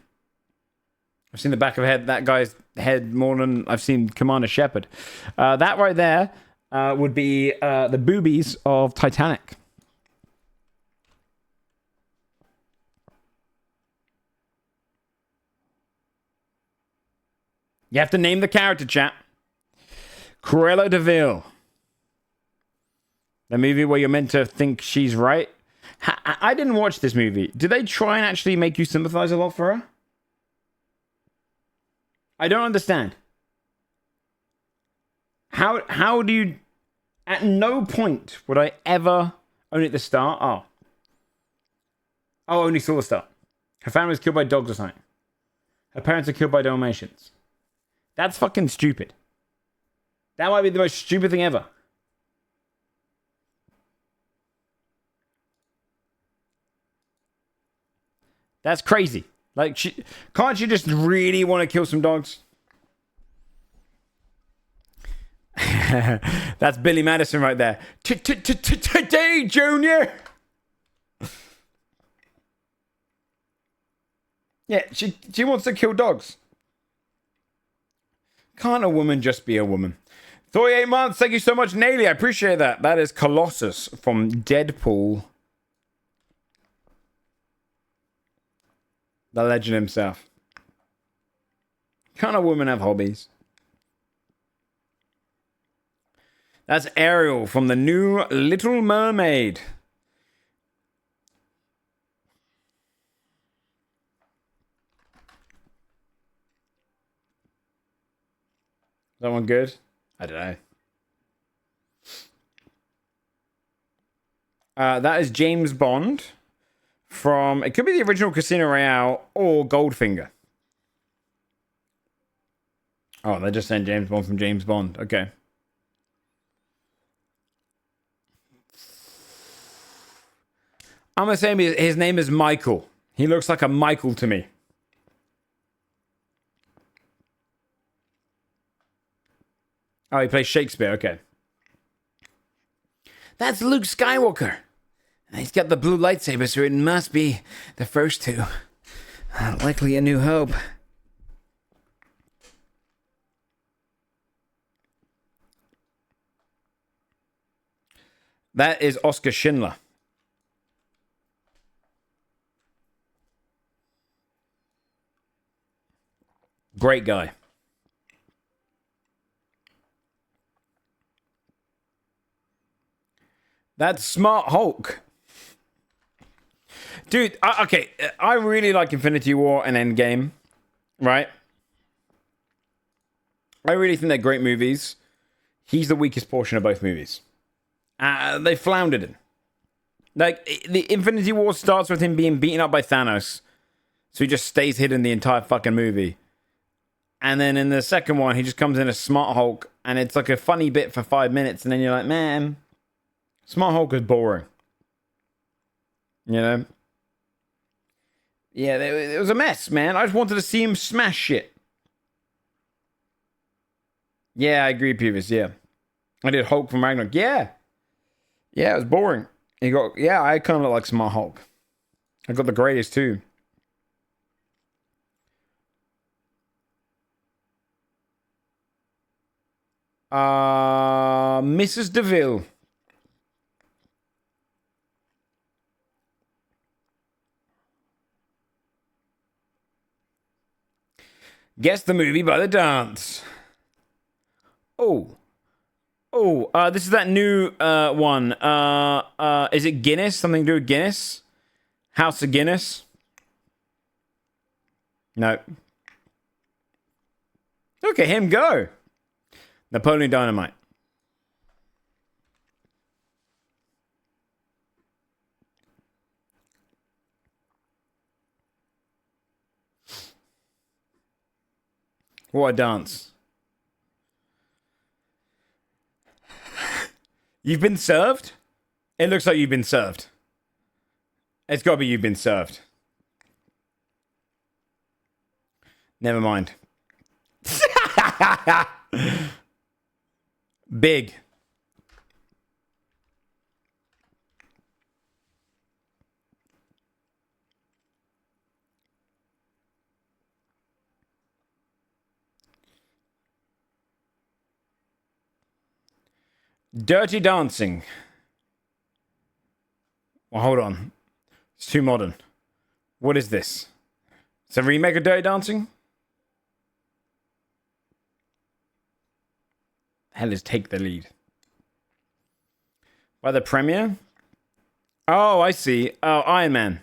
I've seen the back of that guy's head more than I've seen Commander Shepard. That right there would be the boobies of Titanic. You have to name the character, chat. Cruella de Vil. The movie where you're meant to think she's right. I didn't watch this movie. Did they try and actually make you sympathize a lot for her? I don't understand. How do you... At no point would I ever... Only at the start? Oh, only saw the start. Her family was killed by dogs or something. Her parents are killed by Dalmatians. That's fucking stupid. That might be the most stupid thing ever. That's crazy. Like, can't she just really want to kill some dogs? That's Billy Madison right there. Today, Junior. Yeah, she wants to kill dogs. Can't a woman just be a woman? 38 months. Thank you so much, Naley. I appreciate that. That is Colossus from Deadpool. The legend himself. Can't a woman have hobbies? That's Ariel from the new Little Mermaid. Is that one good? I don't know. That is James Bond from... It could be the original Casino Royale or Goldfinger. Oh, they just sent James Bond from James Bond. Okay. I'm going to say his name is Michael. He looks like a Michael to me. Oh, he plays Shakespeare. Okay. That's Luke Skywalker. He's got the blue lightsaber, so it must be the first two. Likely A New Hope. That is Oscar Schindler. Great guy. That's Smart Hulk. Dude, okay, I really like Infinity War and Endgame, right? I really think they're great movies. He's the weakest portion of both movies. They floundered in. Like, the Infinity War starts with him being beaten up by Thanos, so he just stays hidden the entire fucking movie. And then in the second one, he just comes in as Smart Hulk, and it's like a funny bit for 5 minutes, and then you're like, man, Smart Hulk is boring. You know? Yeah, it was a mess, man. I just wanted to see him smash shit. Yeah, I agree, Pubis. Yeah. I did Hulk from Ragnarok. Yeah. Yeah, it was boring. I kind of look like Smart Hulk. I got the greatest too. Mrs. DeVille. Guess the movie by the dance. Oh. This is that new one. Is it Guinness? Something to do with Guinness? House of Guinness? No. Look at him go. Napoleon Dynamite. What a dance. You've been served? It looks like you've been served. It's got to be you've been served. Never mind. Big. Dirty Dancing. Well, hold on. It's too modern. What is this? It's a remake of Dirty Dancing? Hell is Take the Lead. By the premiere? Oh, I see. Oh, Iron Man.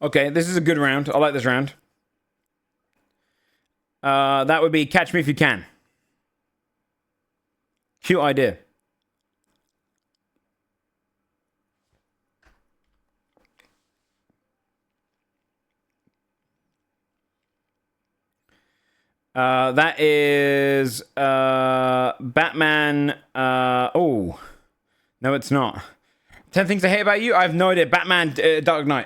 Okay, this is a good round. I like this round. That would be Catch Me If You Can. Cute idea. That is Batman. Oh, no, it's not. 10 Things I Hate About You. I have no idea. Batman Dark Knight.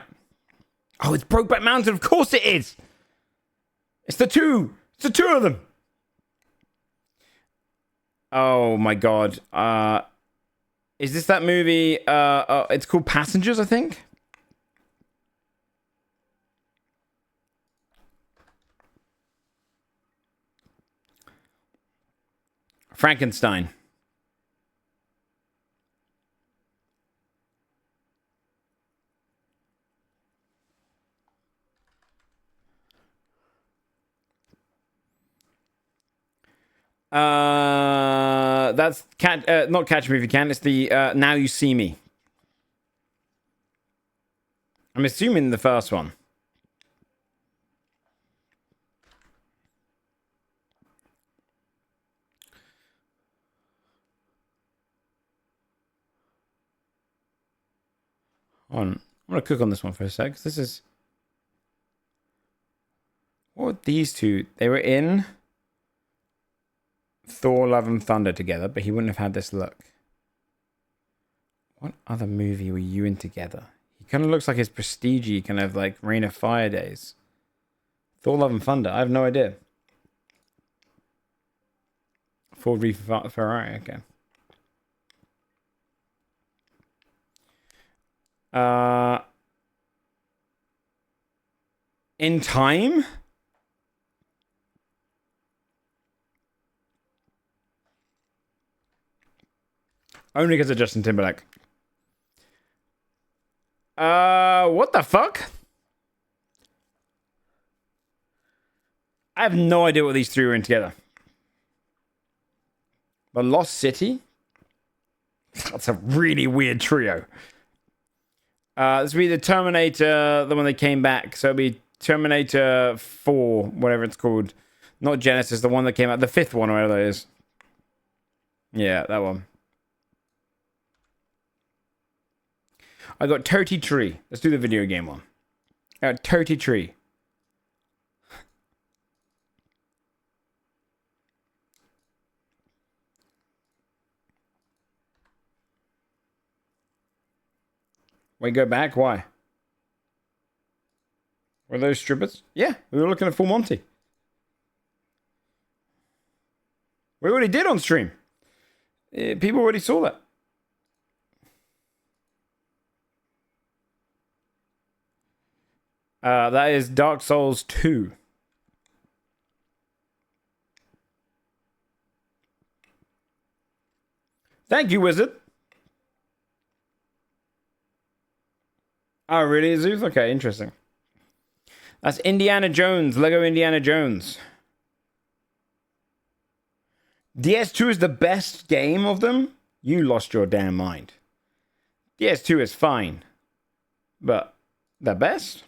Oh, it's Brokeback Mountain. Of course it is. It's the two. It's the two of them. Oh my god. Is this that movie? It's called Passengers, I think. Frankenstein. That's not Catch Me If You Can. It's the Now You See Me. I'm assuming the first one. On. I'm gonna cook on this one for a sec. This is. What were these two? They were in Thor: Love and Thunder together, but he wouldn't have had this look. What other movie were you in together? He kind of looks like his prestige, kind of like Reign of Fire days. Thor: Love and Thunder. I have no idea. Ford v Ferrari. Okay. In Time? Only because of Justin Timberlake. What the fuck? I have no idea what these three were in together. The Lost City? That's a really weird trio. This would be the Terminator, the one that came back. So it'd be Terminator 4, whatever it's called. Not Genesis, the one that came out. The fifth one, or whatever that is. Yeah, that one. I got Toty Tree. Let's do the video game one. Toty Tree. We go back? Why? Were those strippers? Yeah, we were looking at Full Monty. We already did on stream. People already saw that. That is Dark Souls 2. Thank you, Wizard. Oh, really, Zeus? Okay, interesting. That's Indiana Jones, Lego Indiana Jones. DS2 is the best game of them? You lost your damn mind. DS2 is fine. But the best?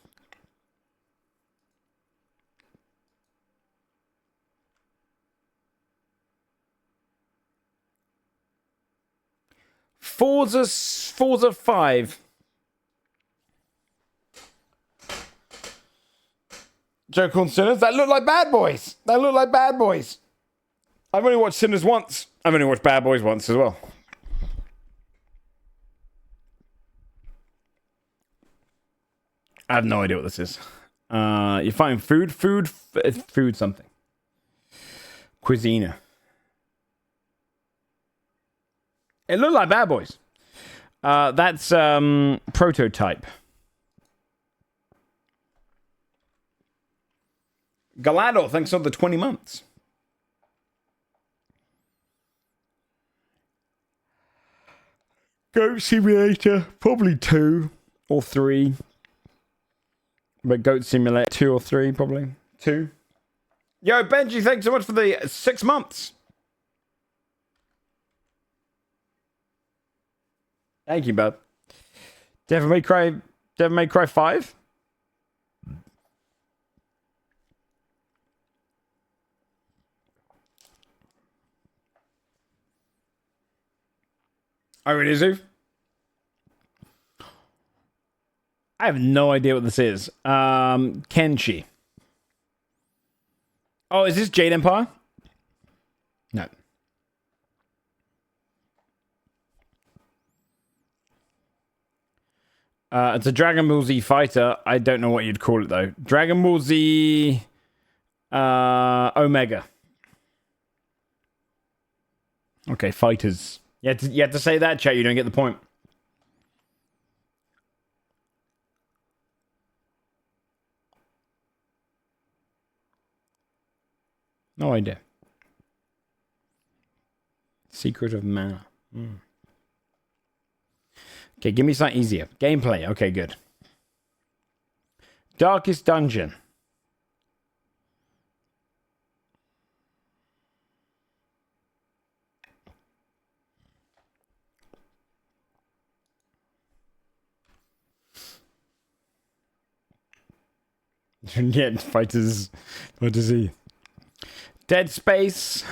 Forza 5. Joe called Sinners. That look like Bad Boys. That look like Bad Boys. I've only watched Sinners once. I've only watched Bad Boys once as well. I have no idea what this is. You find food something. Cuisine. It looked like Bad Boys. That's Prototype. Galado, thanks for the 20 months. Goat Simulator, probably 2 or 3. But Goat Simulator 2 or 3, probably 2. Yo, Benji, thanks so much for the 6 months. Thank you, bud. Devil May Cry 5? Oh, it is who? I have no idea what this is. Kenshi. Oh, is this Jade Empire? No. It's a Dragon Ball Z fighter. I don't know what you'd call it, though. Dragon Ball Z... Omega. Okay, fighters. You had to say that, chat. You don't get the point. No idea. Secret of Mana. Okay, give me something easier. Gameplay. Okay, good. Darkest Dungeon. Yeah, fighters. What is he? Dead Space.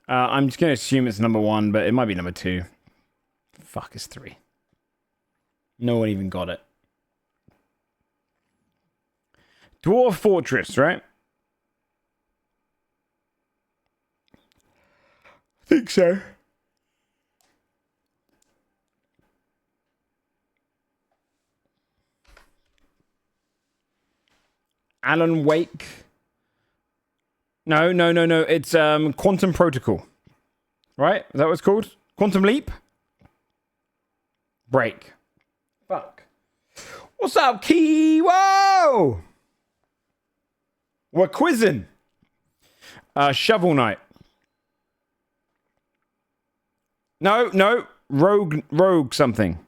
I'm just going to assume it's number 1, but it might be number 2. Fuck, it's 3. No one even got it. Dwarf Fortress, right? I think so. Alan Wake. No. It's Quantum Protocol. Right? Is that what it's called? Quantum Leap? Break. Fuck. What's up, Key? Whoa! We're quizzing. Shovel Knight. No. Rogue something.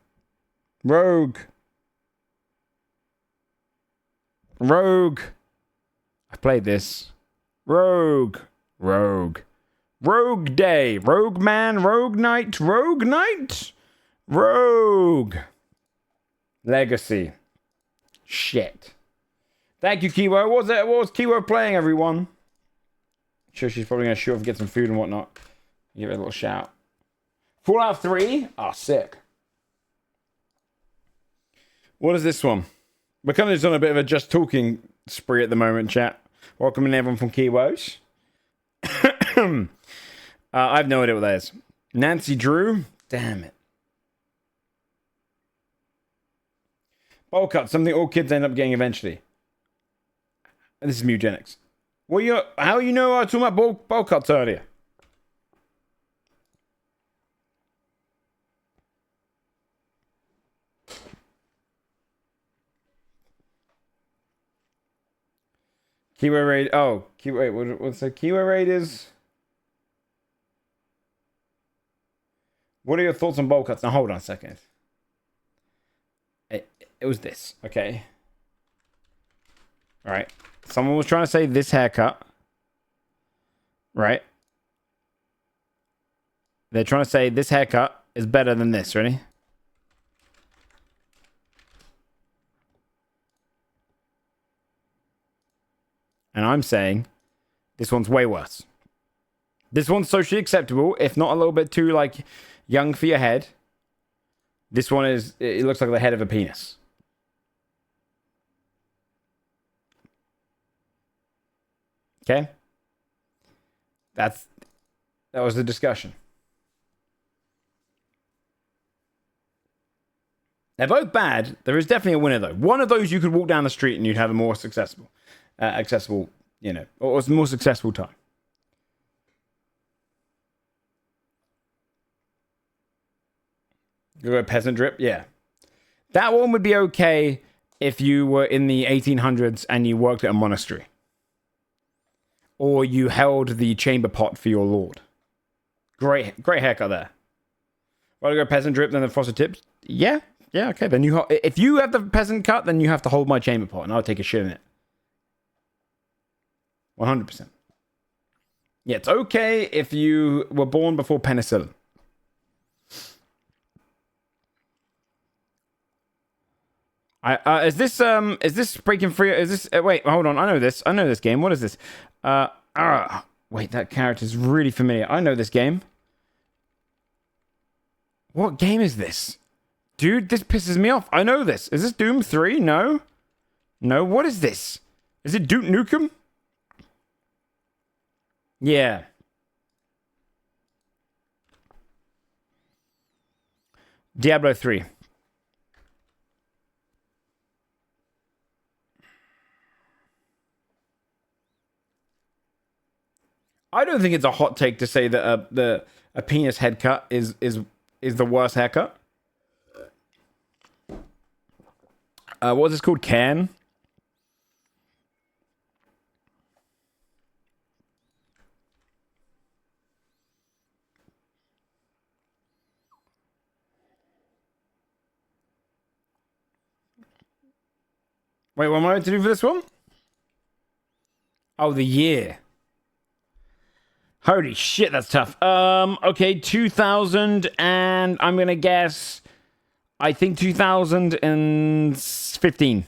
Rogue. I played this. Rogue Day. Rogue Man. Rogue Knight. Rogue. Legacy. Shit. Thank you, Kiwo. What was Kiwo playing, everyone? Sure, she's probably going to shoot off and get some food and whatnot. Give it a little shout. Fallout 3? Oh, sick. What is this one? We're kind of just on a bit of a just talking spree at the moment, chat. Welcoming everyone from Keywoes. I have no idea what that is. Nancy Drew? Damn it. Bowl cut, something all kids end up getting eventually. And this is eugenics. Well, how you know I was talking about bowl cuts earlier? Keyword raid. Oh, what's the keyword raid is? What are your thoughts on bowl cuts? Now hold on a second. It was this, okay? All right. Someone was trying to say this haircut, right? They're trying to say this haircut is better than this. Ready? And I'm saying this one's way worse. This one's socially acceptable, if not a little bit too, like, young for your head. This one is, it looks like the head of a penis. Okay? That was the discussion. They're both bad. There is definitely a winner, though. One of those you could walk down the street and you'd have a more accessible, you know, or a more successful time. You go peasant drip? Yeah. That one would be okay if you were in the 1800s and you worked at a monastery. Or you held the chamber pot for your lord. Great haircut there. Want to go peasant drip, then the frosted tips? Yeah, okay. Then if you have the peasant cut, then you have to hold my chamber pot, and I'll take a shit in it. 100%. Yeah, it's okay if you were born before penicillin. Is this breaking free? Is this? Wait, hold on. I know this game. What is this? Wait, that character's really familiar. I know this game. What game is this? Dude, this pisses me off. I know this. Is this Doom 3? No. What is this? Is it Duke Nukem? Yeah. Diablo 3. I don't think it's a hot take to say that a penis head cut is the worst haircut. What was this called? Can? Wait, what am I meant to do for this one? Oh, the year. Holy shit, that's tough. Okay, 2000 and I'm gonna guess, I think 2015.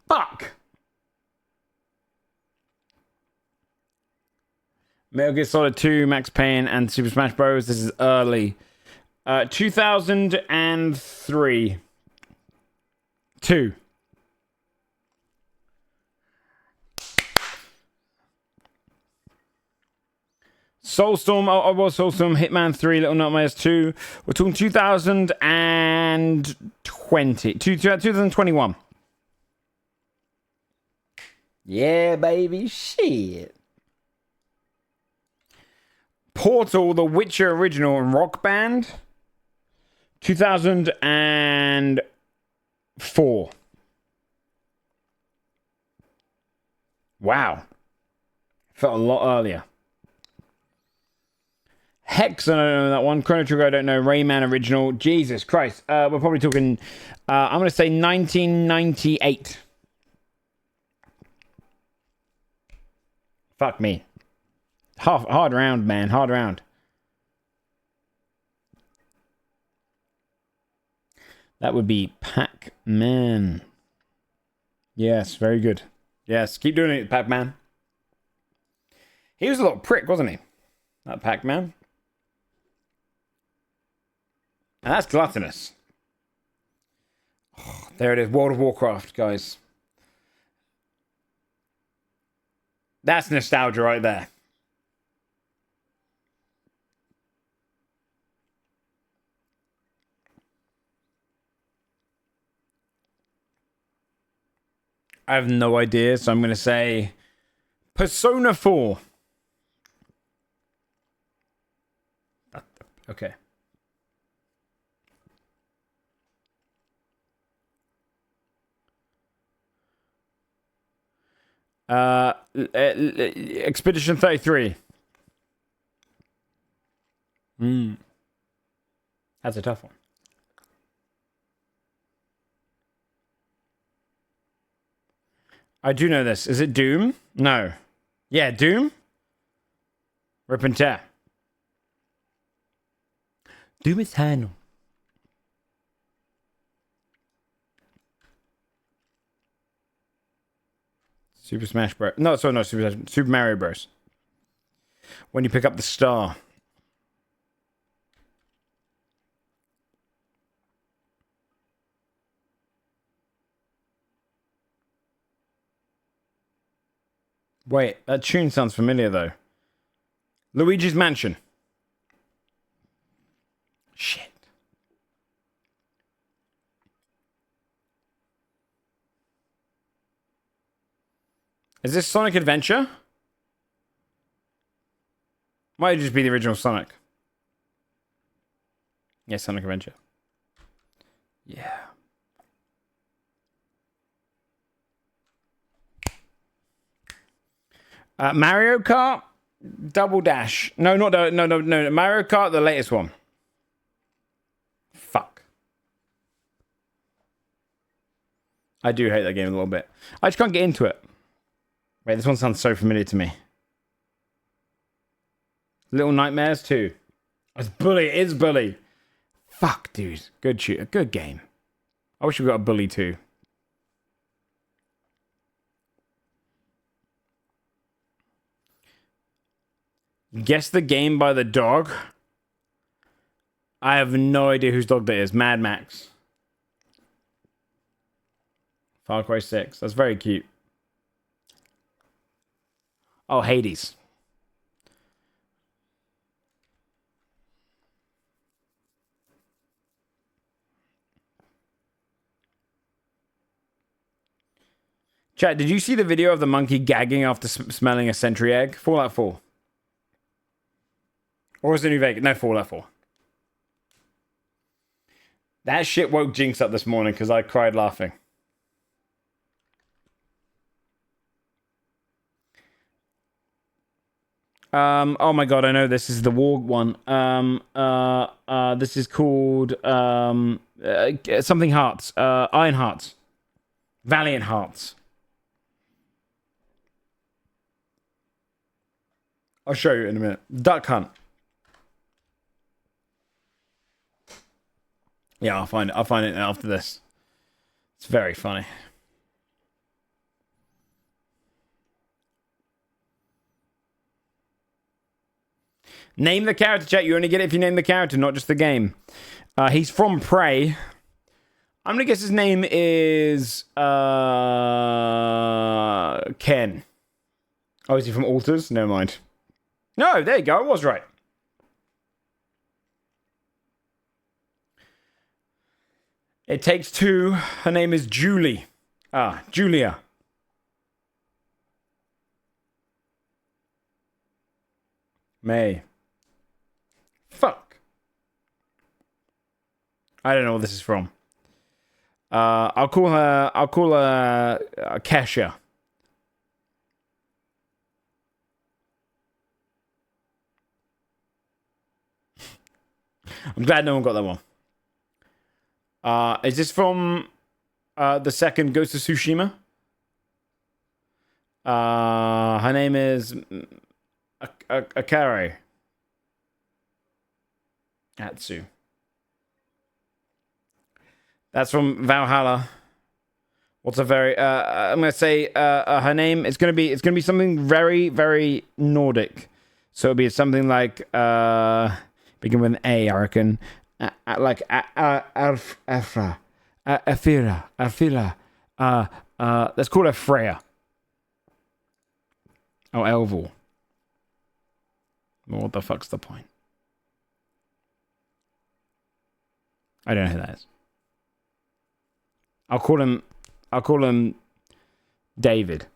Fuck! Metal Gear Solid 2, Max Payne, and Super Smash Bros. This is early. 2003. 2. Soulstorm, Soulstorm, Hitman 3, Little Nightmares 2. We're talking 2020. 2021. Yeah, baby, shit. Portal, The Witcher original and Rock Band. 2004. Wow. Felt a lot earlier. Hex, I don't know that one. Chrono Trigger, I don't know. Rayman original. Jesus Christ. We're probably talking, I'm going to say 1998. Fuck me. Hard round, man. Hard round. That would be Pac-Man. Yes, very good. Yes, keep doing it, Pac-Man. He was a little prick, wasn't he? That Pac-Man. And that's gluttonous. Oh, there it is. World of Warcraft, guys. That's nostalgia right there. I have no idea, so I'm going to say Persona 4. Okay. Expedition 33. That's a tough one. I do know this. Is it Doom? No. Yeah, Doom? Rip and tear. Doom Eternal. Super Smash Bros. No, sorry, no, Super Mario Bros. When you pick up the star. Wait, that tune sounds familiar though. Luigi's Mansion. Shit. Is this Sonic Adventure? Might just be the original Sonic. Yeah, Sonic Adventure. Yeah. Mario Kart Double Dash. No, not no. Mario Kart, the latest one. Fuck. I do hate that game a little bit. I just can't get into it. Wait, this one sounds so familiar to me. Little Nightmares 2. It's Bully. It is Bully. Fuck, dude. Good shooter. Good game. I wish we got a Bully 2. Guess the game by the dog. I have no idea whose dog that is. Mad Max. Far Cry 6. That's very cute. Oh, Hades. Chat, did you see the video of the monkey gagging after smelling a sentry egg? Fallout 4. Or was it New Vegas? No, Fallout 4. That shit woke Jinx up this morning because I cried laughing. Oh my god, I know this is the war one. This is called something Hearts. Iron Hearts. Valiant Hearts. I'll show you in a minute. Duck Hunt. Yeah, I'll find it. I'll find it after this. It's very funny. Name the character, chat. You only get it if you name the character, not just the game. He's from Prey. I'm gonna guess his name is Ken. Oh, is he from Alters? Never mind. No, there you go. I was right. It Takes Two. Her name is Julie. Julia. May. Fuck. I don't know what this is from. I'll call her Kesha. I'm glad no one got that one. Is this from the second Ghost of Tsushima? Her name is Akare. Atsu. That's from Valhalla. What's a very I'm gonna say her name it's gonna be something very, very Nordic. So it'll be something like begin with an A, I reckon. Like Afra. Afira. Let's call her Freya. Oh, Elvor. Well, what the fuck's the point? I don't know who that is. I'll call him David.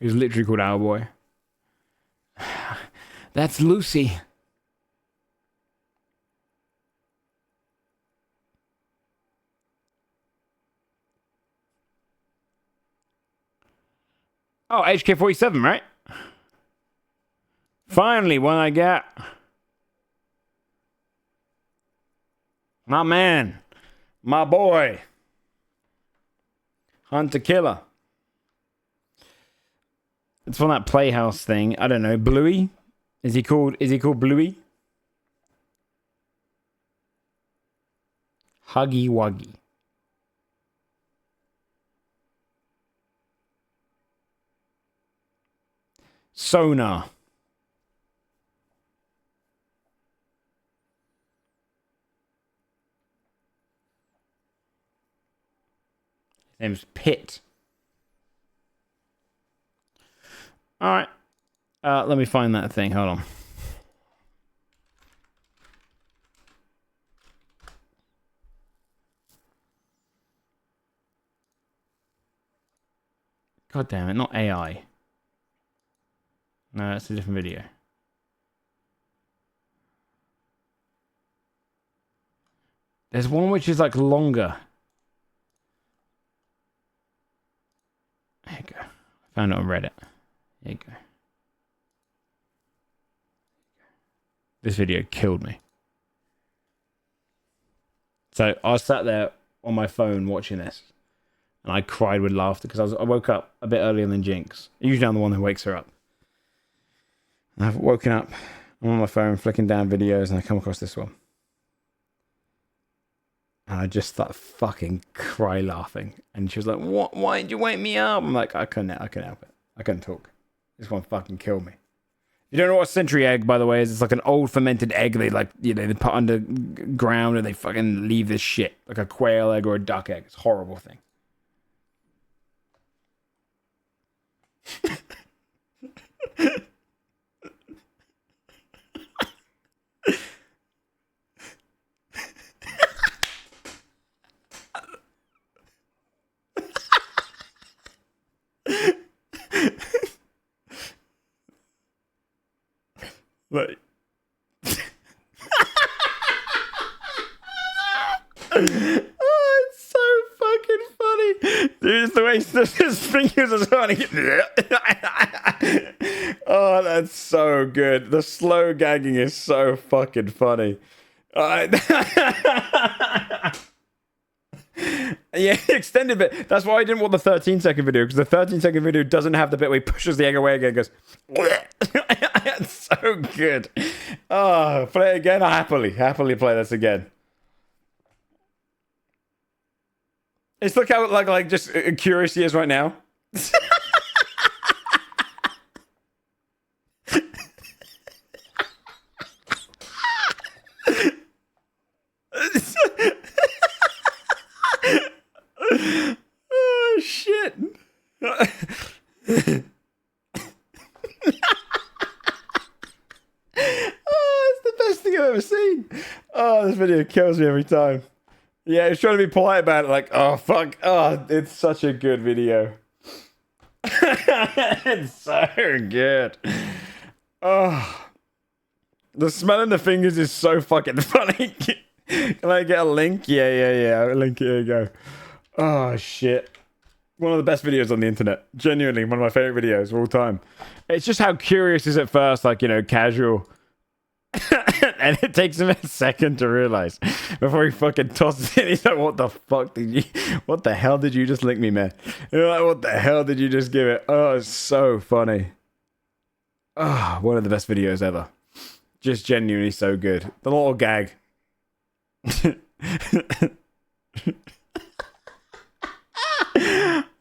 He was literally called Owlboy. That's Lucy. Oh, HK47, right? Finally, one I got. My man. My boy. Hunter Killer. It's from that Playhouse thing. I don't know. Bluey? Is he called Bluey? Huggy Wuggy. Sonar. His name's Pitt. Alright. Let me find that thing. Hold on. God damn it, not AI. No, that's a different video. There's one which is like longer. There you go. Found it on Reddit. There you go. This video killed me. So I sat there on my phone watching this, and I cried with laughter because I woke up a bit earlier than Jinx. Usually I'm the one who wakes her up. And I've woken up, I'm on my phone flicking down videos, and I come across this one. And I just started fucking cry laughing. And she was like, "What? Why did you wake me up?" I'm like, I couldn't help it. I couldn't talk. This one fucking killed me. You don't know what a century egg, by the way, is? It's like an old fermented egg they they put underground and they fucking leave this shit. Like a quail egg or a duck egg. It's a horrible thing. Like, oh, it's so fucking funny. Dude, it's the way his fingers are starting to oh, that's so good. The slow gagging is so fucking funny. Yeah, extended bit. That's why I didn't want the 13-second video, because the 13-second video doesn't have the bit where he pushes the egg away again and goes. It's so good. Oh, play it again. I happily play this again. It's look how like just curious he is right now. Oh shit. I've ever seen. Oh, this video kills me every time. Yeah, he's trying to be polite about it, like, oh fuck, oh, it's such a good video. It's so good. Oh, the smell in the fingers is so fucking funny. Can I get a link? Yeah. I'll link it. Here you go. Oh shit. One of the best videos on the internet. Genuinely, one of my favorite videos of all time. It's just how curious is at first, like, casual. And it takes him a second to realize before he fucking tosses it. He's like, what the hell did you just link me, man? You're like, what the hell did you just give it? Oh, it's so funny. Oh, one of the best videos ever. Just genuinely so good. The little gag.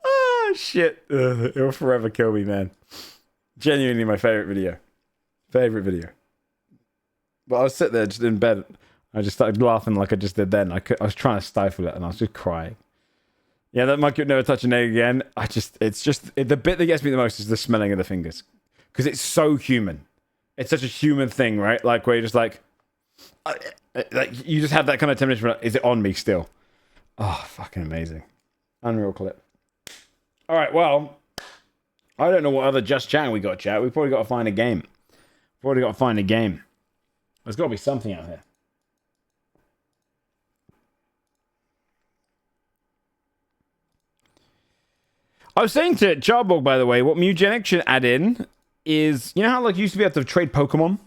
Oh, shit. It'll forever kill me, man. Genuinely my favorite video. But I was sitting there just in bed. I just started laughing like I just did then. I was trying to stifle it and I was just crying. Yeah, that monkey would never touch an egg again. The bit that gets me the most is the smelling of the fingers. Because it's so human. It's such a human thing, right? Like where you're just like you just have that kind of temptation. Like, is it on me still? Oh, fucking amazing. Unreal clip. All right, well, I don't know what other just chatting we got, chat. We've probably got to find a game. There's got to be something out here. I was saying to Charborg, by the way, what Mugenic should add in is, you know how like you used to be able to trade Pokemon?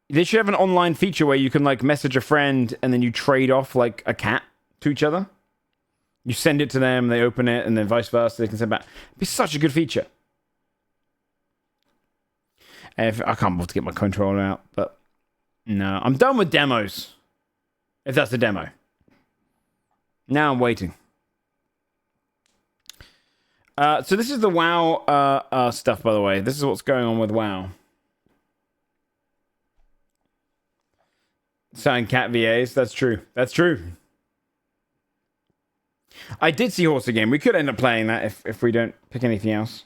They should have an online feature where you can like message a friend and then you trade off like a cat to each other. You send it to them, they open it, and then vice versa. They can send back. It'd be such a good feature. If I can't bother to get my controller out, but no, I'm done with demos. If that's the demo. Now I'm waiting. So this is the WoW stuff, by the way. This is what's going on with WoW. Selling cat VAs. That's true. I did see Horse again. We could end up playing that if we don't pick anything else.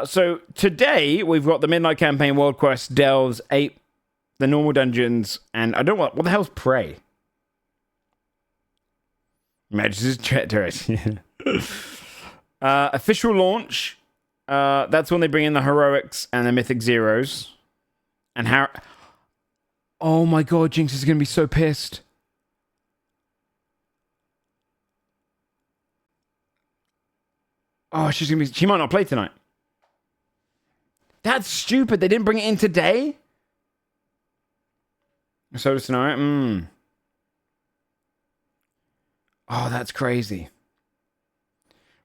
So today we've got the Midnight Campaign World Quest, Delves, 8, the normal dungeons, and I don't know what the hell's Prey? Majesty's Turret. Official launch. That's when they bring in the heroics and the mythic zeros. And how? Oh my god, Jinx is gonna be so pissed. Oh, she's gonna be. She might not play tonight. That's stupid. They didn't bring it in today. So does tonight. Oh, that's crazy.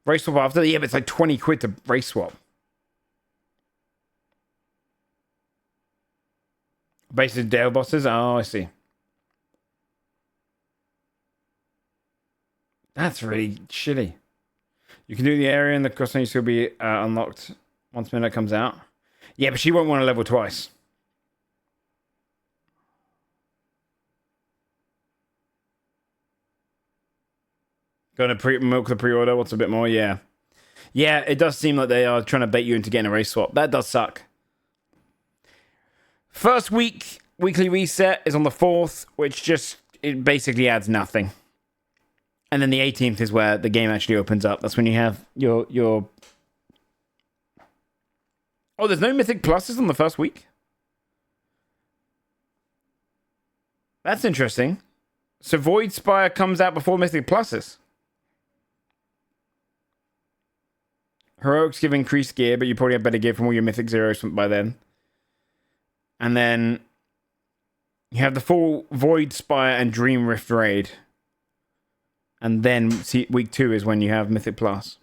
Race swap after? Yeah, but it's like 20 quid to race swap. Basically, Dale bosses? Oh, I see. That's really shitty. You can do the area and the crossing will be unlocked once Midnight comes out. Yeah, but she won't want to level twice. Going to milk the pre-order? What's a bit more? Yeah. Yeah, it does seem like they are trying to bait you into getting a race swap. That does suck. First weekly reset is on the 4th, which it basically adds nothing. And then the 18th is where the game actually opens up. That's when you have your... Oh, there's no Mythic Pluses on the first week? That's interesting. So Void Spire comes out before Mythic Pluses. Heroics give increased gear, but you probably have better gear from all your Mythic Zeros by then. And then you have the full Void Spire and Dream Rift raid. And then week 2 is when you have Mythic Plus.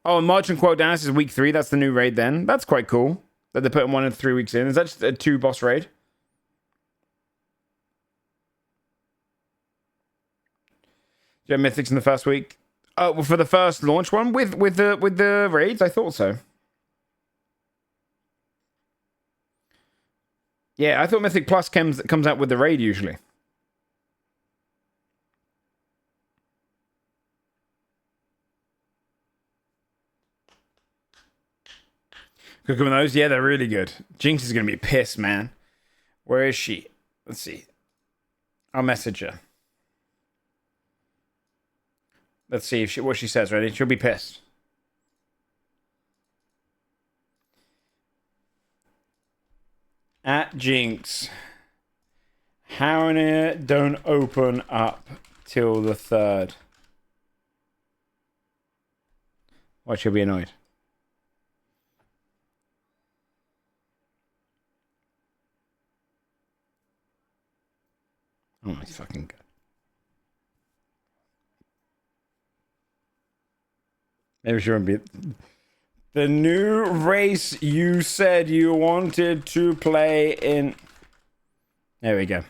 Oh, and March and Quote Dance is week 3. That's the new raid then. That's quite cool. That they're putting 1 and 3 weeks in. Is that just a 2 boss raid? Do you have Mythics in the first week? Oh, well, for the first launch one with the raids, I thought so. Yeah, I thought Mythic Plus comes out with the raid usually. Cooking with those? Yeah, they're really good. Jinx is going to be pissed, man. Where is she? Let's see. I'll message her. Let's see what she says, ready? She'll be pissed. At Jinx. Harrier don't open up till the 3rd. Why she'll be annoyed? Oh my fucking god. Maybe she won't be... The new race you said you wanted to play in... There we go.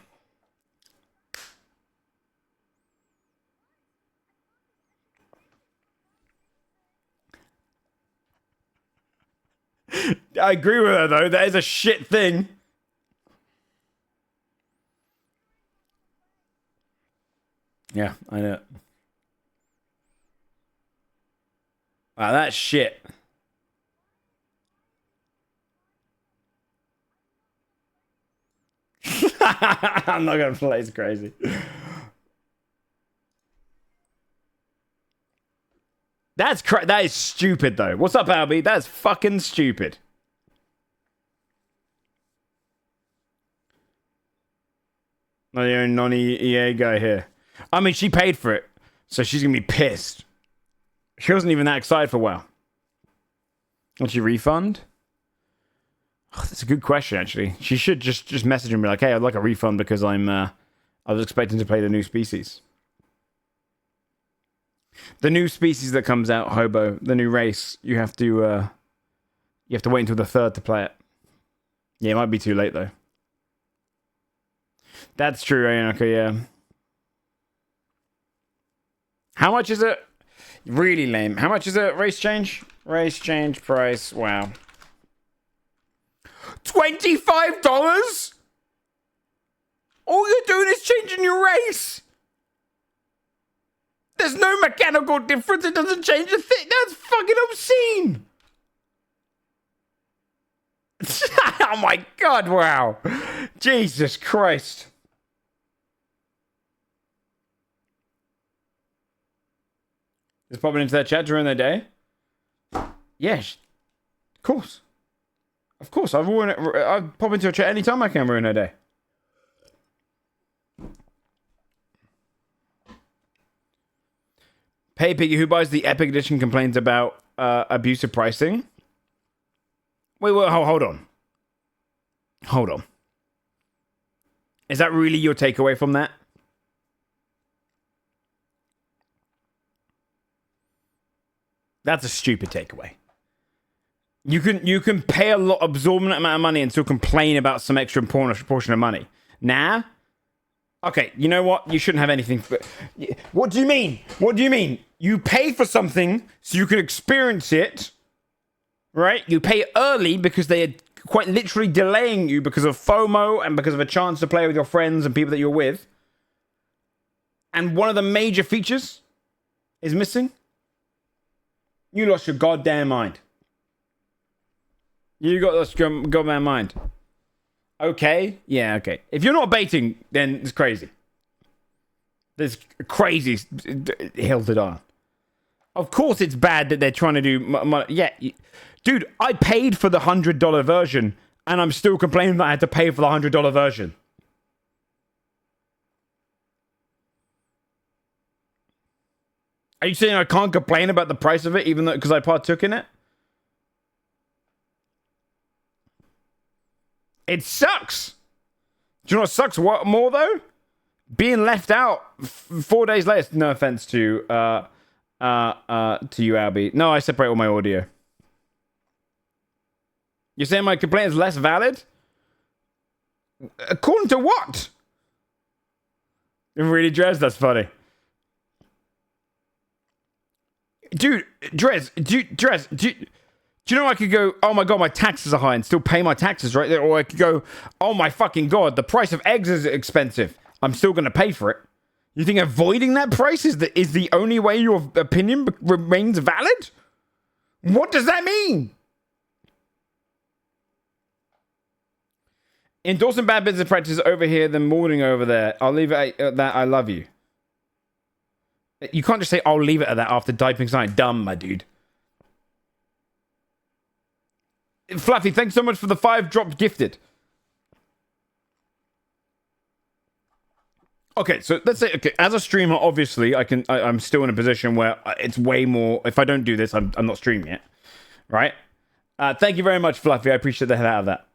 I agree with her, though. That is a shit thing. Yeah, I know. Wow, that's shit. I'm not gonna play. It's crazy. That is stupid though. What's up, Albie? That's fucking stupid. Not the only non-EA guy here. I mean, she paid for it, so she's gonna be pissed. She wasn't even that excited for WoW. Will she refund? Oh, that's a good question, actually. She should just message him and be like, hey, I'd like a refund because I was expecting to play the new species. The new species that comes out, Hobo, the new race, you have to wait until the 3rd to play it. Yeah, it might be too late, though. That's true, Ayaka, yeah. How much is it? Really lame. How much is it? Race change? Race change price. Wow. $25? All you're doing is changing your race. There's no mechanical difference. It doesn't change a thing. That's fucking obscene. Oh my god, wow. Jesus Christ. Just popping into that chat during the day? Yes. Of course. Of course. I pop into a chat anytime I can ruin her day. Hey Piggy, who buys the Epic Edition complains about abusive pricing? Wait, hold on. Hold on. Is that really your takeaway from that? That's a stupid takeaway. You can pay a lot, absorbent amount of money and still complain about some extra portion of money. Nah. Okay, you know what? You shouldn't have anything. What do you mean? What do you mean? You pay for something so you can experience it, right? You pay early because they are quite literally delaying you because of FOMO and because of a chance to play with your friends and people that you're with. And one of the major features is missing. You lost your goddamn mind. You got lost your goddamn mind. Okay, yeah, okay. If you're not baiting, then it's crazy. There's crazy hilted on. Of course it's bad that they're trying to do... Yeah, dude, I paid for the $100 version, and I'm still complaining that I had to pay for the $100 version. Are you saying I can't complain about the price of it, even though because I partook in it? It sucks. Do you know what sucks more though? Being left out 4 days later. No offense to you, Albie. No, I separate all my audio. You're saying my complaint is less valid? According to what? It really, Drez, that's funny. Dude, Drez, do you know I could go, oh my god, my taxes are high and still pay my taxes right there? Or I could go, oh my fucking god, the price of eggs is expensive. I'm still going to pay for it. You think avoiding that price is the only way your opinion remains valid? What does that mean? Endorsing bad business practices over here, then mourning over there. I'll leave it at that. I love you. You can't just say, I'll leave it at that after typing something dumb, my dude. Fluffy, thanks so much for the 5 dropped gifted. Okay, so let's say, okay, as a streamer, obviously, I'm still in a position where it's way more, if I don't do this, I'm not streaming it, right? Thank you very much, Fluffy, I appreciate the hell out of that.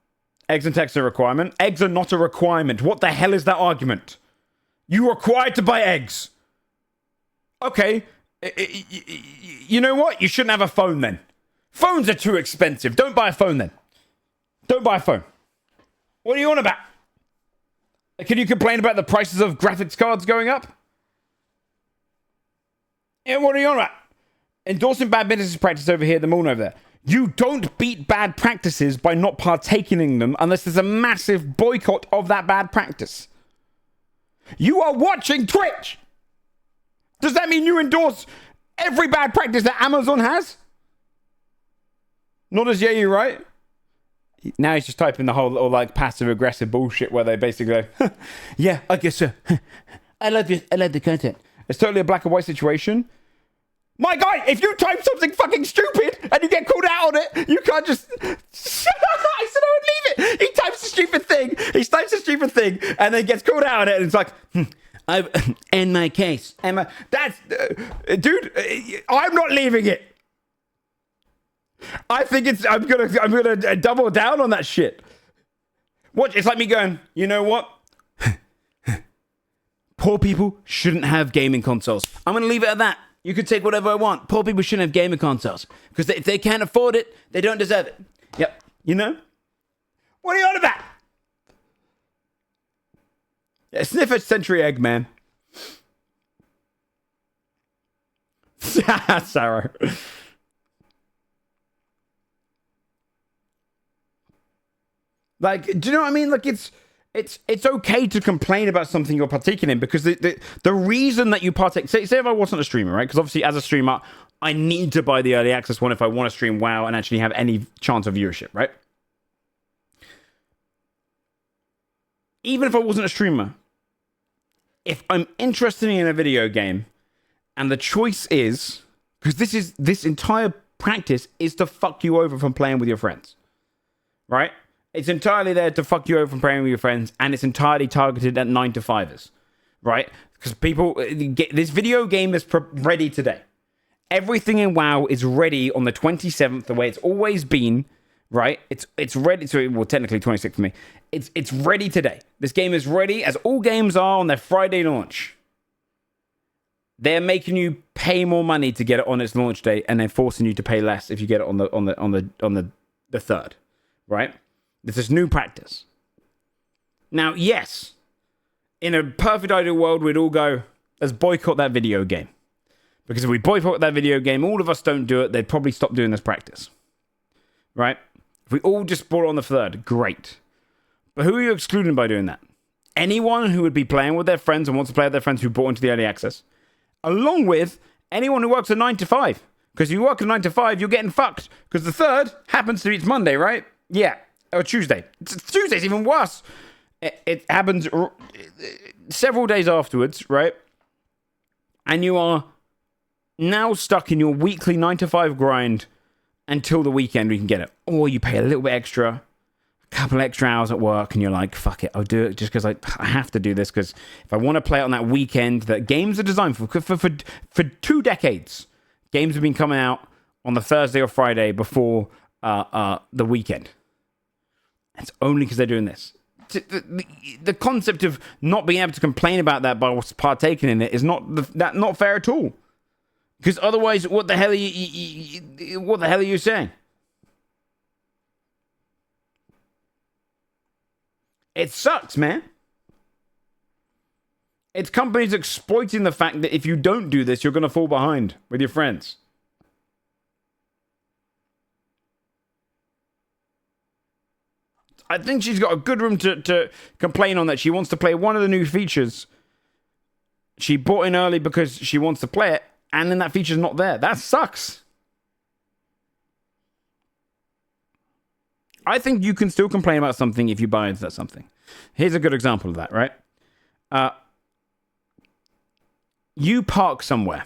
Eggs and text are a requirement. Eggs are not a requirement. What the hell is that argument? You're required to buy eggs. Okay, you know what? You shouldn't have a phone then. Phones are too expensive. Don't buy a phone then. Don't buy a phone. What are you on about? Can you complain about the prices of graphics cards going up? Yeah, what are you on about? Endorsing bad business practice over here, the moon over there. You don't beat bad practices by not partaking in them unless there's a massive boycott of that bad practice. You are watching Twitch. Does that mean you endorse every bad practice that Amazon has? Not as yeah, you're right. Now he's just typing the whole little like passive aggressive bullshit where they basically go, yeah, I guess so. I love the content. It's totally a black and white situation. My guy, if you type something fucking stupid and you get called out on it, you can't just. I said I would leave it. He types a stupid thing. He types a stupid thing and then gets called out on it, and it's like, I've end my case. That's dude. I'm not leaving it. I think it's. I'm gonna double down on that shit. What? It's like me going. You know what? Poor people shouldn't have gaming consoles. I'm gonna leave it at that. You can take whatever I want. Poor people shouldn't have gaming consoles because if they can't afford it, they don't deserve it. Yep. You know. What are you on about? Yeah, sniff a century egg, man. Sorry. Like, do you know what I mean? Like, it's okay to complain about something you're partaking in because the reason that you partake... Say if I wasn't a streamer, right? Because obviously, as a streamer, I need to buy the early access one if I want to stream WoW and actually have any chance of viewership, right? Even if I wasn't a streamer, if I'm interested in a video game and the choice is... Because this entire practice is to fuck you over from playing with your friends, right? It's entirely there to fuck you over from playing with your friends, and it's entirely targeted at 9-to-5ers, right? Because people get this video game is ready today. Everything in WoW is ready on the 27th, the way it's always been, right? It's ready. So, well, technically 26th for me. It's ready today. This game is ready, as all games are on their Friday launch. They're making you pay more money to get it on its launch date, and they're forcing you to pay less if you get it on the 3rd, right? This is new practice. Now, yes, in a perfect ideal world, we'd all go, let's boycott that video game. Because if we boycott that video game, all of us don't do it, they'd probably stop doing this practice. Right? If we all just bought it on the 3rd, great. But who are you excluding by doing that? Anyone who would be playing with their friends and wants to play with their friends who bought into the early access. Along with anyone who works a 9-to-5. Because if you work a 9-to-5, you're getting fucked. Because the 3rd happens to be, it's Monday, right? Yeah. Or Tuesday. Tuesday's even worse. It happens several days afterwards, right? And you are now stuck in your weekly 9-to-5 grind until the weekend we can get it. Or you pay a little bit extra, a couple extra hours at work, and you're like, fuck it, I'll do it just because I have to do this. Because if I want to play it on that weekend that games are designed for 2 decades, games have been coming out on the Thursday or Friday before the weekend. It's only because they're doing this. The concept of not being able to complain about that by partaking in it is not fair at all. Because otherwise, what the hell are you saying? It sucks, man. It's companies exploiting the fact that if you don't do this, you're going to fall behind with your friends. I think she's got a good room to complain on that. She wants to play one of the new features. She bought in early because she wants to play it, and then that feature's not there. That sucks. I think you can still complain about something if you buy into that something. Here's a good example of that, right? You park somewhere.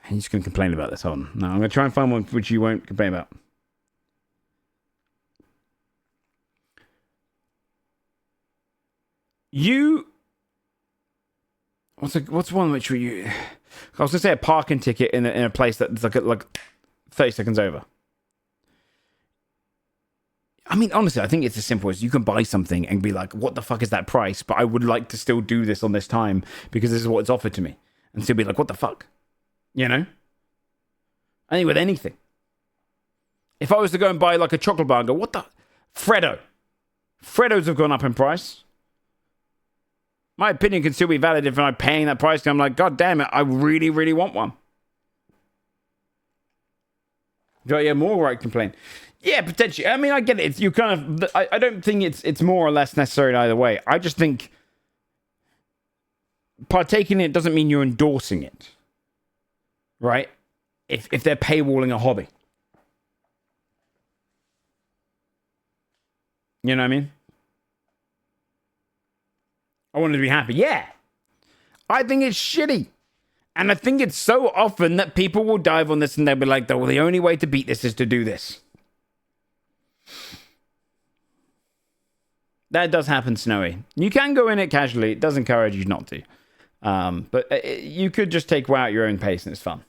I'm just going to complain about this. Hold on. No, I'm going to try and find one which you won't complain about. What's one which I was gonna say a parking ticket in a place that's like 30 seconds over. I mean, honestly, I think it's as simple as you can buy something and be like, what the fuck is that price? But I would like to still do this on this time because this is what's offered to me. And still be like, what the fuck? You know? I think with anything. If I was to go and buy like a chocolate bar and go, what the? Freddos have gone up in price. My opinion can still be valid if I'm paying that price. I'm like, God damn it, I really, really want one. Yeah, more right complain. Yeah, potentially. I mean, I get it. It's, you kind of. I don't think it's more or less necessary either way. I just think partaking in it doesn't mean you're endorsing it, right? If they're paywalling a hobby, You know what I mean? I wanted to be happy. Yeah. I think it's shitty. And I think it's so often that people will dive on this and they'll be like, well, the only way to beat this is to do this. That does happen, Snowy. You can go in it casually. It does encourage you not to. But you could just take WoW at your own pace and it's fun.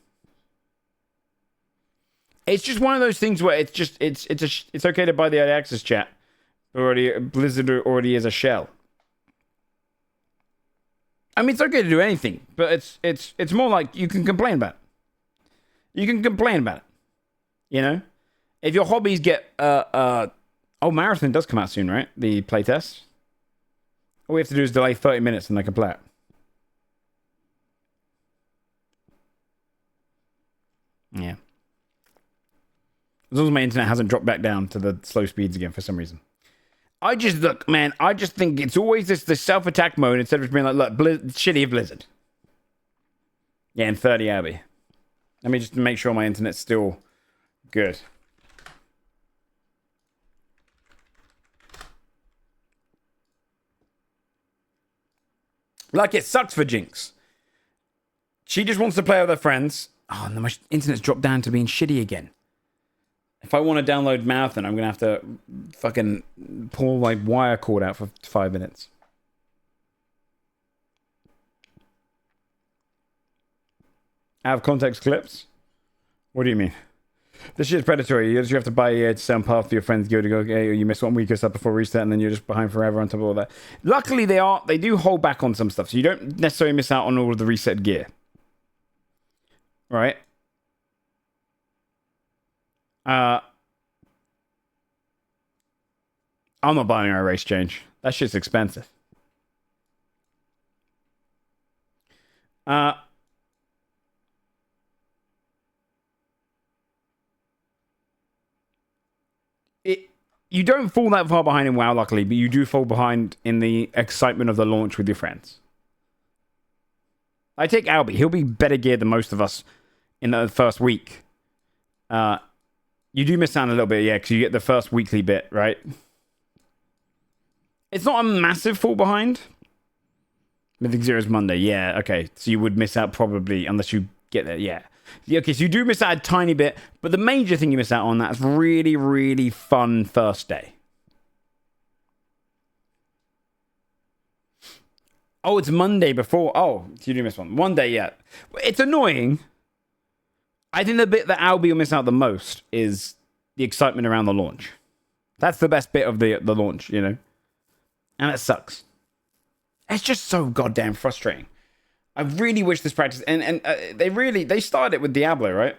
It's just one of those things where it's okay to buy the early access chat. Blizzard already is a shell. I mean, it's okay to do anything, but it's more like you can complain about it. You can complain about it. You know? If your hobbies get... Marathon does come out soon, right? The playtest. All we have to do is delay 30 minutes and I can play it. Yeah. As long as my internet hasn't dropped back down to the slow speeds again for some reason. I just think it's always this self-attack mode instead of being like, look, shitty Blizzard. Yeah, in 30 Abby. Let me just make sure my internet's still good. Like, it sucks for Jinx. She just wants to play with her friends. Oh, and my internet's dropped down to being shitty again. If I want to download Marathon, I'm going to have to fucking pull my wire cord out for 5 minutes. Out of context clips? What do you mean? This shit's predatory. You have to buy a certain path for your friends to go, okay, or you miss 1 week or so before reset, and then you're just behind forever on top of all that. Luckily, they do hold back on some stuff, so you don't necessarily miss out on all of the reset gear. Right? I'm not buying our race change. That shit's expensive. You don't fall that far behind in WoW, luckily, but you do fall behind in the excitement of the launch with your friends. I take Albie. He'll be better geared than most of us in the first week. You do miss out a little bit, yeah, because you get the first weekly bit, right? It's not a massive fall behind. Mythic Zero's Monday, yeah, okay. So you would miss out probably, unless you get there, yeah. Okay, so you do miss out a tiny bit, but the major thing you miss out on, that's really, really fun first day. Oh, it's Monday before. Oh, you do miss one day, yeah. It's annoying. I think the bit that Albie will miss out the most is the excitement around the launch. That's the best bit of the launch, you know? And it sucks. It's just so goddamn frustrating. I really wish this practice... And they started it with Diablo, right?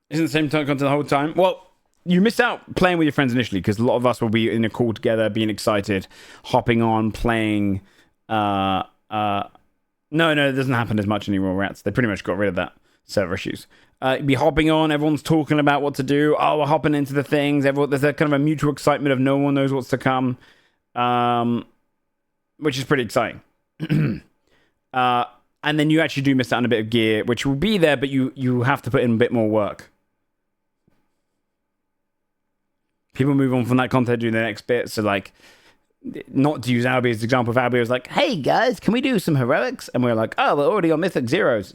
Isn't the same content the whole time? Well, you miss out playing with your friends initially, because a lot of us will be in a call together, being excited, hopping on, playing... No, it doesn't happen as much anymore, Rats. They pretty much got rid of that server issues. Be hopping on, everyone's talking about what to do. Oh, we're hopping into the things. There's a kind of a mutual excitement of no one knows what's to come, which is pretty exciting. And then you actually do miss out on a bit of gear, which will be there, but you have to put in a bit more work. People move on from that content, do the next bit. So, like, not to use Albie as an example, if Albie was like, hey guys, can we do some heroics? And we're like, oh, we're already on Mythic Zeros.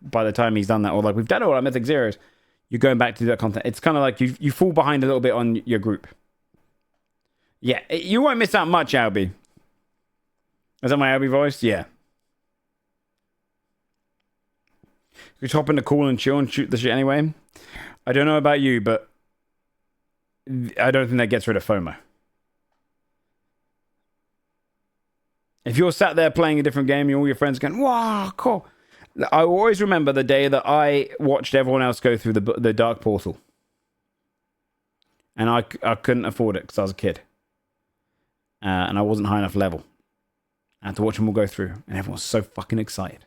By the time he's done that, or like, we've done all our Mythic Zeros, you're going back to do that content. It's kind of like you fall behind a little bit on your group. Yeah, you won't miss out much, Albie. Is that my Albie voice? Yeah. You just hop in the call and chill and shoot the shit anyway. I don't know about you, but I don't think that gets rid of FOMO. If you're sat there playing a different game and all your friends going, wow, cool. I always remember the day that I watched everyone else go through the dark portal. And I couldn't afford it because I was a kid. And I wasn't high enough level. I had to watch them all go through. And everyone was so fucking excited.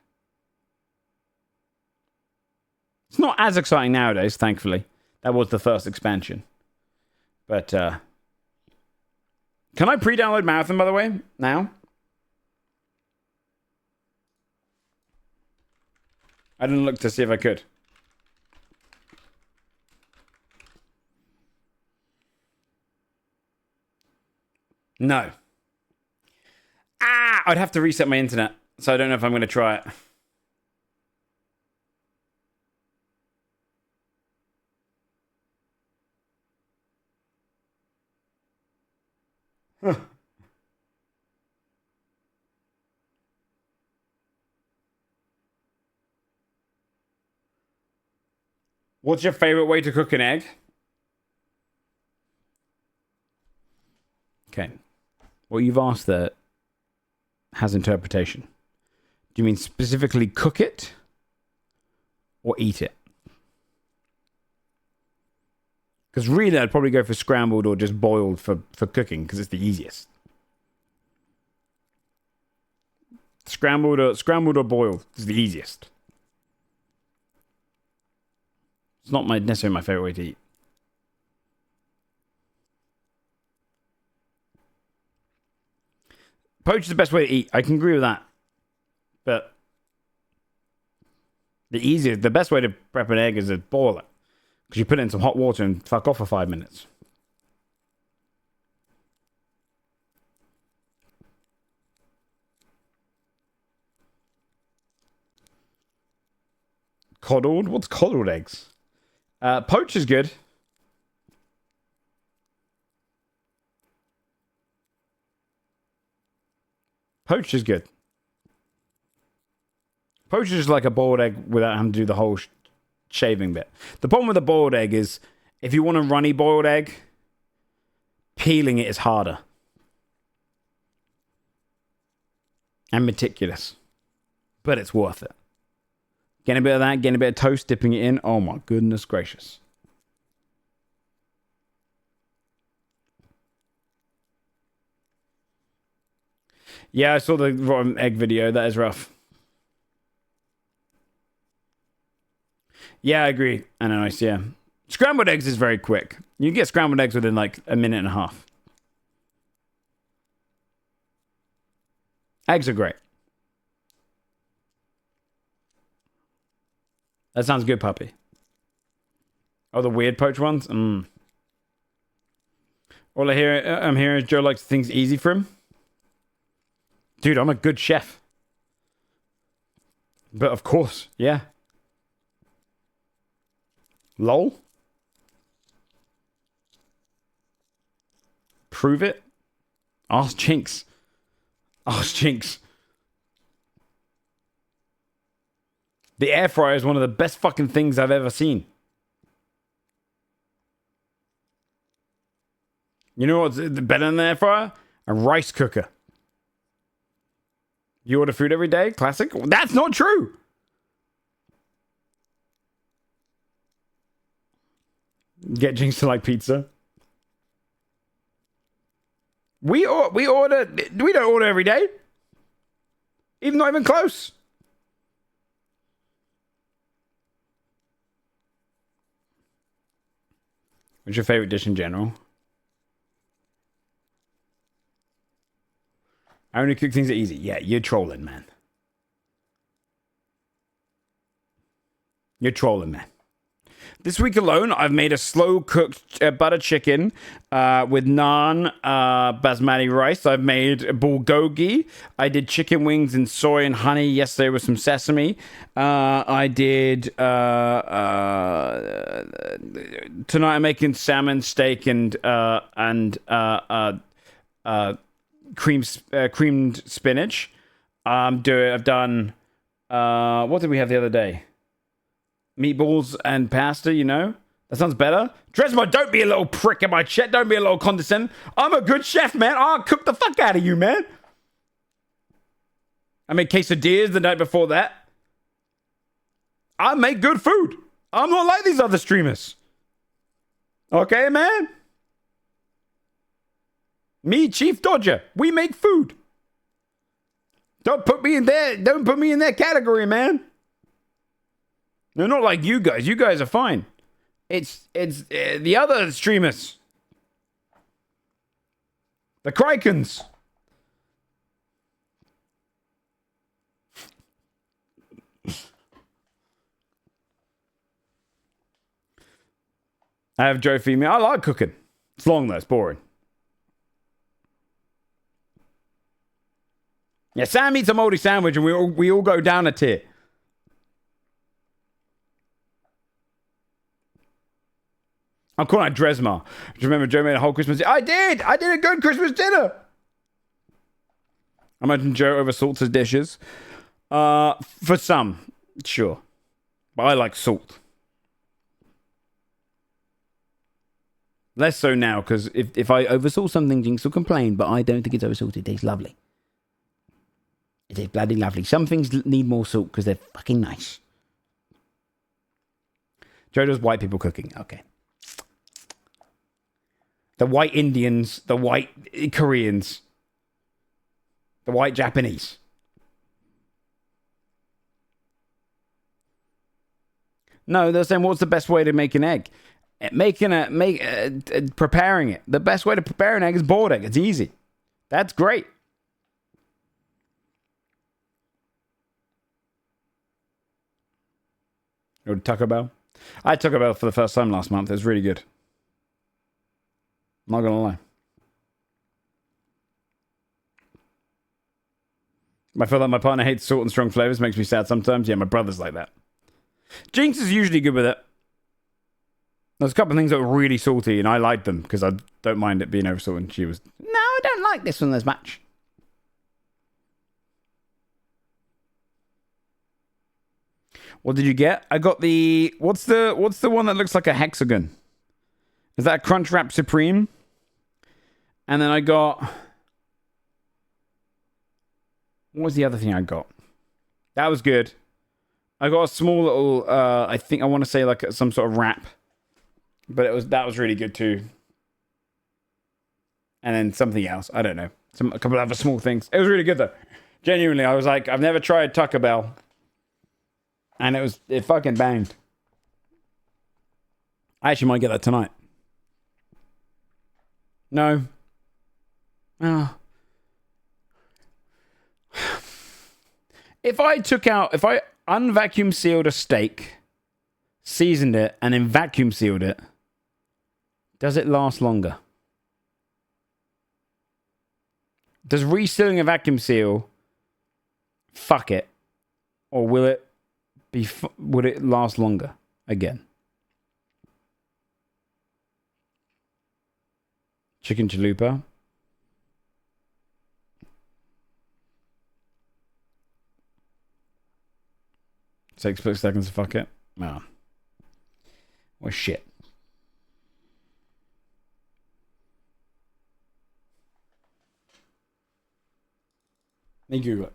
It's not as exciting nowadays, thankfully. That was the first expansion. But, can I pre-download Marathon, by the way, now? I didn't look to see if I could. No. I'd have to reset my internet, so I don't know if I'm going to try it. Huh. What's your favorite way to cook an egg? Okay. What you've asked there has interpretation. Do you mean specifically cook it or eat it? Because really, I'd probably go for scrambled or just boiled for cooking because it's the easiest. Scrambled or boiled is the easiest. It's not necessarily my favorite way to eat. Poached is the best way to eat. I can agree with that. But the best way to prep an egg is to boil it. Because you put it in some hot water and fuck off for 5 minutes. Coddled? What's coddled eggs? Poached is good. Poached is good. Poached is like a boiled egg without having to do the whole shaving bit. The problem with a boiled egg is if you want a runny boiled egg, peeling it is harder. And meticulous. But it's worth it. Getting a bit of that, getting a bit of toast, dipping it in. Oh my goodness gracious. Yeah, I saw the rotten egg video. That is rough. Yeah, I agree. And nice, yeah. Scrambled eggs is very quick. You can get scrambled eggs within like a minute and a half. Eggs are great. That sounds good, puppy. Oh, the weird poached ones? All I'm hearing is Joe likes things easy for him. Dude, I'm a good chef. But of course, yeah. Lol. Prove it. Ask Jinx. Ask Jinx. The air fryer is one of the best fucking things I've ever seen. You know what's better than the air fryer? A rice cooker. You order food every day? Classic? That's not true. Get Jinx to like pizza. We don't order every day. Even not even close. What's your favorite dish in general? I only cook things that are easy. Yeah, you're trolling, man. You're trolling, man. This week alone, I've made a slow-cooked butter chicken with naan, basmati rice. I've made bulgogi. I did chicken wings in soy and honey yesterday with some sesame. I did... tonight I'm making salmon steak and creamed spinach. I've done... what did we have the other day? Meatballs and pasta, you know? That sounds better. Dresma, don't be a little prick in my chat. Don't be a little condescending. I'm a good chef, man. I'll cook the fuck out of you, man. I made quesadillas the night before that. I make good food. I'm not like these other streamers. Okay, man? Me, Chief Dodger, we make food. Don't put me in their category, man. No, not like you guys. You guys are fine. It's the other streamers. The Krikens. I have Joe feed me. I like cooking. It's long though. It's boring. Yeah, Sam eats a moldy sandwich and we all go down a tier. I'm calling it Dresmar. Do you remember Joe made a whole Christmas dinner? I did a good Christmas dinner. I imagine Joe oversalts his dishes. For some, sure. But I like salt. Less so now, because if I oversalt something, Jinx will complain, but I don't think it's oversalted. It tastes lovely. It is bloody lovely. Some things need more salt because they're fucking nice. Joe does white people cooking. Okay. The white Indians, the white Koreans, the white Japanese. No, they're saying what's the best way to make an egg? Preparing it. The best way to prepare an egg is boiled egg. It's easy. That's great. Or Taco Bell. I had Taco Bell for the first time last month. It was really good. I'm not gonna lie. I feel like my partner hates salt and strong flavors. Makes me sad sometimes. Yeah, my brother's like that. Jinx is usually good with it. There's a couple of things that were really salty, and I liked them because I don't mind it being over salt. And she was, no, I don't like this one as much. What did you get? I got the what's the one that looks like a hexagon? Is that Crunchwrap Supreme? And then I got, what was the other thing I got? That was good. I got a small little I think I want to say like some sort of wrap. But that was really good too. And then something else, I don't know. A couple of other small things. It was really good though. Genuinely, I was like, I've never tried Taco Bell. And it fucking banged. I actually might get that tonight. No. Oh. If I unvacuum sealed a steak, seasoned it, and then vacuum sealed it, does it last longer? Does resealing a vacuum seal fuck it? Or will it would it last longer again? Chicken chalupa. Takes 6 seconds to fuck it. Oh. Well, shit. Let me Google it.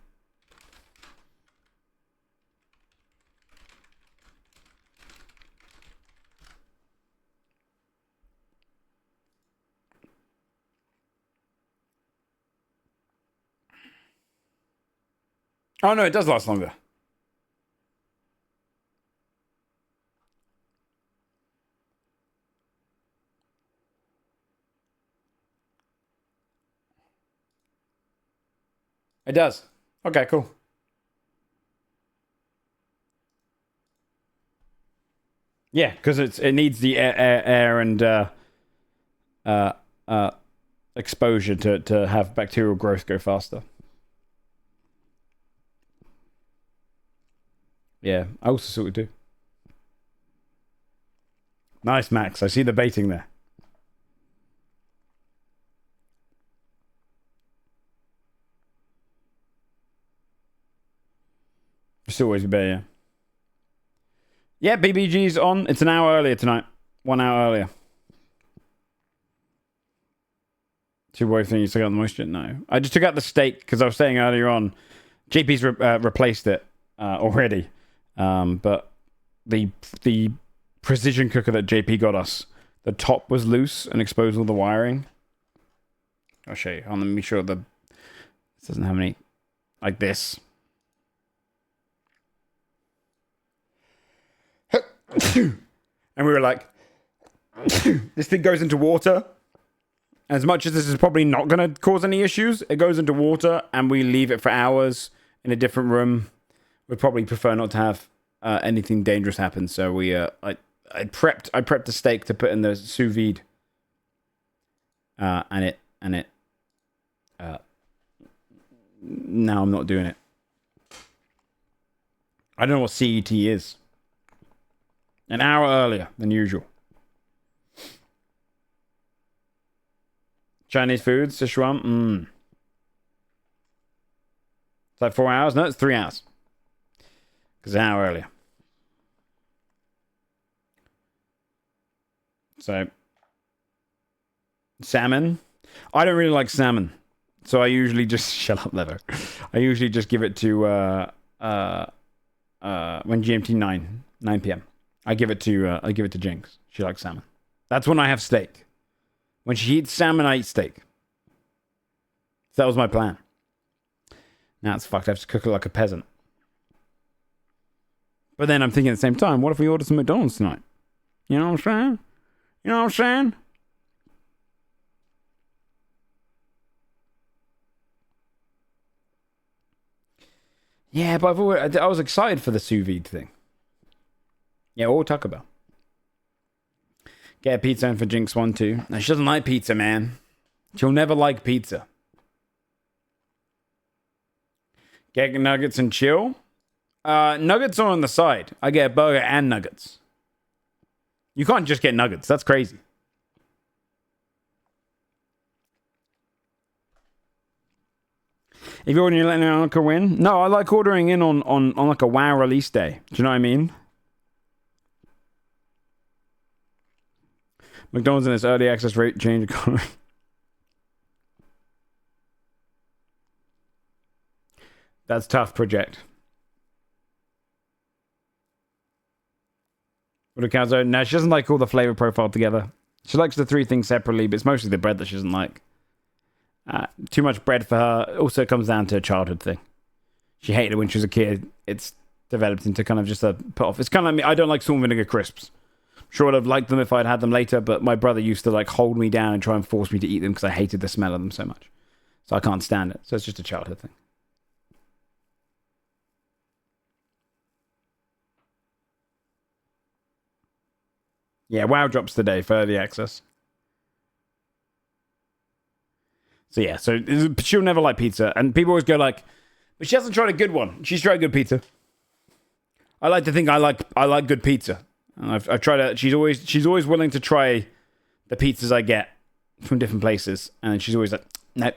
Oh no, it does last longer. It does. Okay, cool. Yeah, because it needs the air and exposure to have bacterial growth go faster. Yeah, I also saw it too. Nice, Max. I see the baiting there. It's always better, yeah. Yeah, BBG's on. It's an hour earlier tonight. 1 hour earlier. Your wife think you took out the moisture? No. I just took out the steak because I was saying earlier on, JP's replaced it already. But the precision cooker that JP got us, the top was loose and exposed all the wiring. I'll show you. Let me make sure this doesn't have any like this. And we were like, this thing goes into water. As much as this is probably not going to cause any issues, it goes into water and we leave it for hours in a different room. We'd probably prefer not to have anything dangerous happen. So we, I prepped the steak to put in the sous vide. And now I'm not doing it. I don't know what CET is. An hour earlier than usual. Chinese food, Sichuan. It's like 4 hours? No, it's 3 hours. Because an hour earlier. So, salmon. I don't really like salmon. So I usually just... Shut up, Leather. I usually just give it to... when GMT 9 p.m. I give it to Jinx. She likes salmon. That's when I have steak. When she eats salmon, I eat steak. So that was my plan. Now it's fucked. I have to cook it like a peasant. But then I'm thinking at the same time, what if we order some McDonald's tonight? You know what I'm saying? You know what I'm saying? Yeah, but I was excited for the sous vide thing. Yeah, or Taco Bell. Get a pizza in for Jinx 1 too. No, she doesn't like pizza, man. She'll never like pizza. Get nuggets and chill. Nuggets are on the side. I get a burger and nuggets. You can't just get nuggets. That's crazy. If you're ordering, letting Uncle win. No, I like ordering in on like a WoW release day. Do you know what I mean? McDonald's in its early access rate change economy. That's tough, Project. What a calzone. No, she doesn't like all the flavor profile together. She likes the 3 things separately, but it's mostly the bread that she doesn't like. Too much bread for her. Also, it comes down to a childhood thing. She hated it when she was a kid. It's developed into kind of just a put off. It's kind of like me. I don't like salt and vinegar crisps. Sure, I'd have liked them if I'd had them later, but my brother used to like hold me down and try and force me to eat them because I hated the smell of them so much. So I can't stand it. So it's just a childhood thing. Yeah, WoW drops today for early access. So yeah, so she'll never like pizza. And people always go like, but she hasn't tried a good one. She's tried good pizza. I like to think I like good pizza. And I've tried it. She's always willing to try the pizzas I get from different places. And she's always like, no.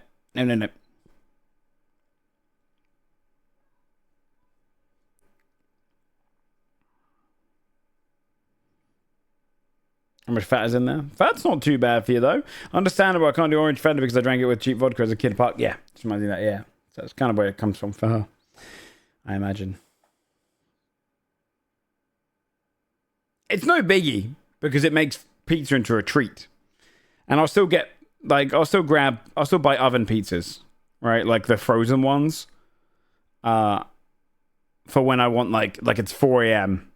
How much fat is in there? Fat's not too bad for you, though. Understandable, I can't do orange Fanta because I drank it with cheap vodka as a kid park. Yeah, just reminds me of that, yeah. So that's kind of where it comes from for her, I imagine. It's no biggie because it makes pizza into a treat. And I'll still get, like, I'll still buy oven pizzas, right? Like the frozen ones. For when I want, like it's 4 a.m.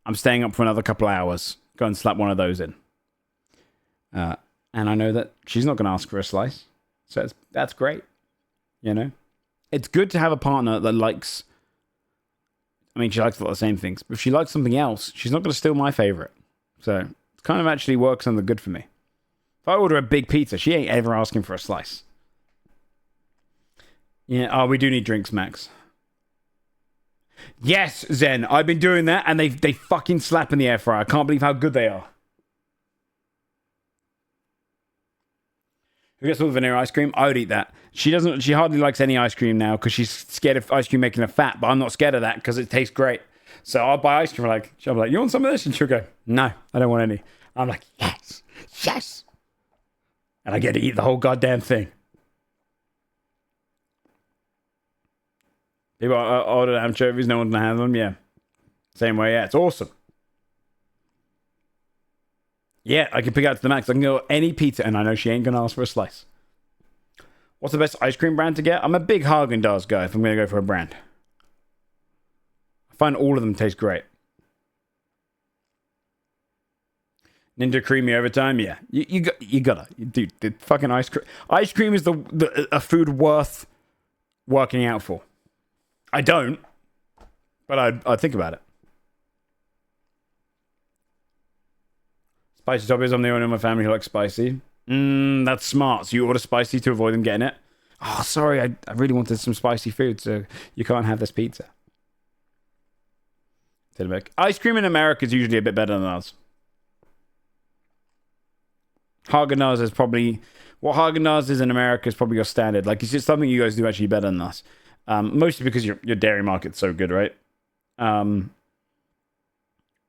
I'm staying up for another couple of hours. Go and slap one of those in. And I know that she's not going to ask for a slice. So that's great. You know? It's good to have a partner that likes... I mean, she likes a lot of the same things. But if she likes something else, she's not going to steal my favorite. So it kind of actually works on the good for me. If I order a big pizza, she ain't ever asking for a slice. Yeah, oh, we do need drinks, Max. Yes, Zen. I've been doing that, and they fucking slap in the air fryer. I can't believe how good they are. Who gets all the vanilla ice cream? I would eat that. She hardly likes any ice cream now because she's scared of ice cream making her fat. But I'm not scared of that because it tastes great. So I'll buy ice cream. She'll be like, you want some of this? And she'll go, no, I don't want any. I'm like, yes. And I get to eat the whole goddamn thing. People order anchovies, no one's gonna have them. Yeah, same way. Yeah, it's awesome. Yeah, I can pick out to the max. I can go any pizza, and I know she ain't gonna ask for a slice. What's the best ice cream brand to get? I'm a big Haagen-Dazs guy. If I'm gonna go for a brand, I find all of them taste great. Ninja Creamy Overtime, yeah. You gotta, dude. The fucking ice cream. Ice cream is a food worth working out for. I don't, but I think about it. Spicy toppers. I'm the only one in my family who likes spicy. That's smart. So you order spicy to avoid them getting it. Oh, sorry. I really wanted some spicy food, so you can't have this pizza. Ice cream in America is usually a bit better than ours. Haagen-Dazs is probably... What Haagen-Dazs is in America is probably your standard. Like, it's just something you guys do actually better than us. Mostly because your dairy market's so good, right?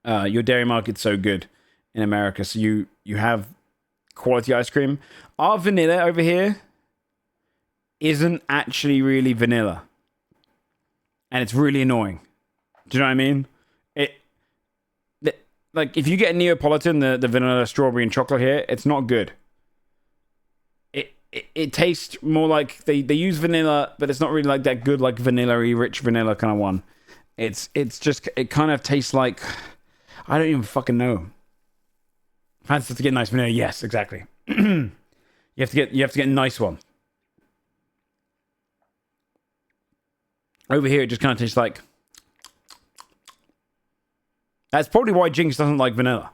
Your dairy market's so good in America, so you have quality ice cream. Our vanilla over here isn't actually really vanilla, and it's really annoying. Do you know what I mean? Like if you get a Neapolitan, the vanilla, strawberry, and chocolate here, it's not good. It tastes more like they use vanilla, but it's not really like that good, like vanilla-y, rich vanilla kind of one. It's just, it kind of tastes like, I don't even fucking know. Fancy to get nice vanilla? Yes, exactly. you have to get a nice one. Over here, it just kind of tastes like. That's probably why Jinx doesn't like vanilla.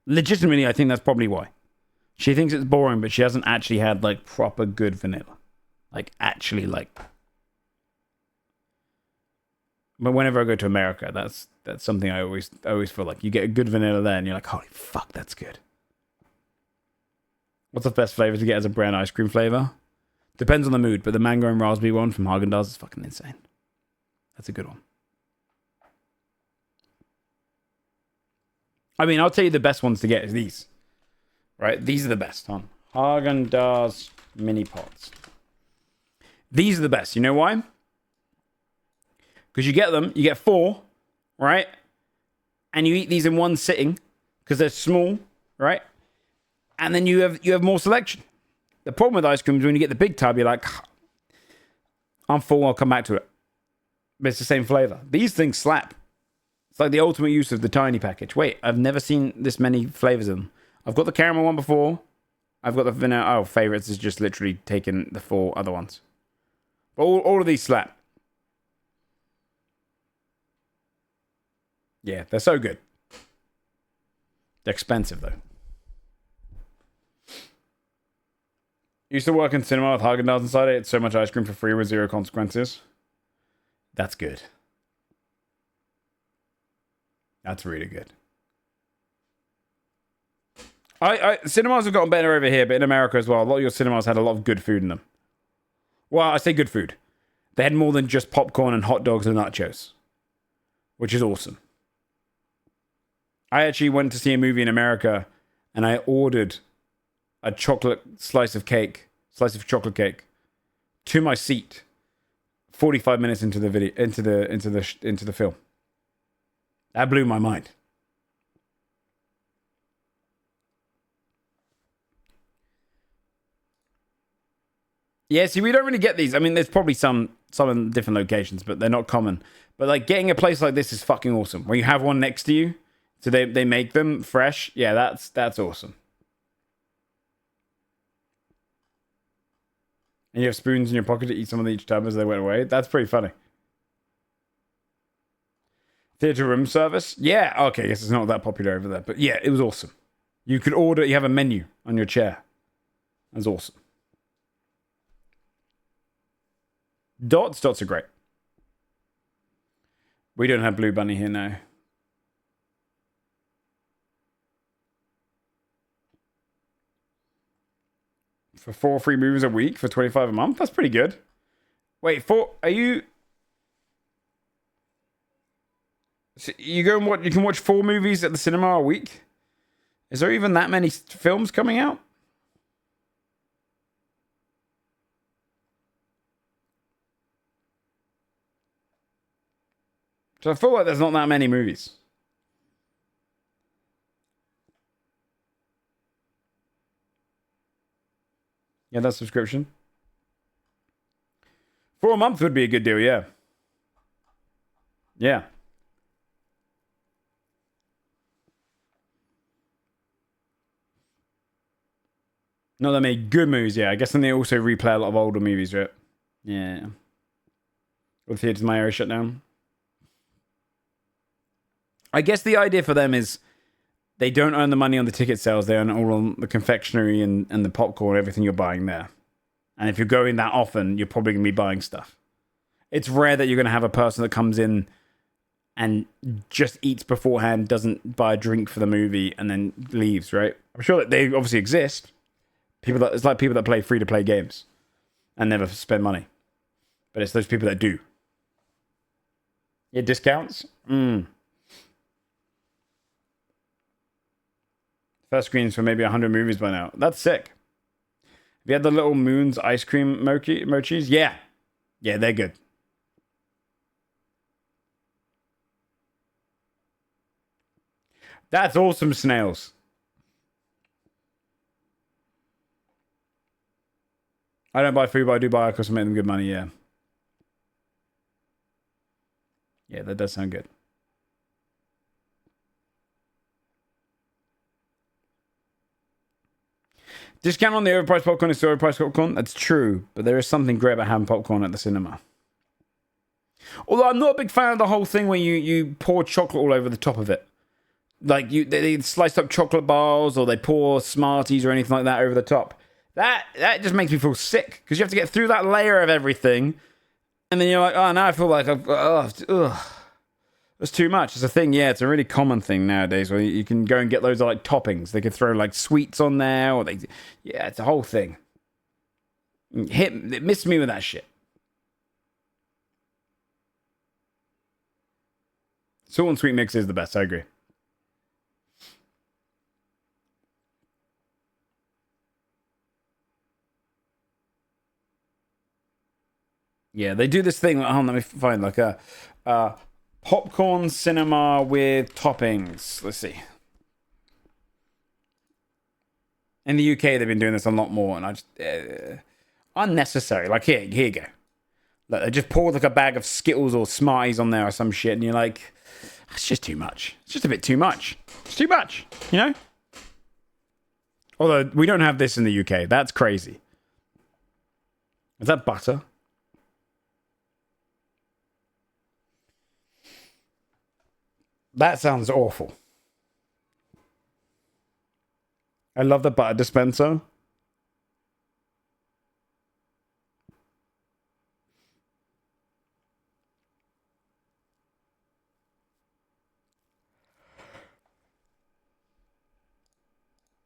Legitimately, I think that's probably why. She thinks it's boring, but she hasn't actually had like proper good vanilla. Like actually like. But whenever I go to America, that's something I always feel like. You get a good vanilla there and you're like, holy fuck, that's good. What's the best flavor to get as a brown ice cream flavor? Depends on the mood, but the mango and raspberry one from Haagen-Dazs is fucking insane. That's a good one. I mean, I'll tell you the best ones to get is these. Right? These are the best, huh? Haagen-Dazs mini pots. These are the best. You know why? Because you get them, you get 4, right? And you eat these in one sitting because they're small, right? And then you have more selection. The problem with ice cream is when you get the big tub, you're like, I'm full, I'll come back to it. But it's the same flavor. These things slap. It's like the ultimate use of the tiny package. Wait, I've never seen this many flavors in them. I've got the caramel one before. I've got the vanilla. Oh, favorites is just literally taking the 4 other ones. But all of these slap. Yeah, they're so good. They're expensive, though. Used to work in cinema with Haagen-Dazs inside it. It's so much ice cream for free with 0 consequences. That's good. That's really good. Cinemas have gotten better over here, but in America as well, a lot of your cinemas had a lot of good food in them. Well, I say good food. They had more than just popcorn and hot dogs and nachos, which is awesome. I actually went to see a movie in America, and I ordered a slice of chocolate cake, to my seat, 45 minutes into the video, into the film. That blew my mind. Yeah, see, we don't really get these. I mean, there's probably some in different locations, but they're not common. But like getting a place like this is fucking awesome. Where you have one next to you, so they make them fresh. Yeah, that's awesome. And you have spoons in your pocket to eat some of each time as they went away. That's pretty funny. Theatre room service? Yeah, okay, I guess it's not that popular over there. But yeah, it was awesome. You could order, you have a menu on your chair. That's awesome. Dots are great. We don't have Blue Bunny here now. For 4 free movies a week for $25 a month? That's pretty good. Wait, are you... So you go and watch, you can watch 4 movies at the cinema a week? Is there even that many films coming out? So I feel like there's not that many movies. Yeah, that subscription. For a month would be a good deal, yeah. Yeah. Not that many good movies, yeah. I guess then they also replay a lot of older movies, right? Yeah. Or the theaters in my area shut down. I guess the idea for them is they don't earn the money on the ticket sales. They earn all on the confectionery and the popcorn, everything you're buying there. And if you're going that often, you're probably going to be buying stuff. It's rare that you're going to have a person that comes in and just eats beforehand, doesn't buy a drink for the movie, and then leaves, right? I'm sure that they obviously exist. It's like people that play free-to-play games and never spend money. But it's those people that do. Yeah, discounts? First screens for maybe 100 movies by now. That's sick. Have you had the Little Moons ice cream mochis? Yeah. Yeah, they're good. That's awesome, Snails. I don't buy food, but I do buy it because I make them good money, yeah. Yeah, that does sound good. Discount on the overpriced popcorn is still overpriced popcorn? That's true, but there is something great about having popcorn at the cinema. Although I'm not a big fan of the whole thing where you pour chocolate all over the top of it. Like, they sliced up chocolate bars, or they pour Smarties or anything like that over the top. That just makes me feel sick, because you have to get through that layer of everything, and then you're like, oh, now I feel like it's too much. It's a thing, yeah, it's a really common thing nowadays, where you can go and get loads of, like, toppings. They could throw, like, sweets on there, or yeah, it's a whole thing. It missed me with that shit. Salt and sweet mix is the best, I agree. Yeah, they do this thing. Hold on, let me find like a popcorn cinema with toppings. Let's see. In the UK, they've been doing this a lot more, and I just unnecessary. Like here you go. Like, they just pour like a bag of Skittles or Smarties on there or some shit, and you're like, it's just too much. It's just a bit too much. It's too much, you know. Although we don't have this in the UK. That's crazy. Is that butter? That sounds awful. I love the butter dispenser.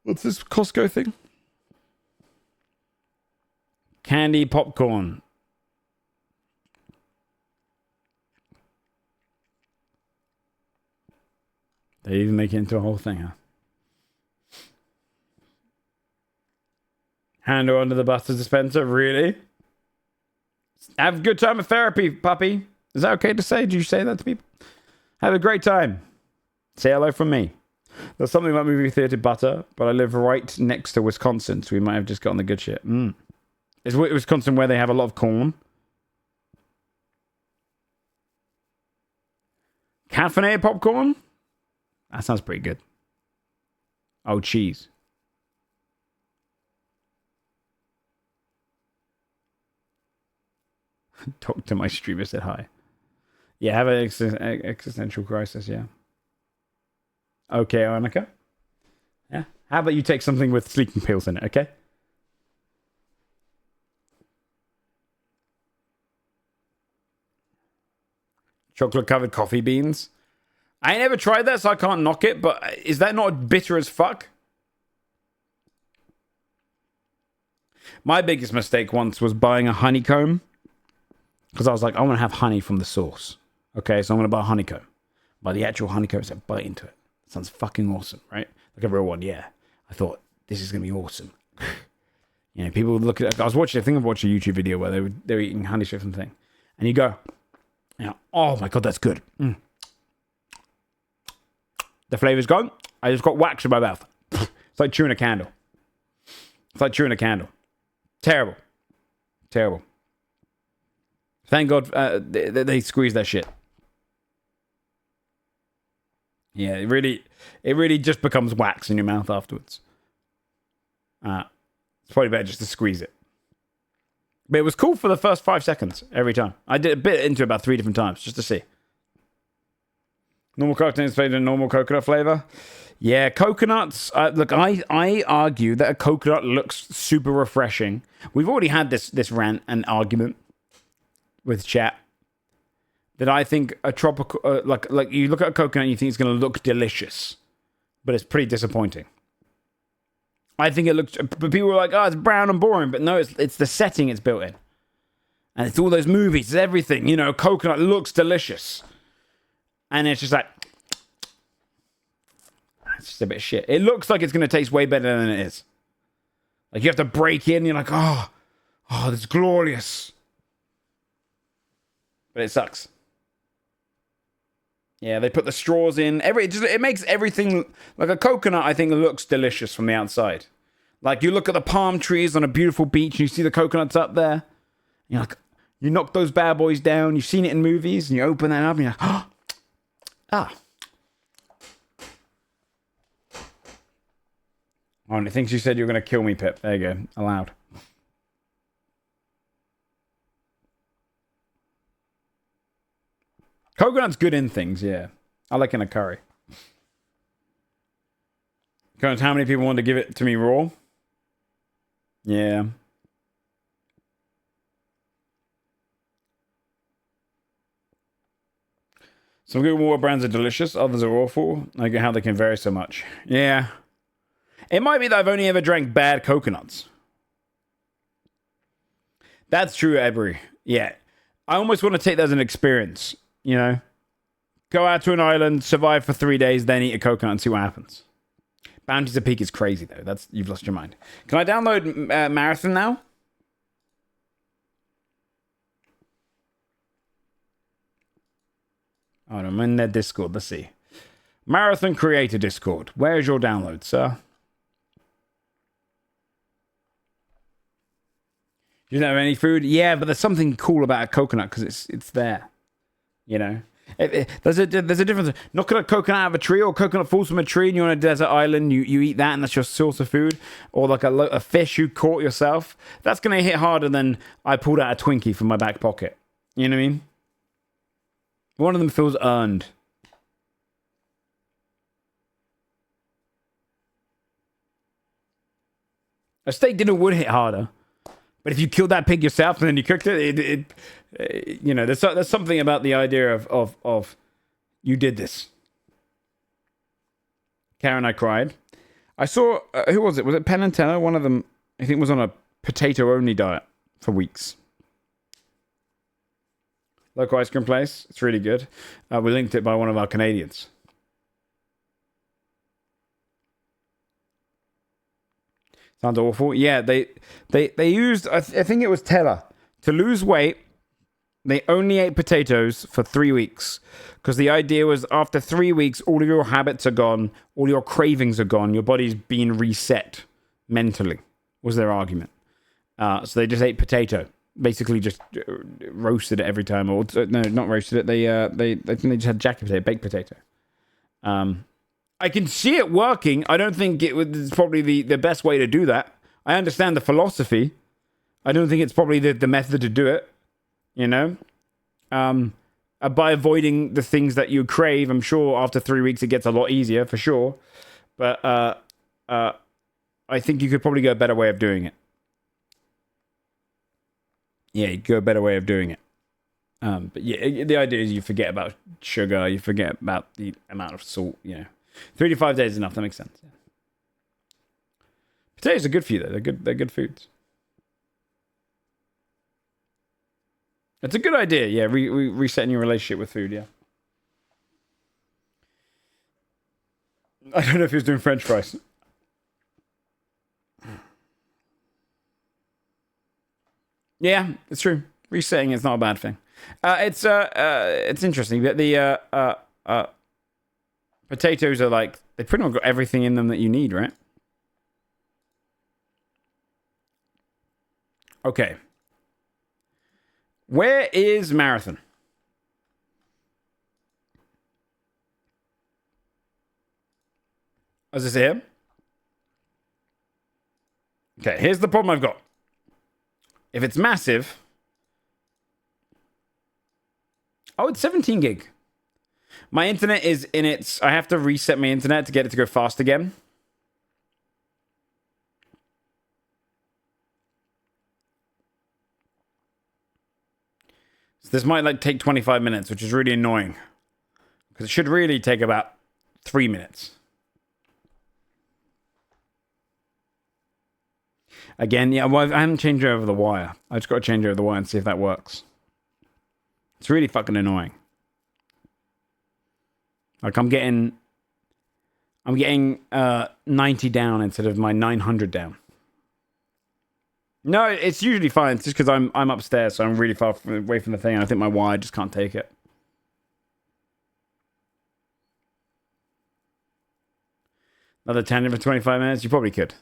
What's this Costco thing? Candy popcorn. They even make it into a whole thing, huh? Handle under the butter dispenser, really? Have a good time of therapy, puppy. Is that okay to say? Do you say that to people? Have a great time. Say hello from me. There's something about movie theater butter, but I live right next to Wisconsin, so we might have just gotten the good shit. Is Wisconsin where they have a lot of corn? Caffeinated popcorn? That sounds pretty good. Oh, cheese. Talk to my streamer, said hi. Yeah, have an existential crisis, yeah. Okay, Annika. Yeah. How about you take something with sleeping pills in it, okay? Chocolate covered coffee beans. I ain't never tried that, so I can't knock it, but is that not bitter as fuck? My biggest mistake once was buying a honeycomb, because I was like, I want to have honey from the source. Okay, so I'm going to buy a honeycomb. Buy the actual honeycomb, so bite into it. Sounds fucking awesome, right? Like a real one, yeah. I thought, this is going to be awesome. You know, people would look at it. I was watching, I think I watched a YouTube video where they were eating honey straight from the thing. And you go, you know, oh my God, that's good. The flavor's gone. I just got wax in my mouth. It's like chewing a candle. It's like chewing a candle. Terrible. Terrible. Thank God they squeezed that shit. Yeah, it really just becomes wax in your mouth afterwards. It's probably better just to squeeze it. But it was cool for the first 5 seconds every time. I did a bit into it about 3 different times just to see. Normal coconut flavor and normal coconut flavor. Yeah, coconuts. Look, I argue that a coconut looks super refreshing. We've already had this rant and argument with chat that I think a tropical, like you look at a coconut and you think it's going to look delicious, but it's pretty disappointing. I think it looks. But people are like, oh, it's brown and boring, but no, it's the setting it's built in, and it's all those movies, it's everything. You know, coconut looks delicious, and it's just like. It's just a bit of shit. It looks like it's going to taste way better than it is. Like, you have to break in, and you're like, oh, this is glorious. But it sucks. Yeah, they put the straws in. It makes everything... Like, a coconut, I think, looks delicious from the outside. Like, you look at the palm trees on a beautiful beach, and you see the coconuts up there. And you're like, you knock those bad boys down. You've seen it in movies, and you open that up, and you're like, ah. Oh, and it thinks you said you were going to kill me, Pip. There you go. Allowed. Coconut's good in things, yeah. I like in a curry. Coconut's how many people want to give it to me raw? Yeah. Some good water brands are delicious. Others are awful. I get how they can vary so much. Yeah. It might be that I've only ever drank bad coconuts. That's true, Ebery. Yeah. I almost want to take that as an experience, you know? Go out to an island, survive for 3 days, then eat a coconut and see what happens. Bounties of Peak is crazy, though. You've lost your mind. Can I download Marathon now? Oh, I'm in their Discord. Let's see. Marathon Creator Discord. Where's your download, sir? You don't have any food? Yeah, but there's something cool about a coconut because it's there. You know? There's a difference. Knocking a coconut out of a tree, or coconut falls from a tree and you're on a desert island, you eat that and that's your source of food. Or like a fish you caught yourself. That's going to hit harder than I pulled out a Twinkie from my back pocket. You know what I mean? One of them feels earned. A steak dinner would hit harder. But if you killed that pig yourself and then you cooked it, you know, there's something about the idea of you did this. Karen, I cried. I saw, who was it? Was it Penn and Teller? One of them, I think, was on a potato-only diet for weeks. Local ice cream place. It's really good. We linked it by one of our Canadians. Sounds awful. Yeah, they used, I think it was Teller. To lose weight, they only ate potatoes for 3 weeks. Because the idea was after 3 weeks, all of your habits are gone. All your cravings are gone. Your body's been reset mentally, was their argument. So they just ate potato. Basically just roasted it every time. Or no, not roasted it. They think they just had jacket potato, baked potato. I can see it working. I don't think it's probably the best way to do that. I understand the philosophy. I don't think it's probably the method to do it. You know? By avoiding the things that you crave, I'm sure after 3 weeks it gets a lot easier, for sure. But I think you could probably go a better way of doing it. Yeah, you go a better way of doing it. But yeah, the idea is you forget about sugar, you forget about the amount of salt, you know. 3 to 5 days is enough. That makes sense. Yeah. Potatoes are good for you, though. They're good foods. It's a good idea. Yeah, resetting your relationship with food. Yeah. I don't know if he was doing French fries. Yeah, it's true. Resetting is not a bad thing. It's interesting that the potatoes are like, they pretty much got everything in them that you need, right? Okay. Where is Marathon? Is this here? Okay, here's the problem I've got. If it's massive... Oh, it's 17 gig. My internet is in its... I have to reset my internet to get it to go fast again. So this might like take 25 minutes, which is really annoying. Because it should really take about 3 minutes. Again, yeah, well, I haven't changed over the wire. I just got to change over the wire and see if that works. It's really fucking annoying. Like I'm getting 90 down instead of my 900 down. No, it's usually fine. It's just because I'm upstairs, so I'm really far away from the thing. And I think my wire just can't take it. Another 10 for 25 minutes? You probably could.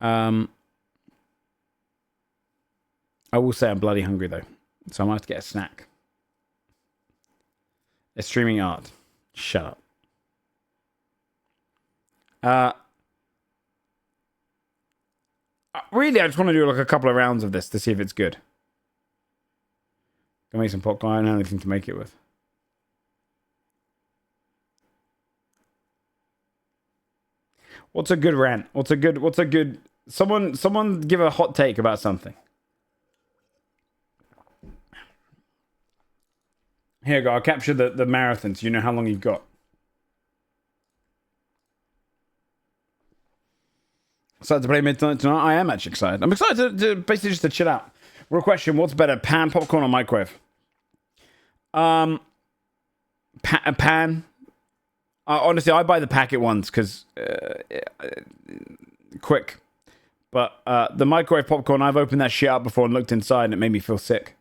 I will say I'm bloody hungry, though. So I might have to get a snack. It's streaming art. Shut up. Really, I just want to do like a couple of rounds of this to see if it's good. Can make some popcorn. I don't have anything to make it with. What's a good rant? What's a good... Someone give a hot take about something. Here you go. I'll capture the marathon so you know how long you've got. Excited to play Midnight tonight? I am actually excited. I'm excited to basically just to chill out. Real question, what's better, pan, popcorn, or microwave? Pan. Honestly, I buy the packet ones because quick. But the microwave popcorn, I've opened that shit up before and looked inside and it made me feel sick.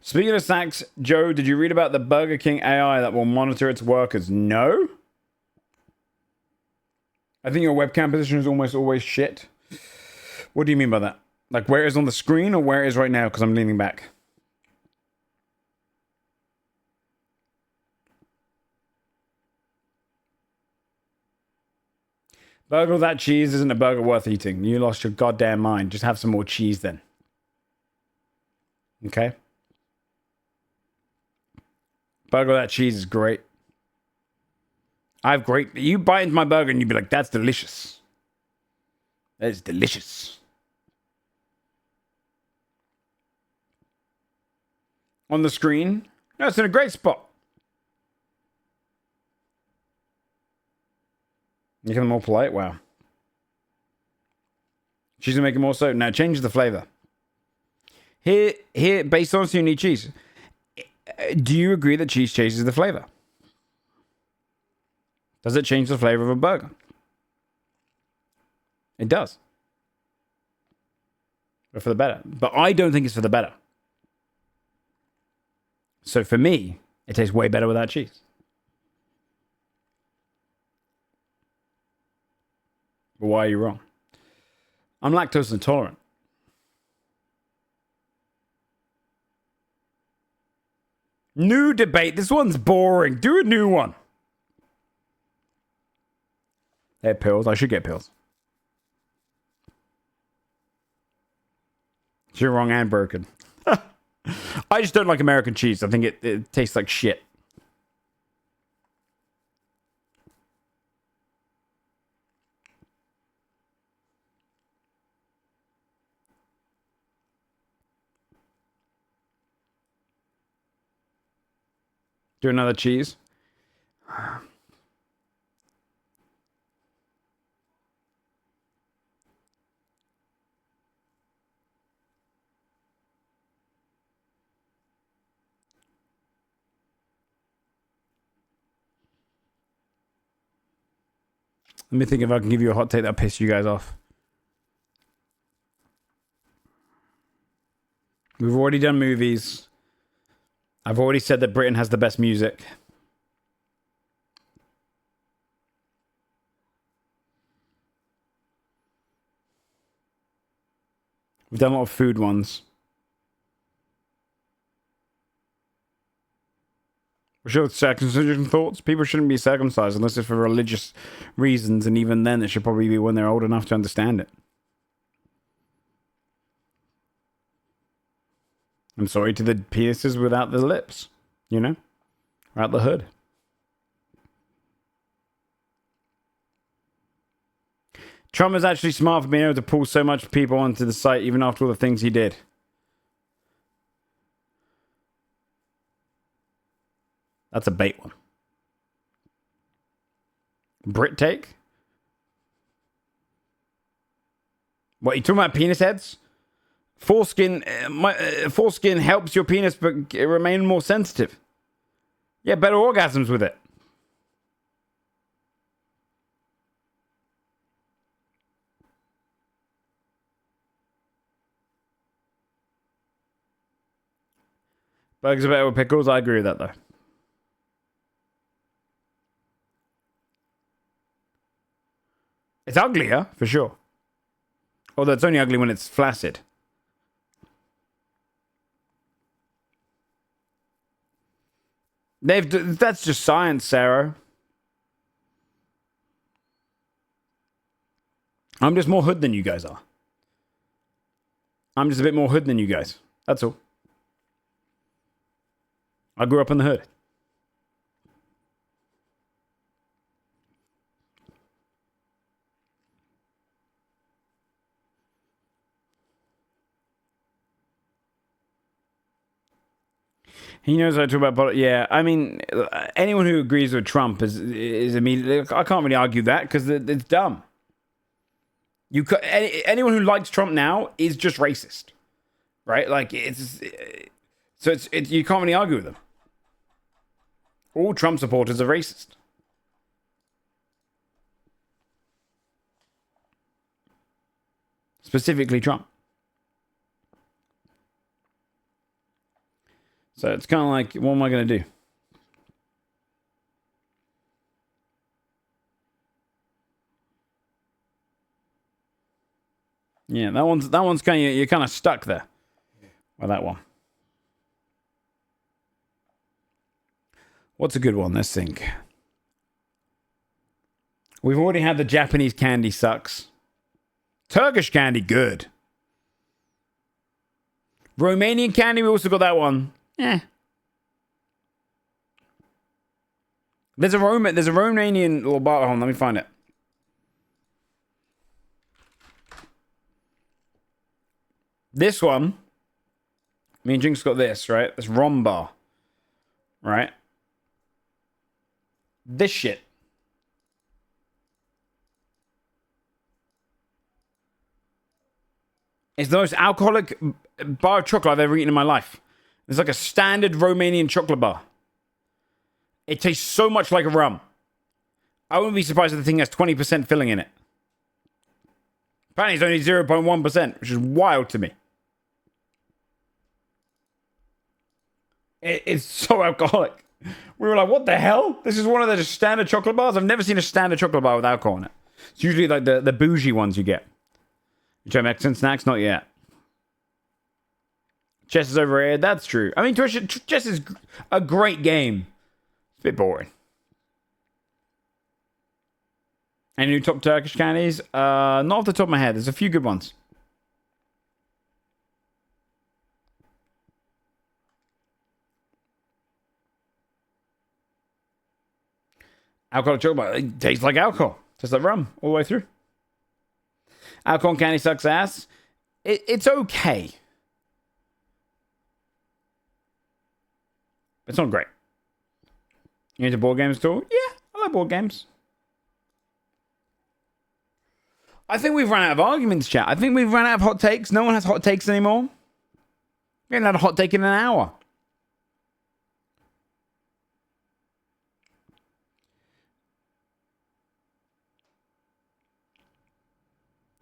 Speaking of snacks, Joe, did you read about the Burger King AI that will monitor its workers? No. I think your webcam position is almost always shit. What do you mean by that? Like where it is on the screen or where it is right now because I'm leaning back? Burger without cheese isn't a burger worth eating. You lost your goddamn mind. Just have some more cheese then. Okay? Burger without cheese is great. I have great... You bite into my burger and you'd be like, that's delicious. That is delicious. On the screen? No, it's in a great spot. Making them more polite? Wow. She's gonna make it more so. Now change the flavor. Here, based on you need cheese. Do you agree that cheese changes the flavor? Does it change the flavor of a burger? It does. But for the better. But I don't think it's for the better. So for me, it tastes way better without cheese. But why are you wrong? I'm lactose intolerant. New debate. This one's boring. Do a new one. They have pills. I should get pills. You're wrong and broken. I just don't like American cheese. I think it tastes like shit. Do another cheese. Let me think if I can give you a hot take that'll piss you guys off. We've already done movies. I've already said that Britain has the best music. We've done a lot of food ones. Sure, circumcision thoughts. People shouldn't be circumcised unless it's for religious reasons, and even then, it should probably be when they're old enough to understand it. I'm sorry to the penises without the lips, you know, without the hood. Trump is actually smart for being able to pull so much people onto the site, even after all the things he did. That's a bait one. Brit take? What, you talking about penis heads? Foreskin helps your penis but remain more sensitive. Yeah, better orgasms with it. Burgers are better with pickles. I agree with that, though. It's uglier, for sure. Although it's only ugly when it's flaccid. That's just science, Sarah. I'm just more hood than you guys are. I'm just a bit more hood than you guys. That's all. I grew up in the hood. He knows how to talk about. Yeah, I mean, anyone who agrees with Trump is immediately. I can't really argue that because it's dumb. Anyone who likes Trump now is just racist, right? Like it's you can't really argue with them. All Trump supporters are racist. Specifically Trump. So it's kind of like, what am I going to do? Yeah, that one's kind of, you're kind of stuck there. Well, that one. What's a good one? Let's think. We've already had the Japanese candy sucks. Turkish candy, good. Romanian candy, we also got that one. Yeah. There's a Romanian little bar. Hold on, let me find it. This one. Me and Jinx got this, right? This Rom bar. Right? This shit. It's the most alcoholic bar of chocolate I've ever eaten in my life. It's like a standard Romanian chocolate bar. It tastes so much like a rum. I wouldn't be surprised if the thing has 20% filling in it. Apparently it's only 0.1%, which is wild to me. It's so alcoholic. We were like, what the hell? This is one of the standard chocolate bars? I've never seen a standard chocolate bar with alcohol in it. It's usually like the bougie ones you get. You try Mexican snacks? Not yet. Chess is overrated. That's true. I mean, chess is a great game. It's a bit boring. Any new top Turkish candies? Not off the top of my head. There's a few good ones. Alcoholic chocolate. It tastes like alcohol. Tastes like rum all the way through. Alcohol candy sucks ass. It's okay. It's not great. You into board games too? Yeah, I like board games. I think we've run out of arguments, chat. I think we've run out of hot takes. No one has hot takes anymore. We haven't had a hot take in an hour.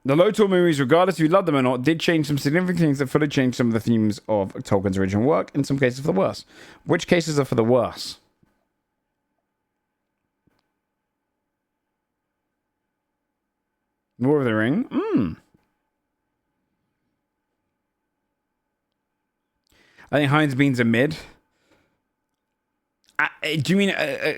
The Lotor movies, regardless if you love them or not, did change some significant things that fully changed some of the themes of Tolkien's original work, in some cases for the worse. Which cases are for the worse? War of the Ring? I think Heinz Beans are mid. Do you mean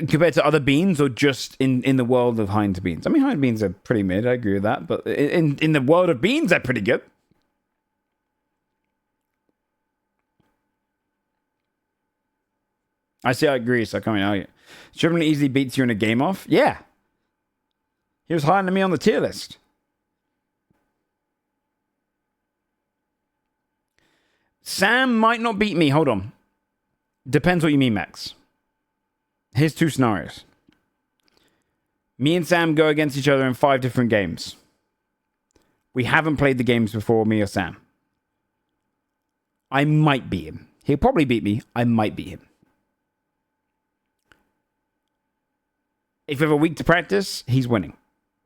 compared to other beans, or just in the world of Heinz beans? I mean, Heinz beans are pretty mid. I agree with that, but in the world of beans, they're pretty good. I see. I agree. So I can't argue. Sherman easily beats you in a game off. Yeah, he was higher than me on the tier list. Sam might not beat me. Hold on. Depends what you mean, Max. Here's two scenarios. Me and Sam go against each other in 5 different games. We haven't played the games before, me or Sam. I might beat him. He'll probably beat me. I might beat him. If we have a week to practice, he's winning.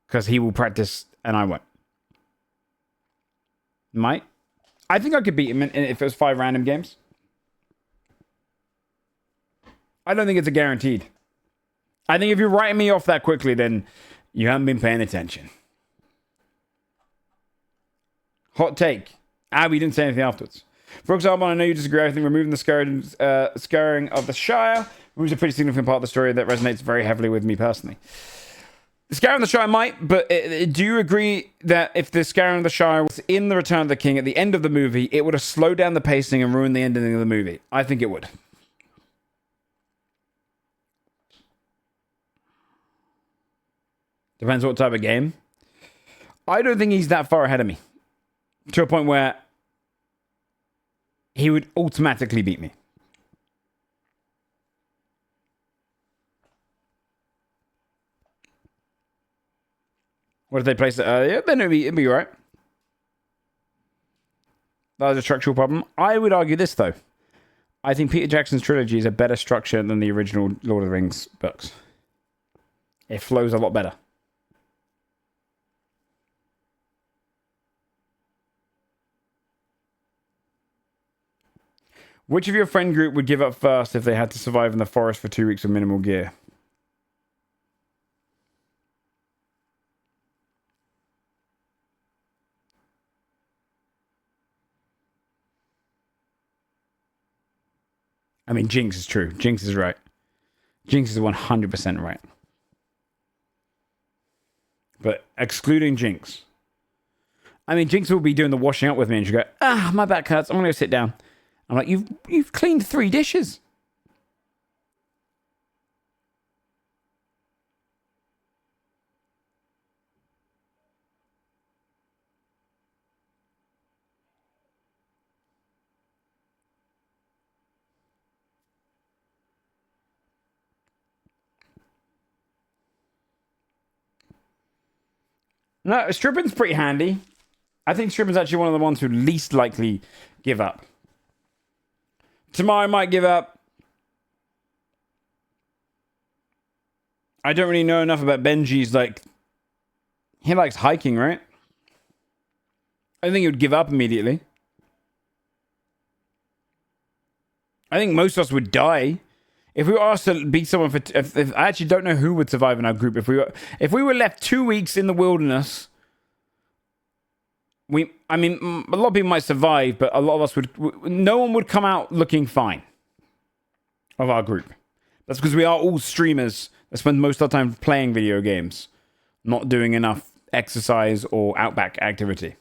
Because he will practice and I won't. Might. I think I could beat him if it was 5 random games. I don't think it's a guaranteed. I think if you're writing me off that quickly, then you haven't been paying attention. Hot take. We didn't say anything afterwards. For example, I know you disagree. I think removing the scouring of the Shire removes a pretty significant part of the story that resonates very heavily with me personally. The Scouring of the Shire might, but do you agree that if the Scouring of the Shire was in The Return of the King at the end of the movie, it would have slowed down the pacing and ruined the ending of the movie? I think it would. Depends what type of game. I don't think he's that far ahead of me. To a point where he would automatically beat me. What if they placed it earlier? Then it'd be right. That was a structural problem. I would argue this, though. I think Peter Jackson's trilogy is a better structure than the original Lord of the Rings books. It flows a lot better. Which of your friend group would give up first if they had to survive in the forest for 2 weeks with minimal gear? I mean, Jinx is true. Jinx is right. Jinx is 100% right. But excluding Jinx. I mean, Jinx will be doing the washing up with me and she'll go, my back hurts. I'm going to go sit down. I'm like, you've cleaned 3 dishes. No, stripping's pretty handy. I think stripping's actually one of the ones who least likely give up. Tomorrow might give up. I don't really know enough about Benji's, he likes hiking, right? I think he would give up immediately. I think most of us would die. If we were asked to beat someone for... If I actually don't know who would survive in our group. If we were left 2 weeks in the wilderness... a lot of people might survive, but a lot of us would... No one would come out looking fine. Of our group. That's because we are all streamers that spend most of our time playing video games. Not doing enough exercise or outback activity.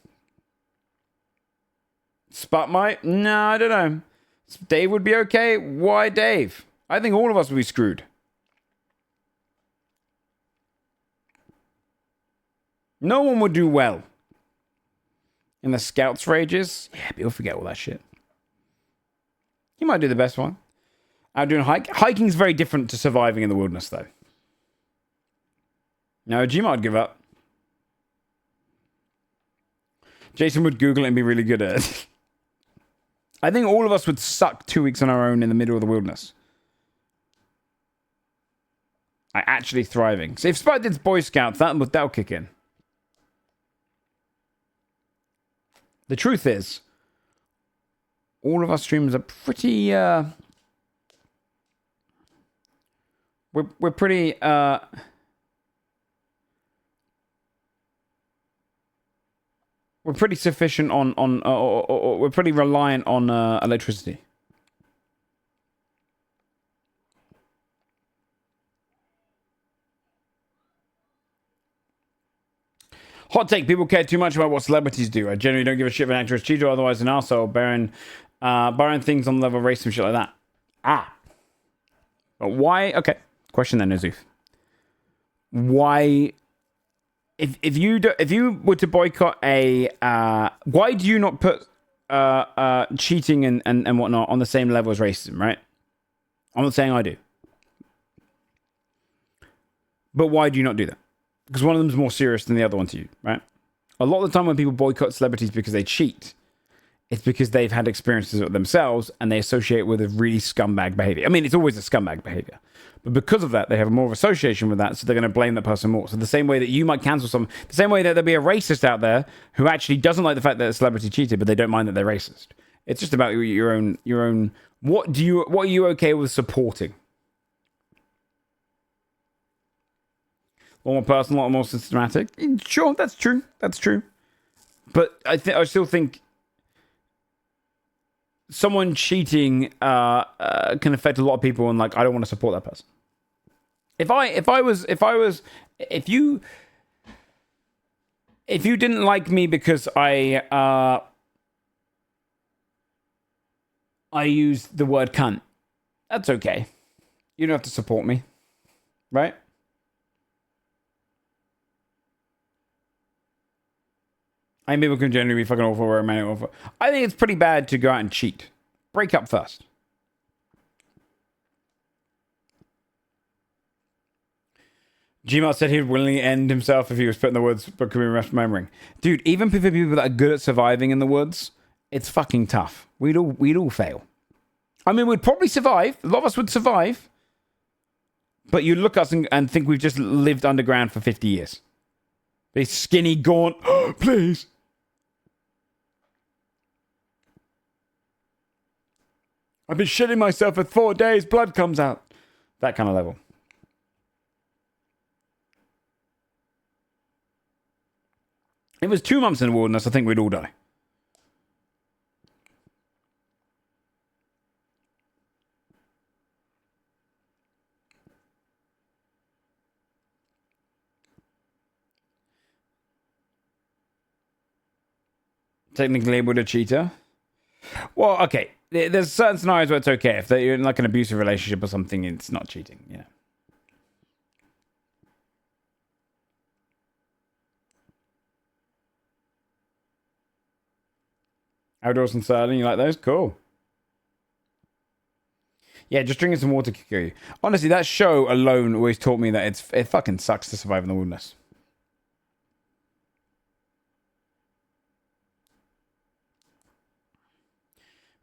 Spot might? No, I don't know. Dave would be okay. Why Dave? I think all of us would be screwed. No one would do well. In the scouts rages? Yeah, people forget all that shit. You might do the best one. Out doing hiking's very different to surviving in the wilderness, though. No, G might give up. Jason would Google it and be really good at it. I think all of us would suck 2 weeks on our own in the middle of the wilderness. Actually thriving. So if Spike did Boy Scouts, that'll kick in. The truth is, all of our streamers are pretty, we're pretty, we're pretty sufficient on we're pretty reliant on electricity. Hot take: people care too much about what celebrities do. I generally don't give a shit if an actor is cheated or otherwise an arsehole, borrowing things on the level of race and shit like that. But why? Okay, question then, Azuf. Why? If you were to boycott why do you not put cheating and whatnot on the same level as racism? Right? I'm not saying I do, but why do you not do that? Because one of them is more serious than the other one to you, right? A lot of the time when people boycott celebrities because they cheat, it's because they've had experiences with themselves and they associate it with a really scumbag behavior. I mean, it's always a scumbag behavior. But because of that, they have more of association with that, so they're going to blame that person more. So the same way that you might cancel someone, the same way that there'll be a racist out there who actually doesn't like the fact that a celebrity cheated, but they don't mind that they're racist. It's just about your own. What are you okay with supporting? A lot more personal, a lot more systematic. Sure, that's true. That's true. But I still think someone cheating can affect a lot of people, and like I don't want to support that person. If you didn't like me because I used the word cunt, that's okay. You don't have to support me, right? I mean, people can generally be fucking awful or romantic awful. I think it's pretty bad to go out and cheat. Break up first. Gmail said he'd willingly end himself if he was put in the woods, but could be remembering. Dude, even for people that are good at surviving in the woods, it's fucking tough. We'd all fail. I mean, we'd probably survive. A lot of us would survive. But you look at us and think we've just lived underground for 50 years. They skinny, gaunt. Oh, please. I've been shitting myself for 4 days. Blood comes out. That kind of level. If it was 2 months in the wilderness, I think we'd all die. Technically labeled a cheater. Well, okay. There's certain scenarios where it's okay. If you're in like an abusive relationship or something, it's not cheating. Yeah. Outdoors and sailing, you like those? Cool. Yeah, just drinking some water can kill you. Honestly, that show alone always taught me that it fucking sucks to survive in the wilderness.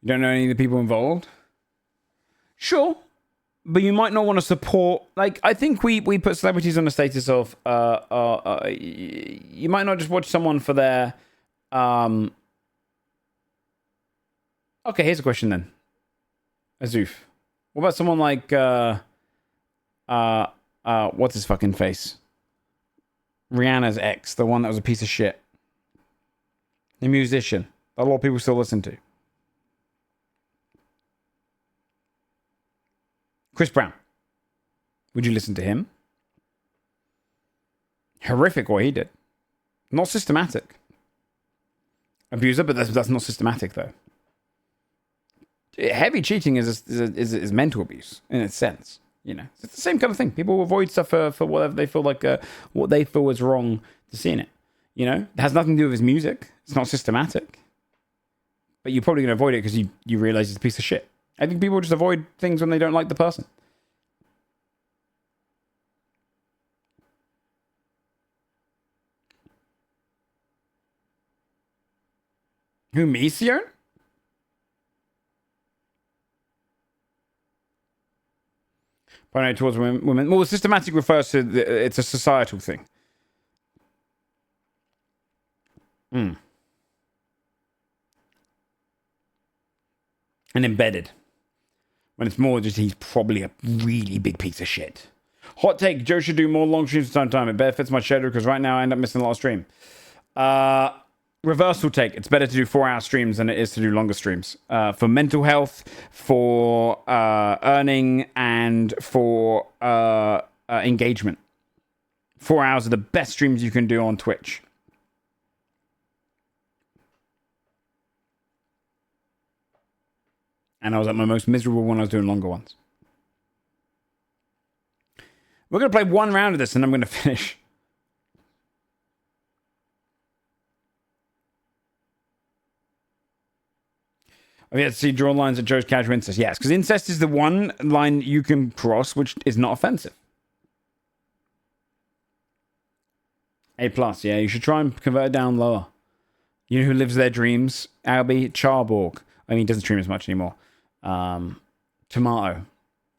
You don't know any of the people involved? Sure. But you might not want to support... Like, I think we put celebrities on the status of... you might not just watch someone for their... Okay, here's a question then. Azuf. What about someone like... what's his fucking face? Rihanna's ex. The one that was a piece of shit. The musician. That a lot of people still listen to. Chris Brown. Would you listen to him? Horrific what he did. Not systematic. Abuser, but that's not systematic though. Heavy cheating is mental abuse in its sense. You know, it's the same kind of thing. People avoid stuff for whatever they feel like what they feel is wrong to see in it. You know, it has nothing to do with his music. It's not systematic. But you're probably going to avoid it because you realize it's a piece of shit. I think people just avoid things when they don't like the person. Who, me, Sion? Pronouns towards women. Well, systematic refers to it's a societal thing. And embedded. When it's more just he's probably a really big piece of shit. Hot take, Joe should do more long streams from time to time. It benefits my schedule because right now I end up missing a lot of stream. Reversal take, it's better to do 4-hour streams than it is to do longer streams. For mental health, for earning, and for engagement. 4 hours are the best streams you can do on Twitch. And I was at my most miserable when I was doing longer ones. We're going to play one round of this and I'm going to finish. I've yet to see draw lines that Joe's casual incest. Yes, because incest is the one line you can cross which is not offensive. A+, yeah. You should try and convert it down lower. You know who lives their dreams? Albie Charborg. I mean, he doesn't stream as much anymore. Tomato.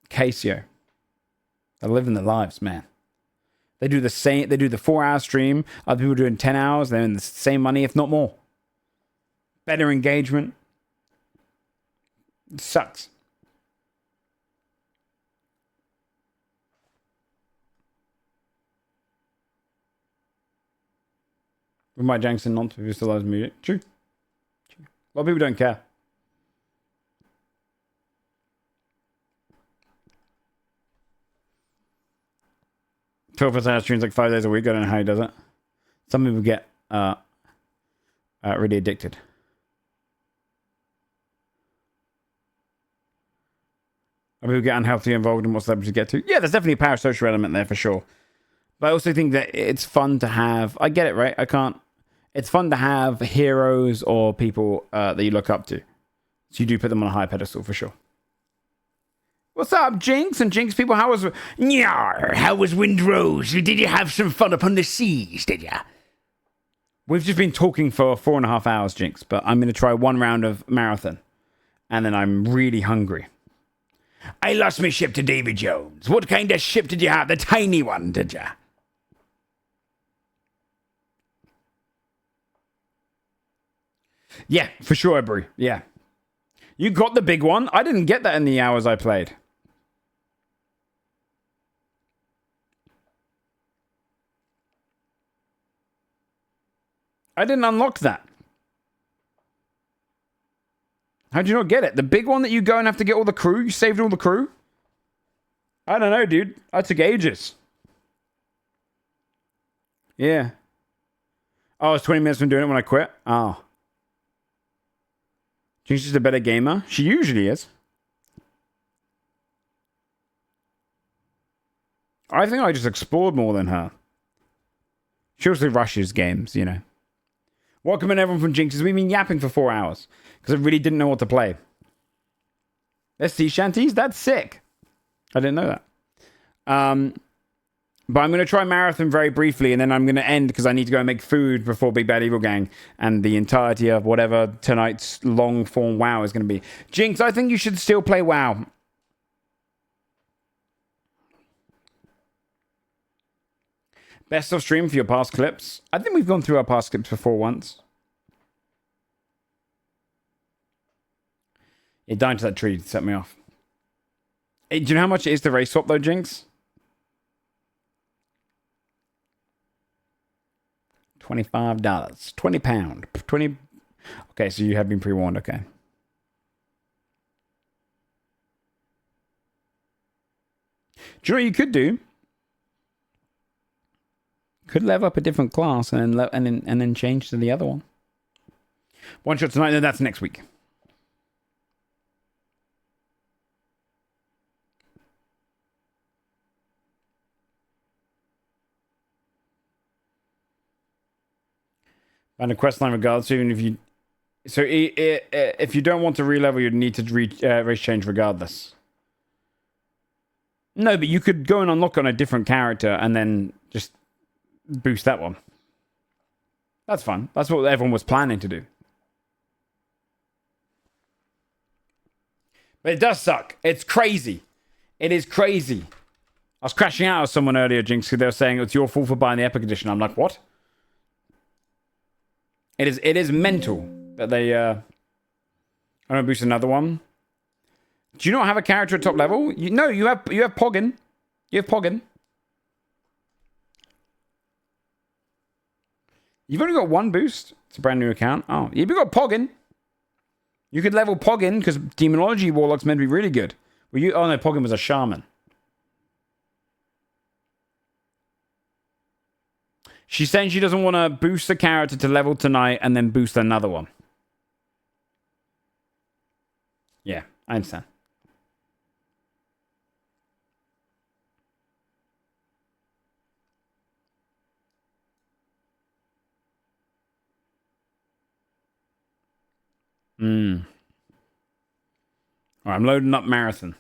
Casio. They're living their lives, man. They do the same. They do the 4-hour stream. Other people doing 10 hours. They're in the same money, if not more. Better engagement. It sucks. With my Jackson not to still loves music. True. A lot of people don't care. $12 streams like 5 days a week. I don't know how he does it. Some people get really addicted. People get unhealthy involved in what celebrities get to. Yeah, there's definitely a parasocial element there for sure. But I also think that it's fun to have... I get it, right? It's fun to have heroes or people that you look up to. So you do put them on a high pedestal for sure. What's up, Jinx? And Jinx people, how was... Nyar, how was Windrose? Did you have some fun upon the seas, did ya? We've just been talking for 4.5 hours, Jinx. But I'm going to try one round of marathon. And then I'm really hungry. I lost my ship to Davy Jones. What kind of ship did you have? The tiny one, did ya? Yeah, for sure, Brie. Yeah. You got the big one. I didn't get that in the hours I played. I didn't unlock that. How'd you not get it? The big one that you go and have to get all the crew? You saved all the crew? I don't know, dude. I took ages. Yeah. Oh, it's 20 minutes from doing it when I quit? Oh. She's just a better gamer? She usually is. I think I just explored more than her. She also rushes games, you know. Welcome in everyone from Jinxes. We've been yapping for 4 hours. Because I really didn't know what to play. There's sea shanties? That's sick. I didn't know that. But I'm going to try Marathon very briefly. And then I'm going to end because I need to go and make food before Big Bad Evil Gang. And the entirety of whatever tonight's long form WoW is going to be. Jinx, I think you should still play WoW. Best of stream for your past clips. I think we've gone through our past clips before once. It died to that tree to set me off. Hey, do you know how much it is to race swap though, Jinx? $25. £20. 20. Okay, so you have been pre-warned, okay. Do you know what you could do? Could level up a different class and then change to the other one. One shot tonight, no, that's next week. And a quest line regardless, even if you... So if you don't want to re-level, you'd need to race change regardless. No, but you could go and unlock on a different character and then just boost that one. That's fun. That's what everyone was planning to do. But it does suck. It's crazy. It is crazy. I was crashing out with someone earlier, Jinx, because they were saying it's your fault for buying the Epic Edition. I'm like, what? It is mental that they I'm gonna boost another one. Do you not have a character at top level? No, you have Poggin. You have Poggin. You've only got one boost. It's a brand new account. Oh, you've got Poggin. You could level Poggin because Demonology Warlock's meant to be really good. Well, oh no, Poggin was a shaman. She's saying she doesn't want to boost the character to level tonight and then boost another one. Yeah, I understand. Alright, I'm loading up Marathon,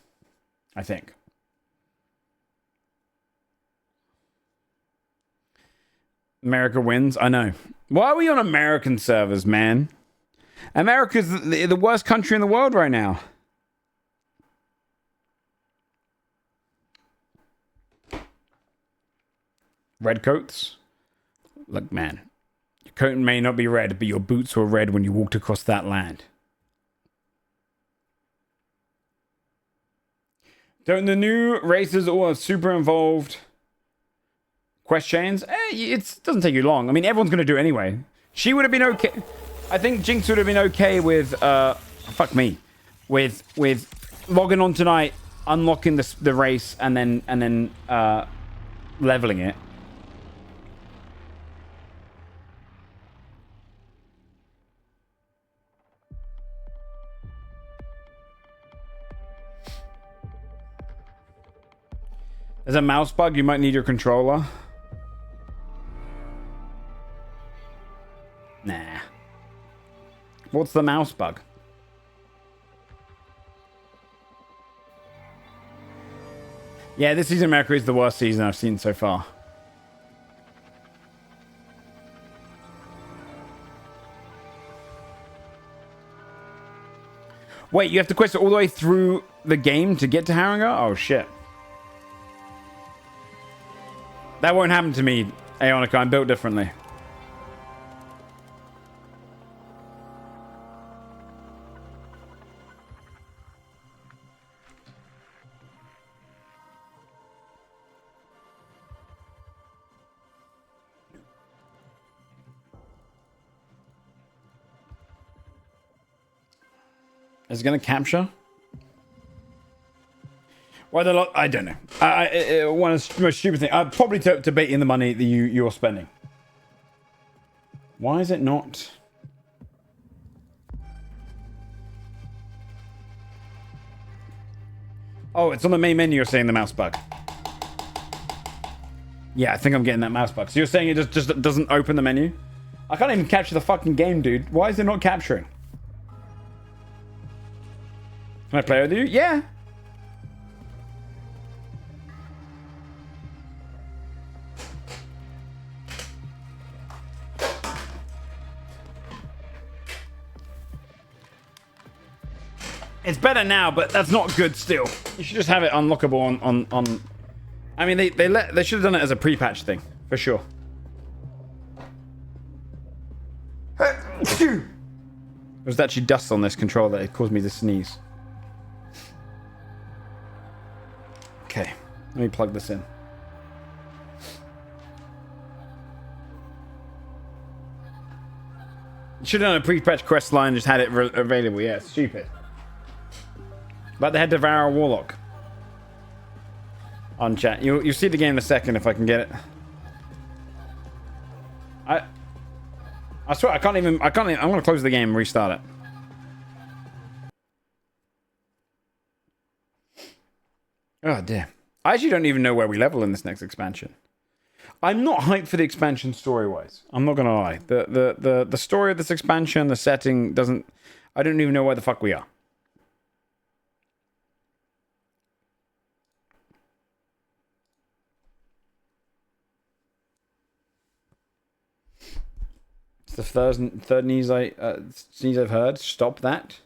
I think. America wins? I know. Why are we on American servers, man? America's the worst country in the world right now. Red coats? Look, man. Your coat may not be red, but your boots were red when you walked across that land. Don't the new races all have super involved quest chains? It doesn't take you long. I mean, everyone's going to do it anyway. She would have been okay. I think Jinx would have been okay with, fuck me, with logging on tonight, unlocking the race, and then leveling it. There's a mouse bug. You might need your controller. Nah. What's the mouse bug? Yeah, this season of America is the worst season I've seen so far. Wait, you have to quest all the way through the game to get to Haringa? Oh, shit. That won't happen to me, Aeonica. I'm built differently. Is it going to capture? Why the lot? I don't know. One of the most stupid things. Probably to bait in the money that you're spending. Why is it not? Oh, it's on the main menu. You're saying the mouse bug. Yeah, I think I'm getting that mouse bug. So you're saying it just doesn't open the menu? I can't even capture the fucking game, dude. Why is it not capturing? Can I play with you? Yeah. It's better now, but that's not good still. You should just have it unlockable on I mean, they should have done it as a pre-patch thing, for sure. There was actually dust on this controller that it caused me to sneeze. Okay, let me plug this in. You should have done a pre-patch quest line and just had it available. Yeah, it's stupid. But they had Devour Warlock on chat. You'll see the game in a second if I can get it. I swear I can't even. I'm gonna close the game and restart it. Oh dear. I actually don't even know where we level in this next expansion. I'm not hyped for the expansion story-wise. I'm not gonna lie. The story of this expansion, the setting doesn't. I don't even know where the fuck we are. It's the third sneeze I've heard. Stop that.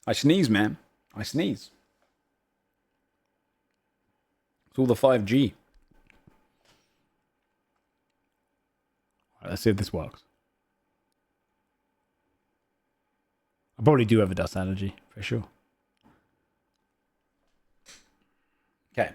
I sneeze, man. I sneeze. It's all the 5G. Alright, let's see if this works. I probably do have a dust allergy, for sure. Okay.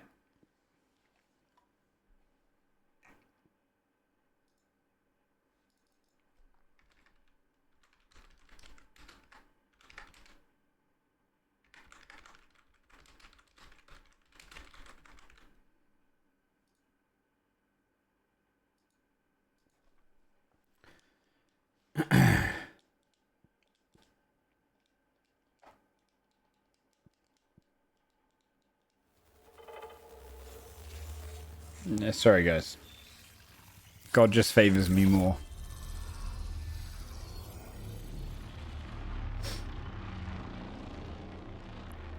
Yeah, sorry, guys. God just favors me more.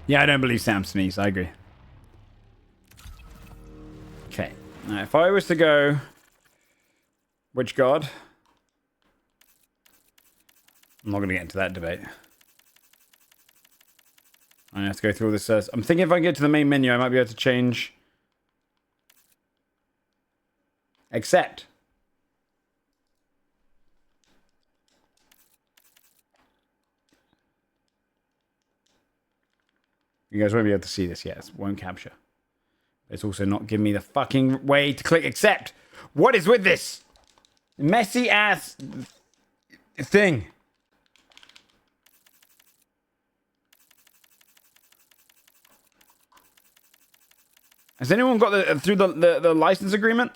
Yeah, I don't believe Sam sneezed. I agree. Okay. Now, if I was to go... Which god? I'm not going to get into that debate. I have to go through all this. I'm thinking if I get to the main menu, I might be able to change... Accept. You guys won't be able to see this yet. It won't capture. It's also not giving me the fucking way to click accept. What is with this messy ass thing? Has anyone got through the license agreement?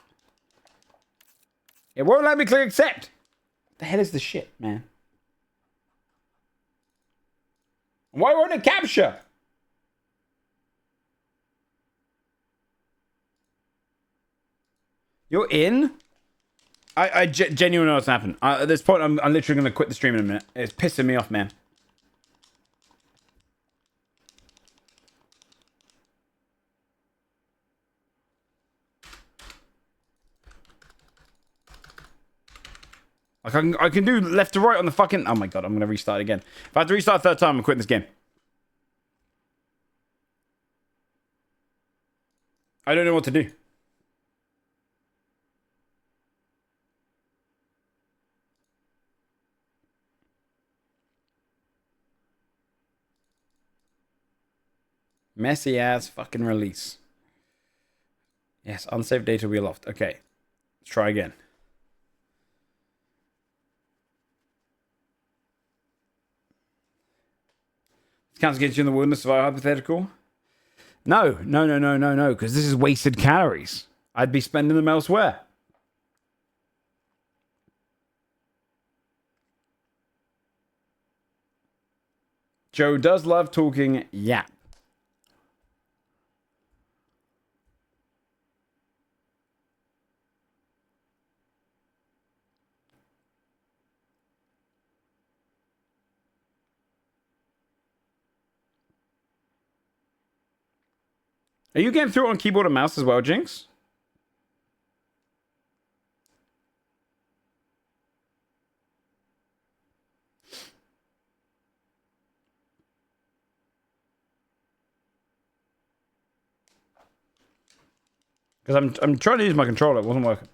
It won't let me click accept. What the hell is this shit, man? Why won't it capture? You're in? I genuinely know what's happened. At this point, I'm literally going to quit the stream in a minute. It's pissing me off, man. Like I can do left to right on the fucking... Oh my god, I'm going to restart again. If I have to restart a third time, I'm quitting this game. I don't know what to do. Messy ass fucking release. Yes, unsaved data will be aloft. Okay. Let's try again. This counts against you in the wilderness of our hypothetical? No, because this is wasted calories. I'd be spending them elsewhere. Joe does love talking yap. Are you getting through it on keyboard and mouse as well, Jinx? Because I'm trying to use my controller. It wasn't working.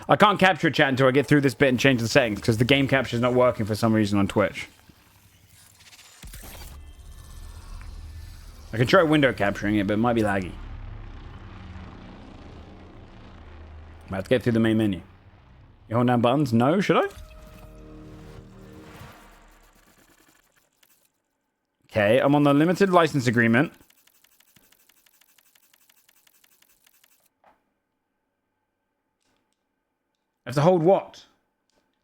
I can't capture a chat until I get through this bit and change the settings because the game capture is not working for some reason on Twitch. I can try window capturing it, but it might be laggy. I have to get through the main menu. You hold down buttons? No, should I? Okay, I'm on the limited license agreement. I have to hold what?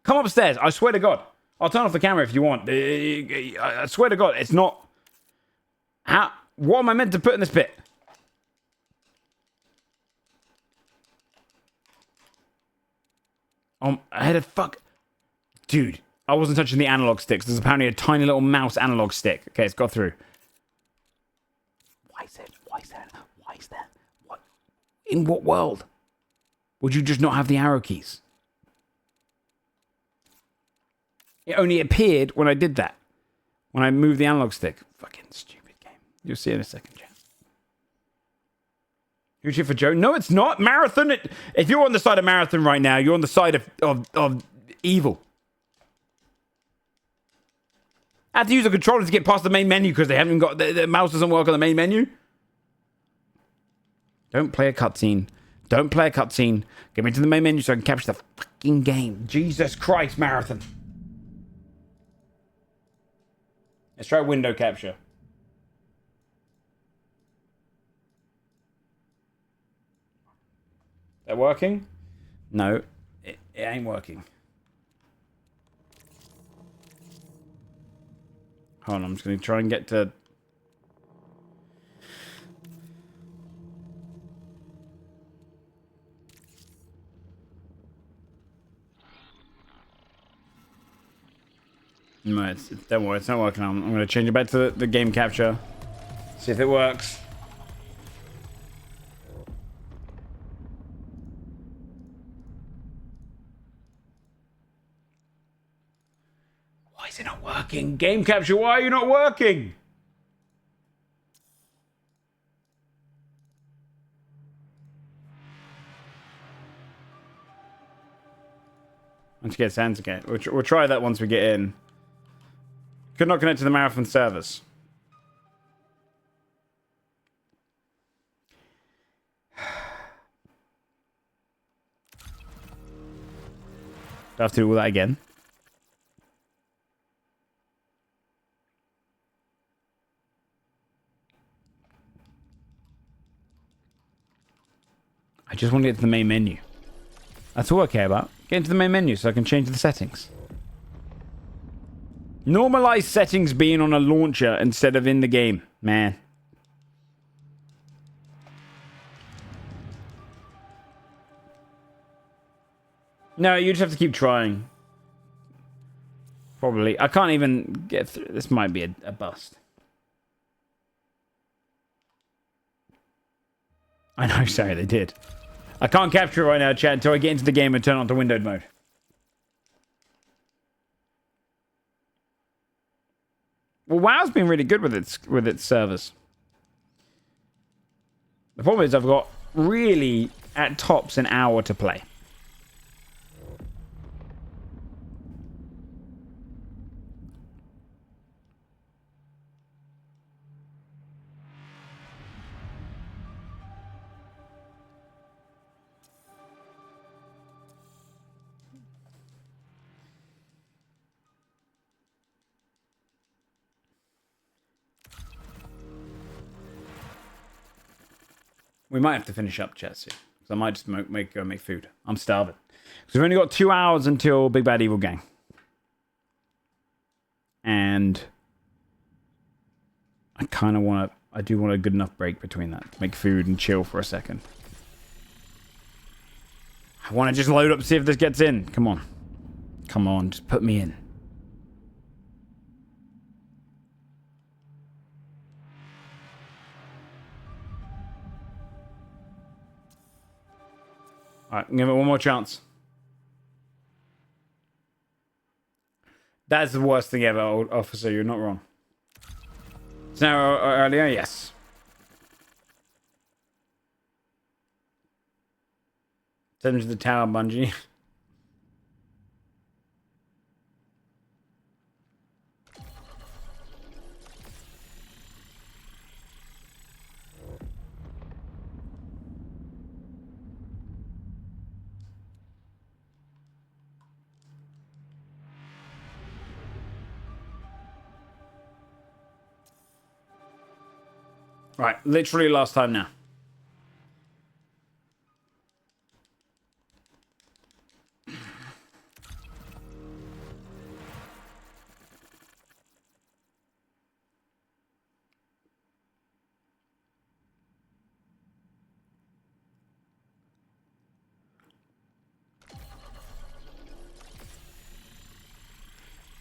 Come upstairs. I swear to God. I'll turn off the camera if you want. I swear to God, it's not... How... What am I meant to put in this bit? I had a fuck... Dude, I wasn't touching the analog sticks. There's apparently a tiny little mouse analog stick. Okay, it's got through. Why is that? Why is that? Why is that? What? In what world? Would you just not have the arrow keys? It only appeared when I did that. When I moved the analog stick. Fucking stupid game. You'll see in a second, chat. Who's here for Joe? No, it's not. Marathon. If you're on the side of Marathon right now, you're on the side of evil. I have to use a controller to get past the main menu because they haven't got... The mouse doesn't work on the main menu. Don't play a cutscene. Don't play a cutscene. Get me to the main menu so I can capture the fucking game. Jesus Christ, Marathon. Let's try window capture. That working? No, it ain't working. Hold on, I'm just going to try and get to... No, don't worry, it's not working. I'm going to change it back to the game capture. See if it works. Why is it not working? Game capture, why are you not working? Once you get Sans again. We'll try that once we get in. Could not connect to the marathon servers. Do I have to do all that again? I just want to get to the main menu. That's all I care about. Get into the main menu so I can change the settings. Normalize settings being on a launcher instead of in the game, man. No, you just have to keep trying. Probably. I can't even get through. This might be a bust. I know, sorry, they did. I can't capture it right now, chat, until I get into the game and turn on to windowed mode. Well, WoW's been really good with its servers. The problem is I've got really, at tops, an hour to play. We might have to finish up, chat, soon. Because I might just go make food. I'm starving. Because we've only got 2 hours until Big Bad Evil Gang. And I kind of want to... I do want a good enough break between that. To make food and chill for a second. I want to just load up, see if this gets in. Come on. Come on, just put me in. Alright, give it one more chance. That's the worst thing ever, old officer. You're not wrong. It's now earlier, yes. Send him to the tower, Bungie. Right, literally last time now.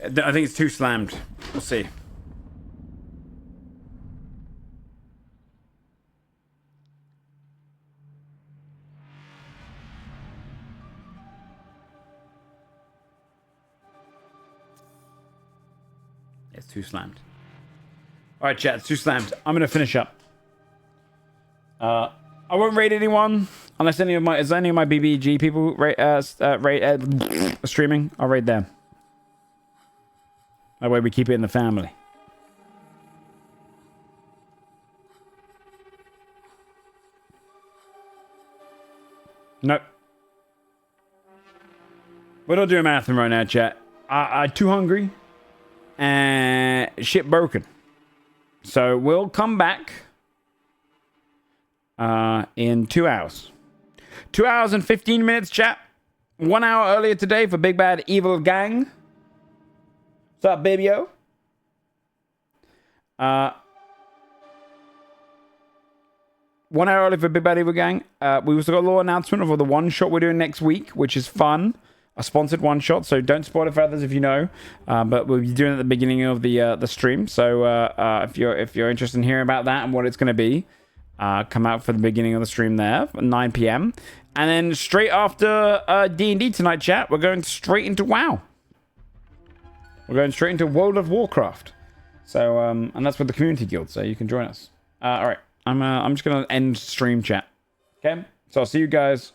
I think it's too slammed. We'll see. It's too slammed. All right, chat. It's too slammed. I'm gonna finish up. I won't raid anyone unless any of my BBG people streaming. I'll raid them. That way we keep it in the family. Nope. We're not doing a marathon right now, chat. I'm too hungry. And shit broken. So we'll come back in 2 hours. 2 hours and 15 minutes, chat. 1 hour earlier today for Big Bad Evil Gang. What's up, baby-o? 1 hour early for Big Bad Evil Gang. We also got a little announcement of the one shot we're doing next week, which is fun. a sponsored one shot, so don't spoil it for others if you know. But we'll be doing it at the beginning of the stream. So if you're interested in hearing about that and what it's going to be, come out for the beginning of the stream there at 9 p.m. And then straight after D&D tonight, chat, we're going straight into WoW. We're going straight into World of Warcraft. So and that's with the Community Guild, so you can join us. All right, I'm just gonna end stream chat. Okay, so I'll see you guys